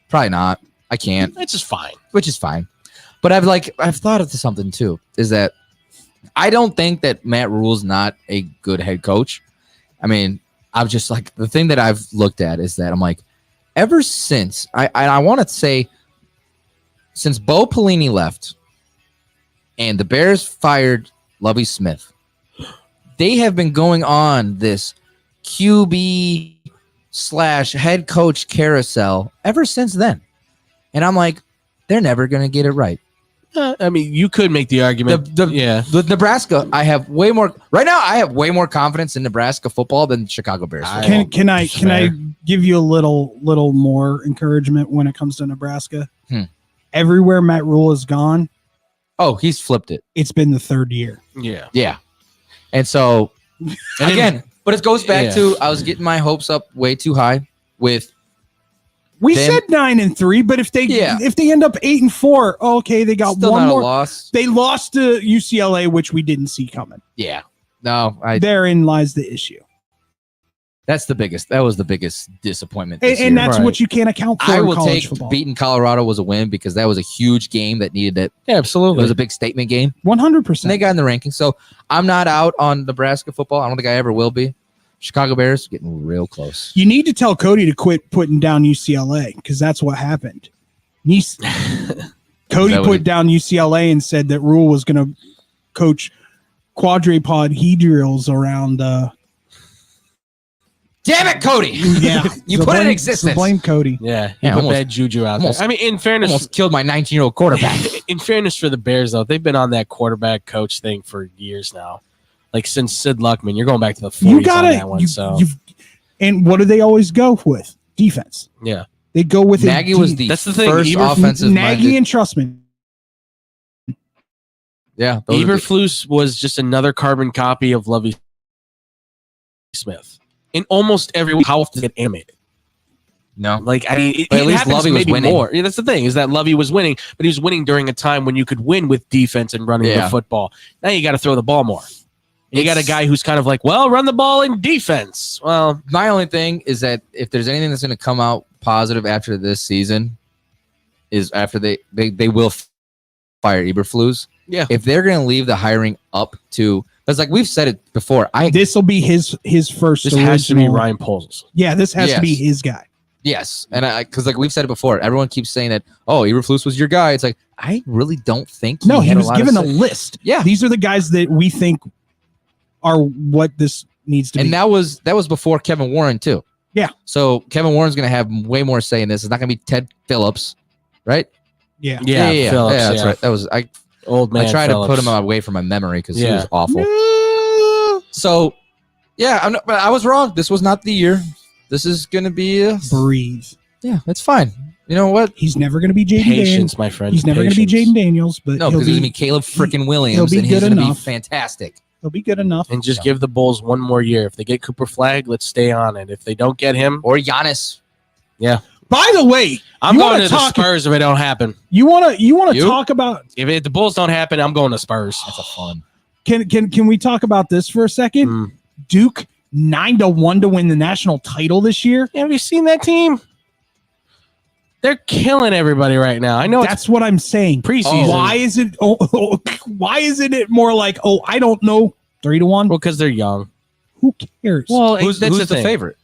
Probably not. I can't, It's just fine. which is fine. But I've thought of something too. Is that I don't think that Matt Rule's not a good head coach. I mean, I'm just like the thing that I've looked at is that I'm like, ever since I want to say since Bo Pelini left and the Bears fired Lovie Smith, they have been going on this QB / head coach carousel ever since then. And I'm like, they're never going to get it right. I mean, you could make the argument. Yeah. With Nebraska, I have way more confidence in Nebraska football than Chicago Bears. Can I give you a little more encouragement when it comes to Nebraska? Everywhere Matt Rule has gone, oh, he's flipped it. it's been the third year. Yeah. Yeah. And so again, but it goes back to I was getting my hopes up way too high with We them. said 9-3, but if they end up 8-4, okay, they got Still one not a more loss. They lost to UCLA, which we didn't see coming. Yeah. No, Therein lies the issue. that was the biggest disappointment. And, this and year. that's what you can't account for I in will college take football. beating Colorado was a win because that was a huge game that needed that. Yeah, absolutely. It was a big statement game. 100%. And they got in the rankings. So I'm not out on Nebraska football. I don't think I ever will be. Chicago Bears getting real close. You need to tell Cody to quit putting down UCLA because that's what happened. Cody Is that what put he- down UCLA and said that Rule was going to coach quadripod around. Damn it, Cody! Yeah, You So put it in blame- existence. so blame Cody. Yeah. Yeah, You put almost- bad juju out almost- there. I mean, in fairness, Almost killed my 19-year-old quarterback. in fairness for the Bears, though, they've been on that quarterback coach thing for years now. Like since Sid Luckman, you're going back to the 40s You got on that one. to. So And what do they always go with? Defense. yeah, They go with Nagy was the That's the thing, first Eberflus- offensive Nagy and Trustman. Yeah, those are the- Eberflus was just another carbon copy of Lovie Smith. In almost every week, how often did it get animated? No. Like, I mean, But at least happens Lovey was maybe winning. more. Yeah, that's the thing, is that Lovey was winning, but he was winning during a time when you could win with defense and running the football. Now you got to throw the ball more. You got a guy who's kind of like, well, run the ball in defense. Well, my only thing is that if there's anything that's going to come out positive after this season, is after they will fire Eberflus. Yeah. If they're going to leave the hiring up to, because like we've said it before, this will be his first. This has to be original- Ryan Poles. Yeah, this has to be Yes. his guy. Yes, and because like we've said it before, everyone keeps saying that, oh, Eberflus was your guy. It's like, I really don't think. No, he had was lot of given a say. list. Yeah, these are the guys that we think are what this needs to be. and that was before Kevin Warren too. Yeah. So Kevin Warren's going to have way more say in this. It's not going to be Ted Phillips, right? Yeah. Yeah, Phillips, that's yeah. right. That was Old man I tried Phillips. to put him away from my memory because he Yeah. was awful. So, yeah, but I was wrong. This was not the year. This is going to be breathe. Yeah, that's fine. You know what? He's never going to be Jaden Patience, Daniels. my friend. He's never going to be Jaden Daniels, but No, he'll because he's going to be Caleb freaking Williams, he'll be and he's good going to be enough. fantastic. He'll be good enough. And just give the Bulls one more year. If they get Cooper Flag, let's stay on it. If they don't get him, or Giannis, yeah. By the way, I'm you going wanna to the talk- Spurs if it don't happen. You want to You? talk about If the Bulls don't happen, I'm going to Spurs. That's a fun. can we talk about this for a second? Duke 9-1 to win the national title this year. Yeah, have you seen that team? They're killing everybody right now. I know That's what I'm saying. preseason. Why is it? Why isn't it more like? Oh, I don't know. 3-1. Well, because they're young. Who cares? Well, Who's that's the thing. favorite?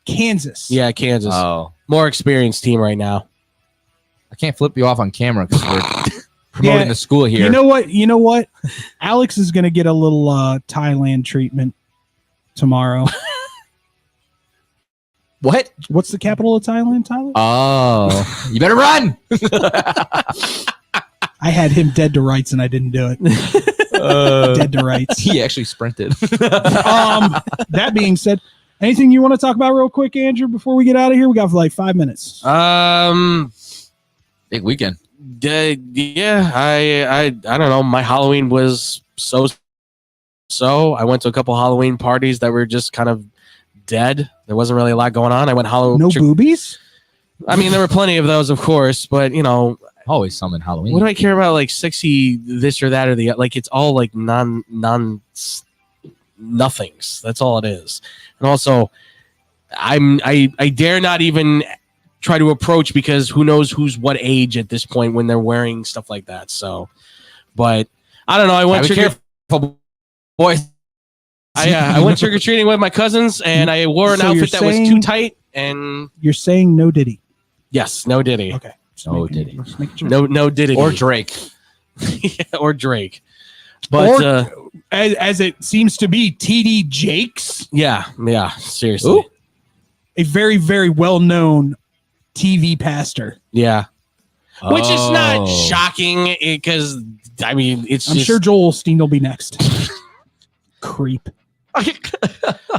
Kansas. Yeah, Kansas. Oh, More experienced team right now. I can't flip you off on camera because we're promoting the school here. You know what? Alex is going to get a little Thailand treatment tomorrow. What? What's the capital of Thailand, Tyler? Oh, you better run. I had him dead to rights and I didn't do it. Dead to rights. He actually sprinted. That being said, anything you want to talk about real quick, Andrew, before we get out of here? We got like 5 minutes. Big weekend. Yeah, I don't know. My Halloween was so. I went to a couple Halloween parties that were just kind of dead. There wasn't really a lot going on. I went Halloween. No boobies? I mean, there were plenty of those, of course, but you know, always some in Halloween. what do I care about? Like sexy this or that or the like. It's all like nothings. That's all it is. And also, I dare not even try to approach because who knows who's what age at this point when they're wearing stuff like that. So, but I don't know. I went Be careful, boys. I went trick or treating with my cousins, and I wore an So you're outfit that was too saying- tight. And You're saying no Diddy. yes, no Diddy, Okay. No Diddy. no Diddy, Or Drake. or Drake. But Or- As it seems to be, TD Jakes, yeah, seriously, Who? a very, very well-known TV pastor. yeah. Which is not Oh. shocking because I mean it's I'm just sure Joel Osteen will be next. Creep.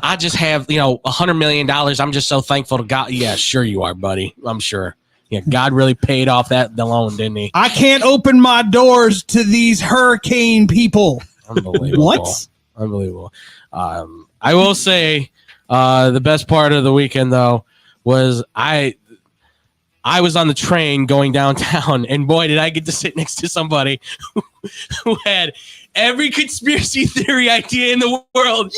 I just have $100 million. I'm just so thankful to God. Yeah, sure you are, buddy. I'm sure. Yeah, God really paid off the loan, didn't he? I can't open my doors to these hurricane people. Unbelievable. What? Unbelievable. I will say the best part of the weekend though was I was on the train going downtown, and boy, did I get to sit next to somebody who had every conspiracy theory idea in the world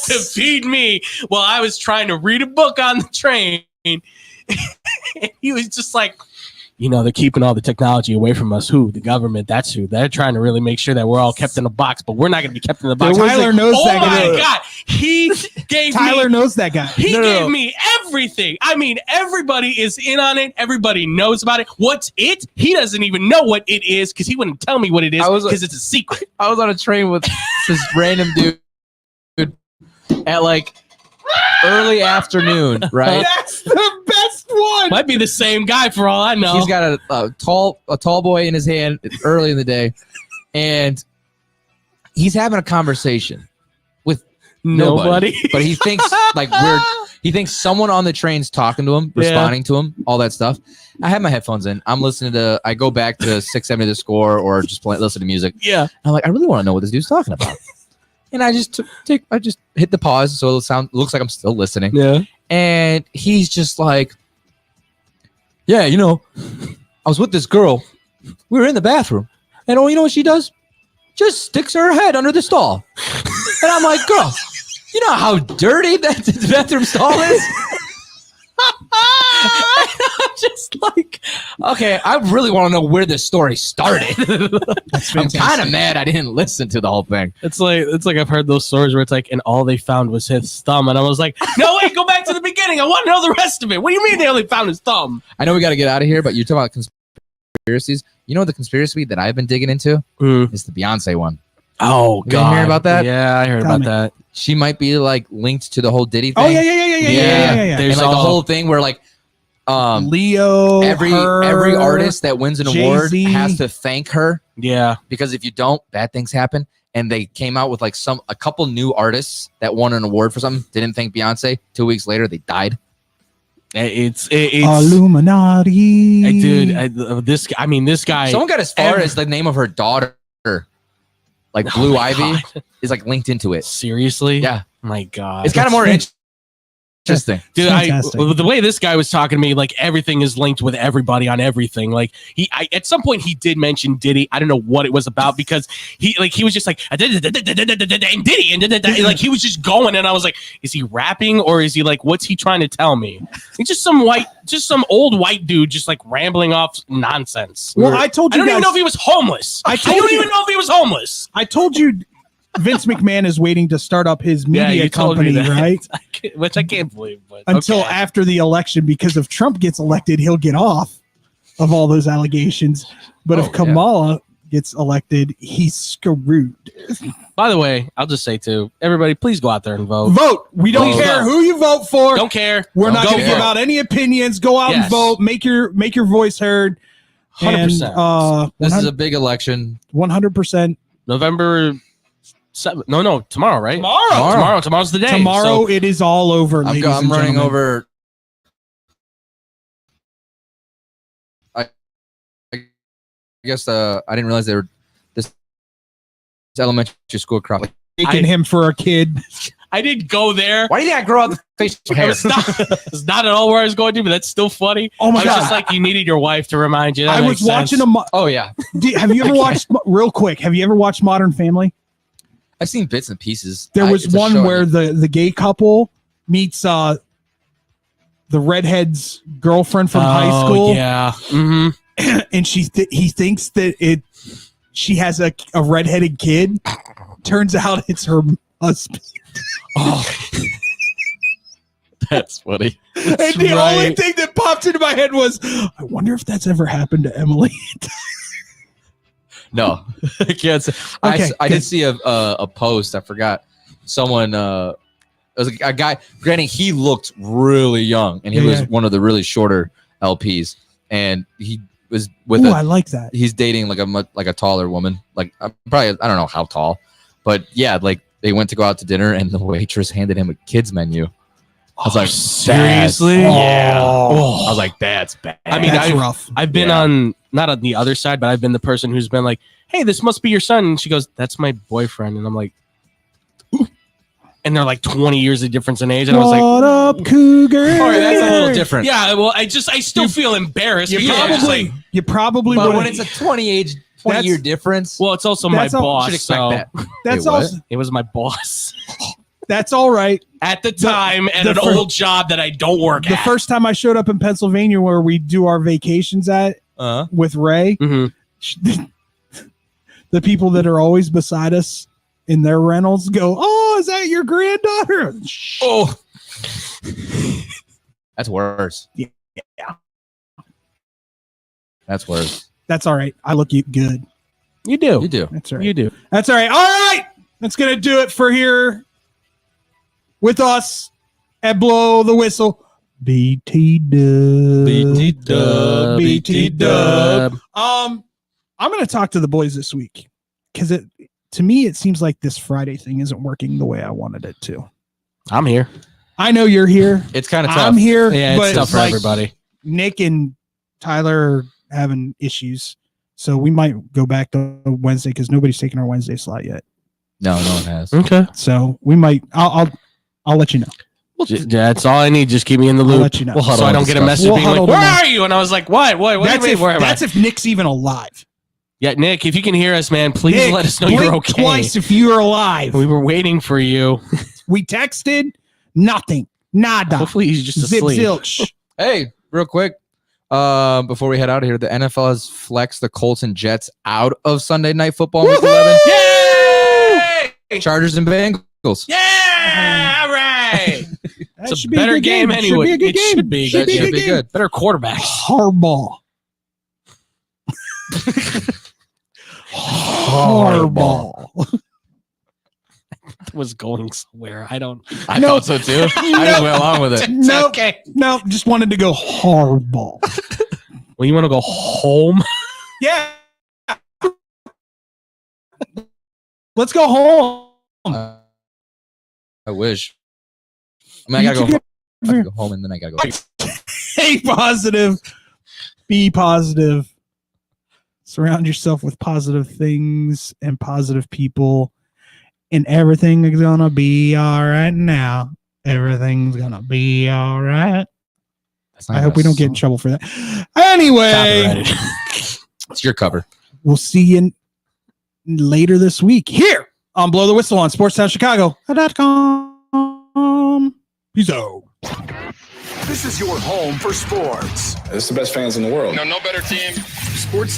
to feed me while I was trying to read a book on the train. He was just like, they're keeping all the technology away from us. Who? The government. That's who. They're trying to really make sure that we're all kept in a box, but we're not going to be kept in the box. Tyler knows oh that guy. my God. He gave Tyler me knows that guy. He gave me everything. I mean, everybody is in on it. Everybody knows about it. What's it? He doesn't even know what it is because he wouldn't tell me what it is because it's a secret. I was on a train with this random dude at like early afternoon, right? That's the best one. Might be the same guy for all I know. He's got a tall boy in his hand early in the day, and he's having a conversation with nobody. But he thinks he thinks someone on the train's talking to him, responding to him, all that stuff. I have my headphones in. I'm listening to. I go back to 670 The Score or just listen to music. Yeah. I'm like, I really want to know what this dude's talking about. And I just I just hit the pause so it'll looks like I'm still listening. Yeah. And he's just like, Yeah, you know, I was with this girl. We were in the bathroom. And you know what she does? Just sticks her head under the stall. And I'm like, girl, you know how dirty that the bathroom stall is? I'm just like, okay, I really want to know where this story started. I'm kind of mad I didn't listen to the whole thing. It's like I've heard those stories where it's like, and all they found was his thumb, and I was like, no, wait, go back to the beginning. I want to know the rest of it. What do you mean they only found his thumb? I know we got to get out of here, but you're talking about conspiracies. You know the conspiracy that I've been digging into is the Beyonce one. Oh, you didn't hear about that? Yeah, I heard about that. She might be like linked to the whole Diddy thing. Oh yeah. And like the whole thing where like Leo, every artist that wins an award Jay-Z. has to thank her. Yeah, because if you don't, bad things happen. And they came out with like a couple new artists that won an award for something, didn't thank Beyonce. 2 weeks later, they died. It's Illuminati. Dude, this guy. Someone got as far as the name of her daughter, like Blue Ivy, is like linked into it. Seriously? Yeah. My God, it's kind of more interesting. Dude, the way this guy was talking to me, like everything is linked with everybody on everything. Like at some point he did mention Diddy. I don't know what it was about because he was just like and Diddy and like he was just going, and I was like, is he rapping or is he like, what's he trying to tell me? He's just some old white dude just like rambling off nonsense. Well, I told you I don't even guys- know if he was homeless. I don't even know if he was homeless. I told you Vince McMahon is waiting to start up his Yeah, media you told me company, that. right? Which I can't believe. But Until okay. after the election, because if Trump gets elected, he'll get off of all those allegations. But if Kamala gets elected, he's screwed. By the way, I'll just say too, everybody, please go out there and vote. Vote. We don't Vote. care who you vote for. Don't care. We're not Go going to give vote. out any opinions. Go out and Yes. vote. Make your voice heard. 100%. This is a big election. 100%. November 7th. No, tomorrow, right? Tomorrow's the day. Tomorrow So- it is all over. I'm ladies running and gentlemen. over. I guess I didn't realize they were this elementary school crowd. Like, Taking him for a kid. I didn't go there. why do you think I grow out the facial hair? It's not at all where I was going to, but that's still funny. Oh my I was God. just like, you needed your wife to remind you. That I makes was watching sense. Oh yeah, Have you ever watched, real quick, have you ever watched Modern Family? I've seen bits and pieces. There was it's a one show I where the gay couple meets the redhead's girlfriend from high school. Yeah. Mm-hmm. And he thinks that she has a redheaded kid. Turns out it's her husband. Oh, that's funny. And the only thing that popped into my head was, I wonder if that's ever happened to Emily. No, I can't say. Okay, I did see a post. I forgot someone. It was a guy. Granted, he looked really young, and he was one of the really shorter LPs, and he was with. Ooh, I like that. He's dating like a taller woman. Like probably I don't know how tall, but yeah, like they went to go out to dinner, and the waitress handed him a kids menu. I was like, seriously? Yeah. Oh. I was like, that's bad. I mean, That's rough. I've been on, not on the other side, but I've been the person who's been like, hey, this must be your son. And she goes, that's my boyfriend. And I'm like, ooh. And they're like 20 years of difference in age. And I was like, What up, Cougar? All right, that's a little different. yeah, well, I still feel embarrassed. You because I'm just probably, like, you probably But would. when it's a 20-year difference, well, it's also my That's all- boss. should expect so that. That's Wait, what? also it was my boss that's all right. at the time at the an fir- old job that I don't work The at. first time I showed up in Pennsylvania, where we do our vacations at with Ray, Mhm. the people that are always beside us in their rentals go, "Oh, is that your granddaughter?" Oh, that's worse. Yeah. That's worse. That's all right. I look good. You do. You do. That's all right. You do. That's all right. All right. That's going to do it for here with us at Blow the Whistle. BT Dub. BT Dub. BT Dub. I'm going to talk to the boys this week because to me, it seems like this Friday thing isn't working the way I wanted it to. I'm here. I know you're here. It's kind of tough. I'm here. Yeah, it's but tough for like, everybody. Nick and Tyler are having issues. So we might go back to Wednesday because nobody's taking our Wednesday slot yet. No one has. Okay. So we might. I'll let you know. That's all I need. Just keep me in the I'll loop. let you know. So I don't get a message being like, "Where are you?" And I was like, "What? What? What do you mean, where am I?" That's if Nick's even alive. Yeah, Nick, if you can hear us, man, please Nick, let us know blink you're okay. twice if you're alive. We were waiting for you. We texted, nothing, nada. Hopefully he's just Zip asleep. zilch. Hey, real quick, before we head out of here, the NFL has flexed the Colts and Jets out of Sunday Night Football Week 11. Yay! Chargers and Bengals. Yeah! All right. That It's a should be a better good game game. anyway. Should be a good It game. should be. Should That be a should good be game. good. Better quarterbacks. Harbaugh. Harbaugh. Was going somewhere. I thought so too. I just went along with it. No, okay. no, just wanted to go Harbaugh. Well, you want to go home? Yeah. Let's go home. I wish. I mean, I gotta go home and then I gotta go. Stay positive. Be positive. Surround yourself with positive things and positive people. And everything is gonna be all right now. Everything's gonna be all right. I hope we don't get in trouble for that. Anyway, It's your cover. we'll see you later this week here on Blow the Whistle on SportsTownChicago.com. Peace out. This is your home for sports. It's the best fans in the world. No better team. Sports